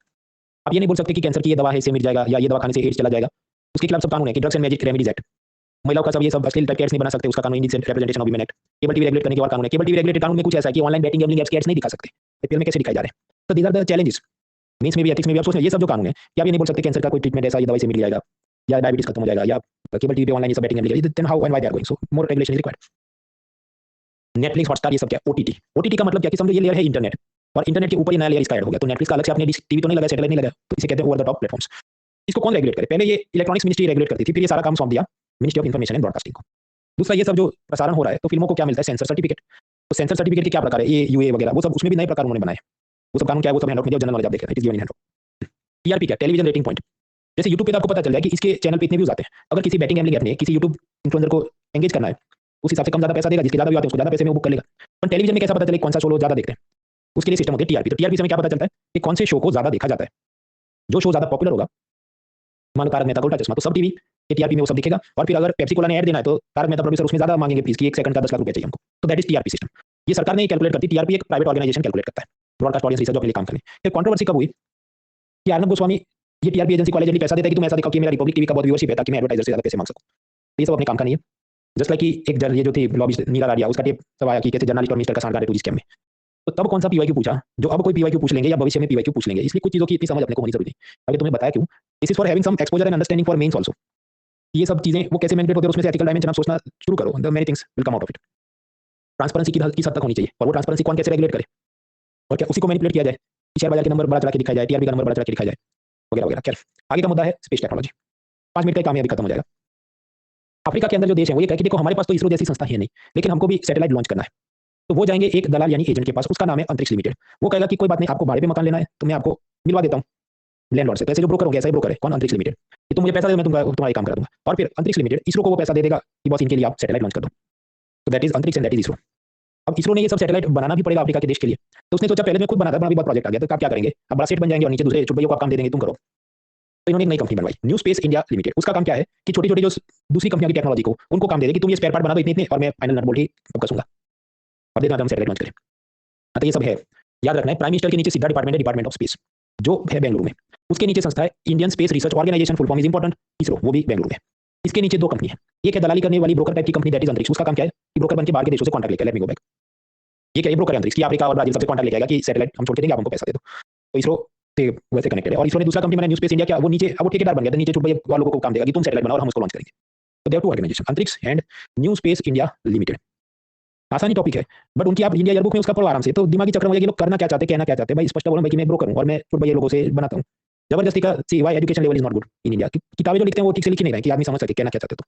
आप ये नहीं बोल सकते कि कैंसर की ये दवा है इससे मिट जाएगा या ये दवा खाने से एड्स चला जाएगा, उसके खिलाफ सब कानून है कि drugs and magic remedies act. महिलाओं का सब ये सब अश्लील टाइप के एड्स नहीं बना सकते, उसका कानून Indian representation of women act. Cable TV regulate करने के और कानून है। केबल टीवी रेगुलेटेड कानून में कुछ ऐसा है कि ऑनलाइन बैटिंग गैम्बलिंग एप्स के एड्स नहीं दिखा सकते, आईपीएल में कैसे दिखाए जा रहे हैं? तो these are the challenges means में भी, एथिक्स में भी, आप सोचें ये सब जो कानून है कि आप ये नहीं बोल सकते कैंसर का कोई ट्रीटमेंट ऐसा ये दवाई से मिल जाएगा या डायबिटीज खत्म हो जाएगा या केबल टीवी पे ऑनलाइन ये सब betting gambling, then how and why they are going, so more regulation is required. Netflix, Hotstar, ये सब क्या? ओटीटी। ओटीटी का मतलब क्या कि समझो ये लेयर है इंटरनेट, और इंटरनेट के ऊपर ये नया लेयर इसका ऐड हो गया। तो नेटफ्लिक्स का अलग से आपने टीवी तो नहीं लगा, सैटेलाइट नहीं लगा, तो इसे कहते हैं ओवर द टॉप प्लेटफॉर्म्स। इसको कौन रेगुलेट करे? पहले ये इलेक्ट्रॉनिक्स मिनिस्ट्री रेगुलेट करती थी, फिर ये सारा काम सौंप दिया ministry of information and broadcasting को। दूसरा, ये सब जो प्रसारण हो रहा है तो फिल्मों को क्या मिलता है? Sensor certificate. तो सेंसर सर्टिफिकेट के क्या प्रकार है? ये यूए वगैरह वो सब, उसमें भी नए प्रकार उन्होंने बनाए। वो सब कानून क्या है? वो सब hand out media general knowledge आप देख रहे हैं, it is given in hand out. TRP क्या? Television rating point. जैसे यूट्यूब पे तो आपको पता चल जाए कि इसके चैनल पे इतने व्यूज आते हैं। अगर किसी बैटिंग गैम्बलिंग ऐप ने किसी यूट्यूब इन्फ्लुएंसर को एंगेज करना है, उस हिसाब से कम ज्यादा पैसा देगा, जिसके ज्यादा व्यू आते हैं उसको ज्यादा पैसे में वो बुक कर लेगा। पर टेलीविजन में कैसा पता चले कौन सा शो लोग ज्यादा देखते हैं? उसके लिए सिस्टम होती है टीआरपी। तो टीआरपी से हमें क्या पता चलता है कि कौन से शो को ज्यादा देखा जाता है। जो शो ज्यादा पॉपुलर होगा, मान लो तारक मेहता का उल्टा चश्मा, तो सब टीवी के टीआरपी में वो सब दिखेगा। और फिर अगर पेप्सी कोला ने ऐड देना है तो तारक मेहता प्रोड्यूसर उसमें ज्यादा मांगेंगे फीस की, 1 सेकंड का 10 लाख रुपए चाहिए हमको। तो दैट इज टीआरपी सिस्टम। ये सरकार नहीं कैलकुलेट करती, टीआरपी एक प्राइवेट ऑर्गेनाइजेशन कैलकुलेट करता है, ब्रॉडकास्ट ऑडियंस रिसर्च जो अपने लिए काम करने। फिर कंट्रोवर्सी कब हुई कि अर्नब गोस्वामी ये टीआरपी एजेंसी को allegedly पैसा देता है कि तुम ऐसा दिखाओ कि मेरा रिपब्लिक टीवी का बहुत व्यूअरशिप है ताकि मैं एडवर्टाइजर से ज्यादा पैसे मांग सकूं। ये सब अपने काम का नहीं है। जस्ट लाइक कि एक ये जो थी लॉबिस्ट नीला राडिया, उसका टेप सब आया कि कैसे जर्नलिस्ट और मिनिस्टर का सांठगांठ है टूरिस्ट स्कैम में। तो तब कौन सा पीवाईक्यू पूछा जो अब कोई पीवाईक्यू पूछ लेंगे या भविष्य में पीवाईक्यू पूछ लेंगे। इसलिए कुछ चीजों की इतनी समझ अपने को होनी जरूरी है। अभी तुम्हें बताया क्यों, this is for having some exposure and understanding for mains also. ये सब चीजें वो कैसे मैनिपुलेट होते हैं, उसमें से एथिकल डायमेंशन आप सोचना शुरू करो, the many things will come out of it. Transparency की हद तक होनी चाहिए, और वो ट्रांसपेरेंसी कौन कैसे रेगुलेट करे, और क्या उसी को मैनिपुलेट किया जाए कि शेयर बाजार के नंबर बड़ा चला के दिखाया जाए, टीआरपी का नंबर बड़ा चला के दिखाया जाए, वगैरह वगैरह। खैर, आगे का मुद्दा है स्पेस टेक्नोलॉजी। 5 मिनट का काम अभी खत्म हो जाएगा। अफ्रीका के अंदर जो देश है वो ये कहे कि देखो हमारे पास तो इसरो जैसी संस्था है नहीं, लेकिन हमको भी सैटेलाइट लॉन्च करना है। तो वो जाएंगे एक दलाल यानी एजेंट के पास, उसका नाम है अंतरिक्ष लिमिटेड। वो कहेगा कि कोई बात नहीं, आपको भाड़े पे मकान लेना है तो मैं आपको मिलवा देता हूँ लैंडलॉर्ड से। पैसे जो ब्रोकर होंगे, ऐसा ही ब्रोकर है कौन? अंतरिक्ष लिमिटेड। कि तुम मुझे पैसा दे, मैं तुम्हारा काम करा दूंगा। और फिर अंतरिक्ष लिमिटेड इसरो को वो पैसा दे देगा कि बस इनके लिए आप सैटेलाइट लॉन्च कर दो। तो दैट इज अंतरिक्ष एंड दैट इज इसरो। अब इसरो ने ये सब सैटेलाइट बनाना भी पड़ेगा अफ्रीका के देश के लिए, तो उसने सोचा पहले मैं खुद बनाता, बड़ा भी बहुत प्रोजेक्ट आ गया, तो आप क्या करेंगे? अब बड़ा सेट बन जाएंगे और नीचे दूसरे छोटे को आप काम दे देंगे, तुम करो। तो इन्होंने एक नई कंपनी बनवाई, न्यू स्पेस इंडिया लिमिटेड। उसका काम क्या है कि छोटी छोटी जो दूसरी कंपनियों की टेक्नोलॉजी को उनको काम दे दे कि तुम ये स्पेयर पार्ट बना दो इतने इतने, और मैं फाइनल नट बोल्ट ही कसूंगा और देना हम सैटेलाइट लॉन्च करें। तो ये सब है, याद रखना है। प्राइम मिनिस्टर के नीचे सीधा डिपार्टमेंट है, डिपार्टमेंट ऑफ स्पेस, जो है बेंगलुरु में। उसके नीचे संस्था है Indian space research organisation, full form is important, ISRO, वो भी बेंगलुरु में। इसके नीचे 2 कंपनी है। एक है दलाली करने वाली ब्रोकर टाइप की कंपनी, दैट इज अंतरिक्ष। उसका काम क्या है कि ब्रोकर बन के बाहर के देशों से कॉन्ट्रैक्ट लेकर, लेट मी गो बैक, ये क्या है ब्रोकर अंतरिक्ष की अफ्रीका और ब्राजील सबसे कॉन्ट्रैक्ट लेके आएगा कि सैटेलाइट हम छोड़ के देंगे, आप हमको पैसा दे दो। तो इसरो से वैसे कनेक्टेड है। और इसरो ने दूसरा कंपनी बनाया न्यू स्पेस इंडिया, क्या वो नीचे अब वो ठेकेदार बन गया, तो नीचे छोटे वालों को काम देगा कि तुम सैटेलाइट बनाओ और हम उसको लॉन्च करेंगे। तो देयर 2 ऑर्गेनाइजेशन, अंतरिक्ष and new space India limited. आसानी टॉपिक है, बट उनकी आप इंडिया ईयरबुक में उसका पढ़ो आराम से, तो दिमागी चक्कर में ये लोग करना क्या चाहते हैं, कहना क्या चाहते हैं। भाई स्पष्ट बोलो भाई कि मैं ब्रोकर हूं और मैं छोटे लोगों से बनाता हूं। जबरदस्ती का see why education level is not good in India. किताबें जो लिखते हैं वो ठीक से लिखी नहीं रहे कि आदमी समझ सके कहना क्या चाहते। तो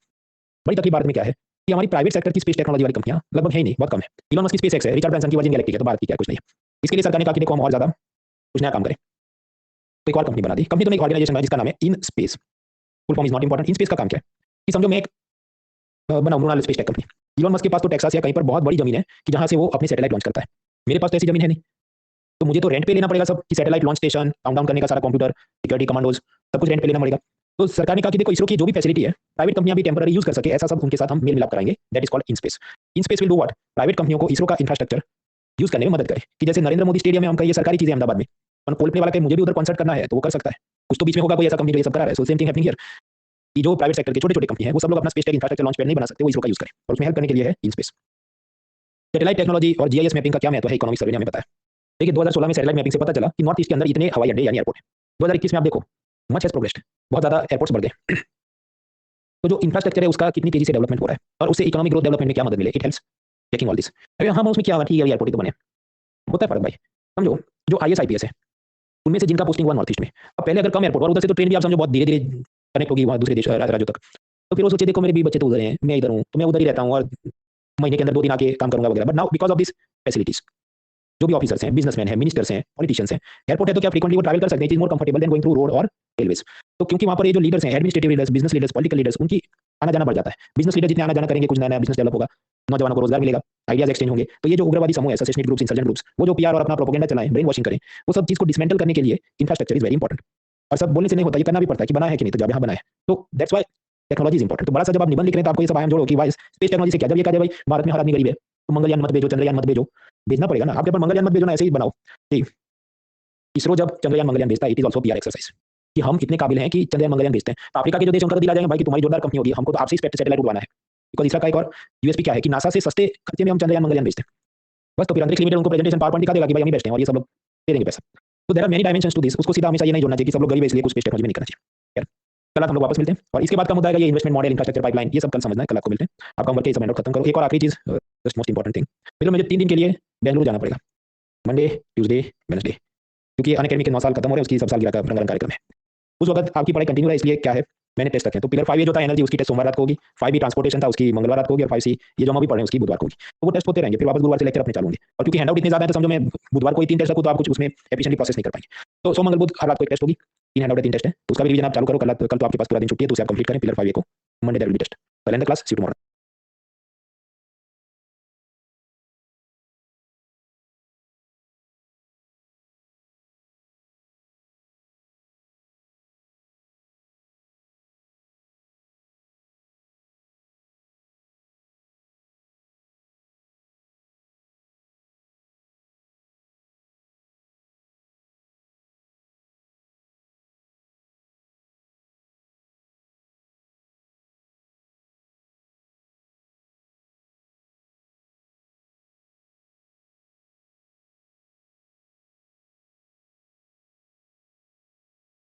बड़ी तकलीफ भारत में क्या है कि हमारी प्राइवेट सेक्टर की स्पेस टेक्नोलॉजी वाली कंपनियां लगभग है ही नहीं, बहुत कम है। इलॉन मस्क की स्पेस एक्स है, रिचर्ड ब्रांसन की वर्जिन गैलेक्टिक है, तो भारत की क्या कुछ नहीं है। इसके लिए सरकार ने कहा कि देखो हम और ज्यादा कुछ नया काम करें, तो एक और कंपनी बना दी। कंपनी तो एक ऑर्गेनाइजेशन है जिसका नाम है in space, full form is not important. In space का काम क्या है कि समझो मैं एक बनाऊं lunar space tech company. Elon Musk के पास तो टेक्सास या कहीं पर बहुत बड़ी जमीन है कि जहां से वो अपनी सैटेलाइट लॉन्च करता है। मेरे पास तो ऐसी जमीन है नहीं, तो मुझे तो रेंट पे लेना पड़ेगा सब, कि सैटेलाइट लॉन्च स्टेशन, काउंटडाउन करने का सारा कंप्यूटर, सिक्योरिटी कमांडोज, सब कुछ रेंट पे लेना पड़ेगा। तो सरकार ने कहा कि देखो इसरो की जो भी फैसिलिटी है प्राइवेट कंपनियां भी टेम्पररी यूज कर सके, ऐसा सब उनके साथ हम मेल मिलाप कराएंगे, that is called in space. In space will do what, private कंपनियों को इसरो का इंफ्रास्ट्रक्चर यूज करने में मदद करे। कि जैसे नरेंद्र मोदी स्टेडियम में हम कहीं सरकारी चीजें अहमदाबाद में, और कोलप्ले वाला कहीं मुझे भी उधर कॉन्सर्ट करना है तो वो कर सकता है। कुछ तो बीच में होगा कोई ऐसा कंपनी जो ये सब करा रहा है। So same thing happening here कि जो प्राइवेट सेक्टर के छोटे छोटे कंपनी है वो सब लोग अपना space tech infrastructure launch pad नहीं बना सकते, वो इसरो का यूज करें, और उसमें हेल्प करने के लिए है इन स्पेस। सैटेलाइट टेक्नोलॉजी और जीआईएस मैपिंग का क्या महत्व है, इकोनॉमिक सर्वे ने हमें बताया। देखिए 2016 में सैटेलाइट मैपिंग से पता चला कि नॉर्थ ईस्ट के अंदर इतने हवाई अड्डे यानी एयरपोर्ट है। 2021 में आप देखो मच हैज प्रोग्रेस्ड, बहुत ज्यादा एयरपोर्ट्स बढ़ गए। तो जो इंफ्रास्ट्रक्चर है उसका कितनी तेजी से डेवलपमेंट हो रहा है, और उससे इकोनॉमिक ग्रोथ डेवलपमेंट में क्या मदद मिले, it helps taking all this. अरे हाँ उसमें क्या ठीक है एयरपोर्ट तो बने, होता है फर्क भाई। समझो जो आईएएस आईपीएस है उनमें से जिनका पोस्टिंग हुआ नॉर्थ ईस्ट में, अब पहले अगर कम एयरपोर्ट और उधर से तो ट्रेन भी आप समझो बहुत धीरे धीरे कनेक्ट होगी वहाँ दूसरे देश राज्यों तक, तो फिर वो सोचे देखो मेरे भी बच्चे तो उधर हैं, मैं इधर हूँ, तो मैं उधर ही रहता हूँ और महीने के अंदर 2 दिन आके काम करूंगा वगैरह। But now because of this facilities जो भी ऑफिसर्स हैं, बिजनेसमैन हैं, मिनिस्टर्स हैं, पॉलिटिशियंस हैं, एयरपोर्ट है तो क्या फ्रीक्वेंटली वो ट्रैवल कर सकते हैं, it is more comfortable than going through road और रेलवेज। तो क्योंकि वहाँ पर ये जो लीडर्स हैं, administrative leaders, business leaders, political leaders, उनकी आना जाना बढ़ जाता है। बिजनेस लीडर जितने आना जाना करेंगे, कुछ नया नया बिजनेस डेवलप होगा, नौजवानों को रोजगार मिलेगा, आइडियाज एक्सचेंज होंगे। तो ये जो उग्रवादी समूह है, ससेशनिस्ट ग्रुप्स, इंसर्जेंट ग्रुप्स, वो जो पीआर और अपना प्रोपेगेंडा चलाएं, ब्रेन वॉशिंग करें, वो सब चीज को डिसमेंटल करने के लिए इंफ्रास्ट्रक्चर इज वेरी इंपॉर्टेंट। और सब बोलने से नहीं होता, ये करना भी पड़ता है कि बना है कि नहीं, तो जब यहाँ बना है तो that's why technology is important. तो बड़ा सा जब आप निबंध लिख रहे हैं तो आपको ये सब आयाम जोड़ो कि भाई स्पेस टेक्नोलॉजी से क्या, जब ये कहा जाए भाई भारत में हर आदमी गरीब है तो मंगलयान मत भेजो, चंद्रयान मत भेजो, भेजना पड़ेगा ना आपके, पर मंगलयान मत भेजो ना, ऐसे ही बनाओ। ठीक, इसरो जब चंद्रयान मंगलयान भेजता है, it is also PR exercise कि हम इतने काबिल हैं कि चंद्रयान मंगलयान भेजते हैं। तो अफ्रीका के जो देश उनका तो दिला जाएंगे भाई कि तुम्हारी जोरदार कंपनी होगी, हमको तो आपसे ही सैटेलाइट उड़वाना है। बिकॉज इसका का एक और यूएसपी क्या है कि नासा से सस्ते खर्चे में हम चंद्रयान मंगलयान भेजते हैं। बस तो फिर अंतरिक्ष लिमिटेड उनको प्रेजेंटेशन पावर पॉइंट दिखा देगा कि भाई हम ही बेस्ट हैं और ये सब लोग दे देंगे पैसा। तो there are many dimensions to this. उसको सीधा हमेशा ये नहीं जोड़ना चाहिए कि सब लोग गरीब है इसलिए कुछ स्पेस टेक्नोलॉजी में नहीं करना चाहिए। कल हम लोग वापस मिलते हैं और इसके बाद का मुद्दा है ये इन्वेस्टमेंट मॉडल, इंफ्रास्ट्रक्चर, पाइपलाइन, ये सब कल समझना है। कल आपको मिलते हैं। आपका होमवर्क ये सब खत्म करो। एक और आखिरी चीज, जस्ट मोस्ट इंपॉर्टेंट थिंग, फिर मुझे 3 दिन के लिए बेंगलुरु जाना पड़ेगा, मंडे, ट्यूसडे, वेडनेसडे, क्योंकि अनअकैडमी के 9 साल खत्म हो रहे हैं, उसकी सब सालगिरह का रंगारंग कार्यक्रम है। उस वक्त आपकी पढ़ाई कंटिन्यू है, इसलिए क्या है मैंने टेस्ट रखे हैं। तो पिलर 5 ये जो था एनर्जी, उसकी टेस्ट सोमवार रात को होगी। 5 ट्रांसपोर्टेशन था, उसकी मंगलवार रात को होगी। और 5C ये जो हम अभी पढ़ रहे हैं उसकी बुधवार को होगी। तो वो टेस्ट होते रहेंगे, फिर वापस गुरुवार से लेक्चर अपने चालू होंगे। और क्योंकि हैंडआउट इतने ज्यादा है तो समझो मैं बुधवार को ही 3 टेस्ट रखूँ तो आप कुछ उसमें एफिशिएंटली प्रोसेस नहीं कर पाएंगे। तो सोम मंगल बुध हर रात को एक टेस्ट होगी, 3 हैंडआउट है, 3 टेस्ट है, तो उसका भी रिवीजन आप चालू करो। कल तो आपके पास पूरा दिन छुट्टी है, तो उसे आप कंप्लीट करें। पिलर 5 को Monday there will be test. कल end the class, see you tomorrow.